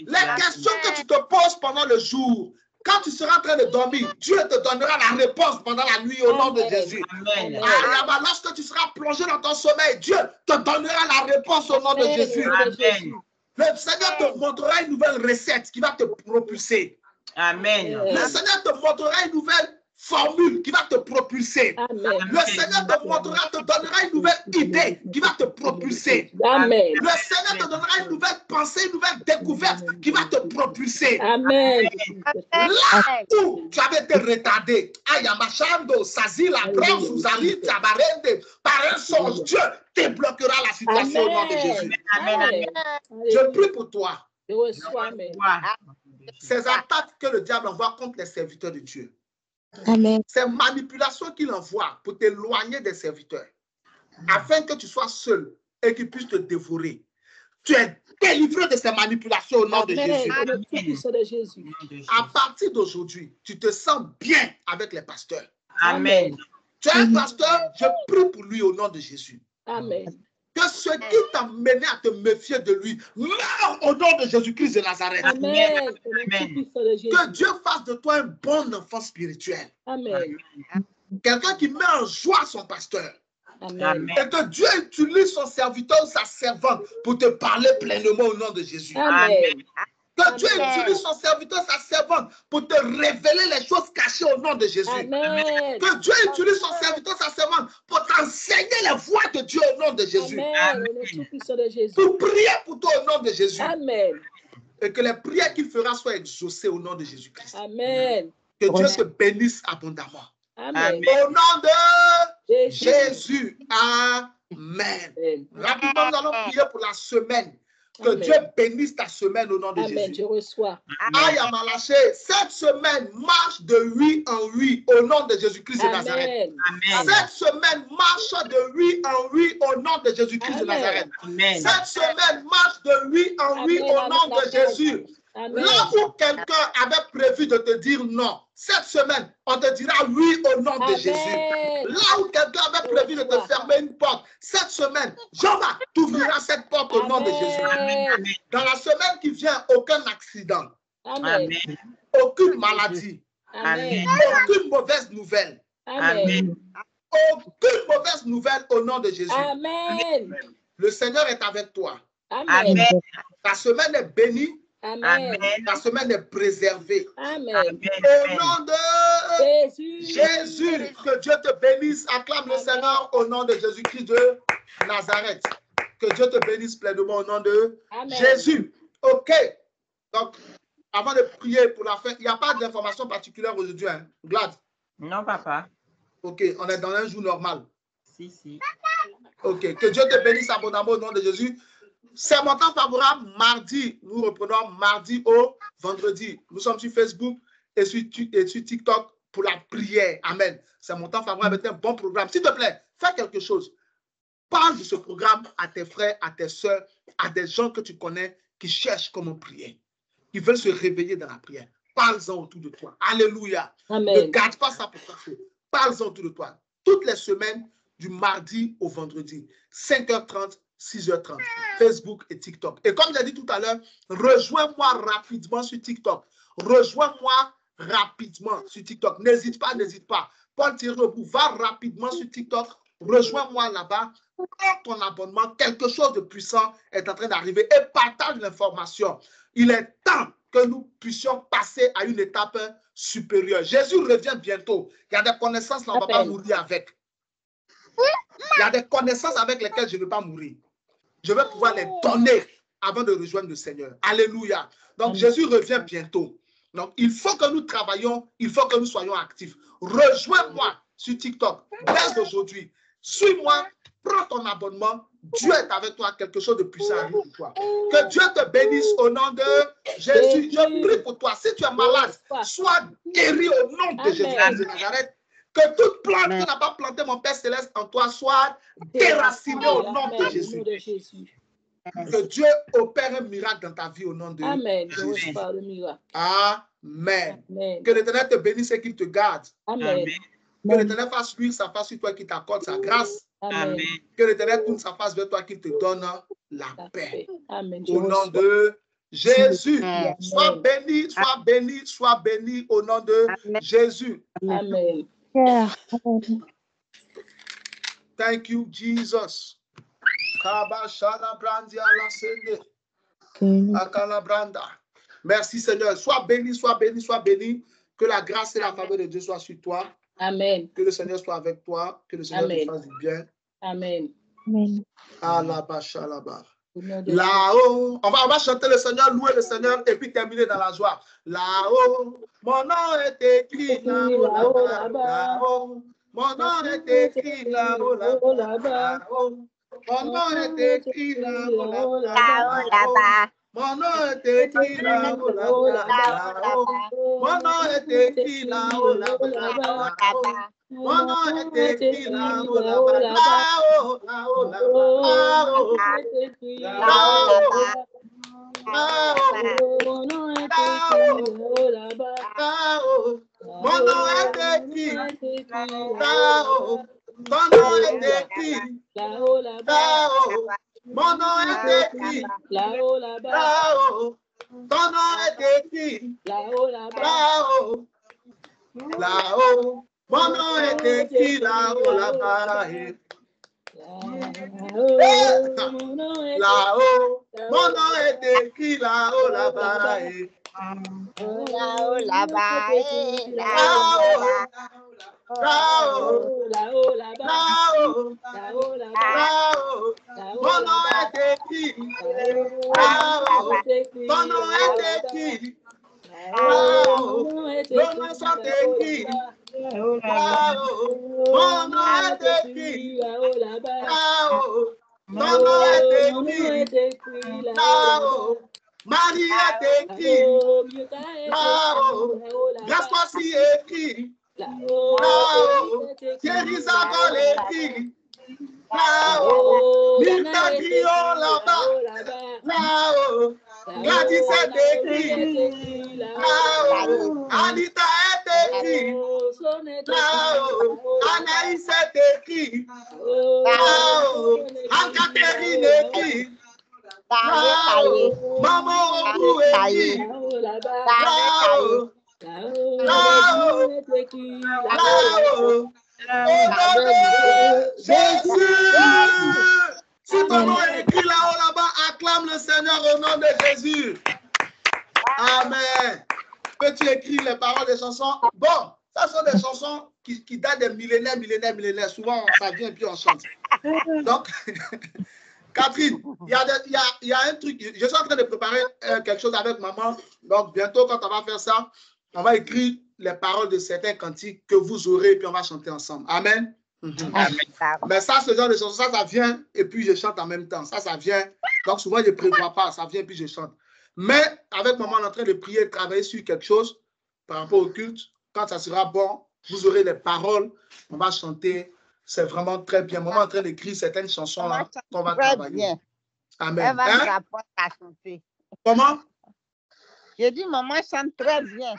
Les questions que tu te poses pendant le jour, quand tu seras en train de dormir, Dieu te donnera la réponse pendant la nuit au nom de Jésus. Lorsque tu seras plongé dans ton sommeil, Dieu te donnera la réponse au nom de Jésus. Le Seigneur te montrera une nouvelle recette qui va te propulser. Amen. Le Seigneur te montrera une nouvelle formule qui va te propulser. Le Seigneur te montrera, te donnera une nouvelle idée qui va te propulser. Le Seigneur te donnera une nouvelle pensée, une nouvelle découverte qui va te propulser. Là où tu avais été retardé, Ayamachando, Sazila, Bransouzali, Tabarende, par un songe, Dieu débloquera la situation au nom de Jésus. Je prie pour toi. Ces attaques que le diable envoie contre les serviteurs de Dieu. Amen. Ces manipulations qu'il envoie pour t'éloigner des serviteurs, afin que tu sois seul et qu'ils puissent te dévorer. Tu es délivré de ces manipulations au nom de Jésus. À partir d'aujourd'hui, tu te sens bien avec les pasteurs. Amen. Tu es un pasteur, je prie pour lui au nom de Jésus. Amen. Que ce qui t'a mené à te méfier de lui meurt au nom de Jésus-Christ de Nazareth. Amen. Que Dieu fasse de toi un bon enfant spirituel. Amen. Quelqu'un qui met en joie son pasteur. Amen. Et que Dieu utilise son serviteur ou sa servante pour te parler pleinement au nom de Jésus. Amen. Que Dieu utilise son serviteur, sa servante pour te révéler les choses cachées au nom de Jésus. Amen. Que Dieu utilise son serviteur, sa servante pour t'enseigner les voies de Dieu au nom de Jésus. Amen. Au nom tout-puissant de Jésus. Pour prier pour toi au nom de Jésus. Amen. Et que les prières qu'il fera soient exaucées au nom de Jésus-Christ. Amen. Que Dieu te bénisse abondamment. Amen. Au nom de Jésus. Jésus. Amen. Amen. Rapidement, nous allons prier pour la semaine. Que Amen. Dieu bénisse ta semaine au nom de Amen. Jésus. Je reçois. Aïe à Malaché, cette semaine marche de 8 en 8 au nom de Jésus-Christ de Nazareth. Amen. Cette semaine marche de 8 en 8 au nom de Jésus-Christ de Amen. Nazareth. Amen. Cette semaine marche de 8 en 8 Amen. au nom de Jésus. Amen. Là où quelqu'un avait prévu de te dire non, cette semaine, on te dira oui au nom de Jésus. Amen. Là où quelqu'un avait prévu de te fermer une porte, cette semaine, Jehovah t'ouvrira cette porte au nom de Jésus. Amen. Dans la semaine qui vient, aucun accident, Amen. aucune maladie, Amen. aucune mauvaise nouvelle, Amen. aucune mauvaise nouvelle au nom de Jésus. Amen. Le Seigneur est avec toi. Amen. Ta semaine est bénie, Amen. ta semaine est préservée. Amen. Au nom de Jésus. Jésus, que Dieu te bénisse. Acclame le Seigneur au nom de Jésus-Christ de Nazareth. Que Dieu te bénisse pleinement au nom de Amen. Jésus. OK. Donc, avant de prier pour la fin, il n'y a pas d'information particulière aujourd'hui, hein? Glad. Non, papa. OK, on est dans un jour normal. Si. OK, que Dieu te bénisse abondamment au nom de Jésus. C'est mon temps favorable. Mardi, nous reprenons mardi au vendredi. Nous sommes sur Facebook et sur TikTok pour la prière. Amen. C'est mon temps favorable avec un bon programme. S'il te plaît, fais quelque chose. Parle de ce programme à tes frères, à tes soeurs, à des gens que tu connais qui cherchent comment prier, qui veulent se réveiller dans la prière. Parle-en autour de toi. Alléluia. Amen. Ne garde pas ça pour toi. Parle-en autour de toi. Toutes les semaines, du mardi au vendredi, 5h30, 6h30, Facebook et TikTok. Et comme j'ai dit tout à l'heure, rejoins-moi rapidement sur TikTok. Rejoins-moi rapidement sur TikTok. N'hésite pas. Paul Thierry, va rapidement sur TikTok. Rejoins-moi là-bas. Prends ton abonnement. Quelque chose de puissant est en train d'arriver et partage l'information. Il est temps que nous puissions passer à une étape supérieure. Jésus revient bientôt. Il y a des connaissances là, on ne va pas mourir avec. Il y a des connaissances avec lesquelles je ne vais pas mourir. Je vais pouvoir les donner avant de rejoindre le Seigneur. Alléluia. Donc, Jésus revient bientôt. Donc, il faut que nous travaillions, il faut que nous soyons actifs. Rejoins-moi sur TikTok dès aujourd'hui. Suis-moi, prends ton abonnement. Dieu est avec toi, quelque chose de puissant arrive pour toi. Que Dieu te bénisse au nom de Jésus. Je prie pour toi. Si tu es malade, sois guéri au nom de Jésus de Nazareth. Que toute plante qui n'a pas planté mon Père Céleste en toi soit déracinée au nom de Jésus. Que Dieu opère un miracle dans ta vie au nom de Jésus. Amen. Que l'Éternel te bénisse et qu'il te garde. Amen. Que l'Éternel fasse luire sa face sur toi, qu'il t'accorde sa grâce. Amen. Que l'Éternel tourne sa face vers toi, qu'il te donne la paix. Amen. Au nom de Jésus. Sois béni, sois béni, sois béni au nom de Jésus. Amen. Thank you, Jesus. Merci Seigneur. Sois béni, sois béni, sois béni. Que la grâce et la faveur de Dieu soient sur toi. Amen. Que le Seigneur soit avec toi. Que le Seigneur te fasse du bien. Amen. Là-haut, on va chanter le Seigneur, louer le Seigneur et puis terminer dans la joie. Là-haut, mon nom est écrit là-haut, là-haut. Mon nom est écrit là-haut, là-haut. Mon nom est écrit là-haut, là-haut. Mon nom est écrit là-haut, là-haut. Mon nom est écrit là-haut, là-haut. Mon nom est écrit là-haut, là-haut, là-haut, là-haut, là-haut, mon nom est écrit là-haut. ton nom est écrit là-haut, là-bas, là-haut. Mon nom est écrit là-haut, là-bas, là-haut. Ton nom est écrit là-haut, là-bas, là-haut. Là-haut. Mon nom est écrit là-haut, là-bas. Là-haut. Mon nom est écrit là-haut, là-bas. Là-haut, là-bas, Là-haut. là-haut, là-bas, Là-haut. là-haut, là-bas, Là-haut. Mon nom est écrit là-haut. Ton nom est écrit là-haut. Nos noms sont écrits là-haut. Mon nom est écrit là-haut. Ton nom est écrit là-haut. Marie est écrit là-haut. Gaspard si écrit là-haut. Jérusalem écrit là-haut. Milta Guillaume là-bas là-haut. Gladys est écrit là-haut. Anita est écrit là-haut. Anaïs est écrit là-haut. Anne-Catherine est écrit là-haut. Maman Obu est écrit là-haut. Là-haut. Là-haut. Au nom de Jésus. Si ton nom est écrit là-haut, là-bas, acclame le Seigneur au nom de Jésus. Amen. Peux-tu écrire les paroles des chansons? Bon, ça sont des chansons qui datent des millénaires. Souvent, ça vient et puis on chante. Donc, Catherine, il y a un truc. Je suis en train de préparer quelque chose avec maman. Donc, bientôt, quand on va faire ça, on va écrire les paroles de certains cantiques que vous aurez et puis on va chanter ensemble. Amen. Mais ça, ce genre de chansons, ça vient et puis je chante en même temps. Ça vient. Donc, souvent, je ne prévois pas. Ça vient et puis je chante. Mais avec maman, on est en train de prier, de travailler sur quelque chose par rapport au culte. Quand ça sera bon, vous aurez les paroles. On va chanter. C'est vraiment très bien. Maman est en train d'écrire certaines chansons là qu'on va travailler. Bien. Amen. Elle va nous apprendre à chanter. Comment? J'ai dit, maman chante très bien.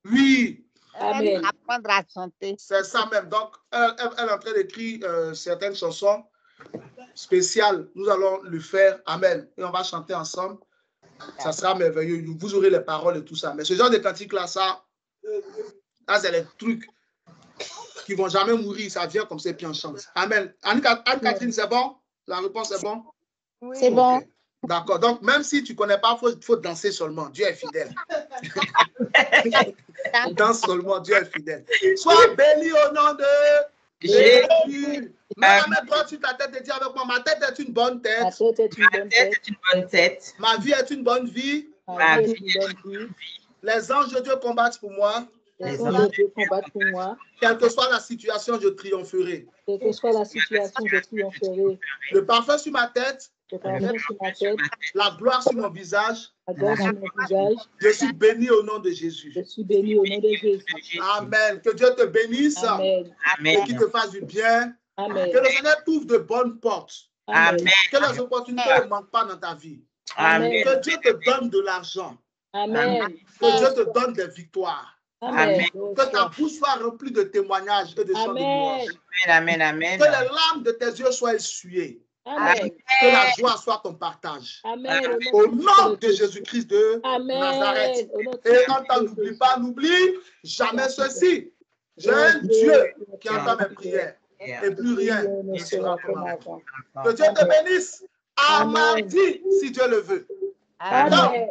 Oui. Elle va nous apprendre à chanter. C'est ça même. Donc, elle est en train d'écrire certaines chansons spéciales. Nous allons le faire. Amen. Et on va chanter ensemble. Ça sera merveilleux. Vous aurez les paroles et tout ça. Mais ce genre de cantique-là, ça c'est les trucs qui ne vont jamais mourir. Ça vient comme ça et puis on chante. Amen. Anne-Catherine, c'est bon? La réponse est bon? Oui. C'est bon. Okay. D'accord. Donc, même si tu ne connais pas, il faut danser seulement. Dieu est fidèle. Danse seulement. Dieu est fidèle. Sois béni au nom de Jésus. Mets toi sur ta tête et dis avec moi, ma tête est une bonne tête. Ma tête est une bonne tête. Ma vie est une bonne vie. Ma vie est une bonne vie. Les anges de Dieu combattent pour moi. Les anges de Dieu combattent pour moi. Quelle que soit la situation, je triompherai. Quelle que soit la situation, je triompherai. Le parfum sur ma tête. Le parfum sur ma tête. La gloire sur mon visage. La gloire sur mon visage. Je suis béni au nom de Jésus. Je suis béni au nom de Jésus. Amen. Que Dieu te bénisse. Amen. Et qu'il te fasse du bien. Amen. Que le Seigneur t'ouvre de bonnes portes. Amen. Que les opportunités ne manquent pas dans ta vie. Amen. Que Dieu te donne de l'argent. Amen. Que Dieu te donne des victoires. Amen. Que ta bouche soit remplie de témoignages et de chants de louange. Amen. Amen. Que les larmes de tes yeux soient essuyées. Amen. Que la joie soit ton partage. Amen. Au nom de Jésus-Christ de Amen. Nazareth. Et quand on n'oublie pas, n'oublie jamais ceci. J'ai un Dieu qui entend mes prières. Et plus rien ne sera comme avant. Que Dieu te bénisse. À mardi, si Dieu le veut. Amen.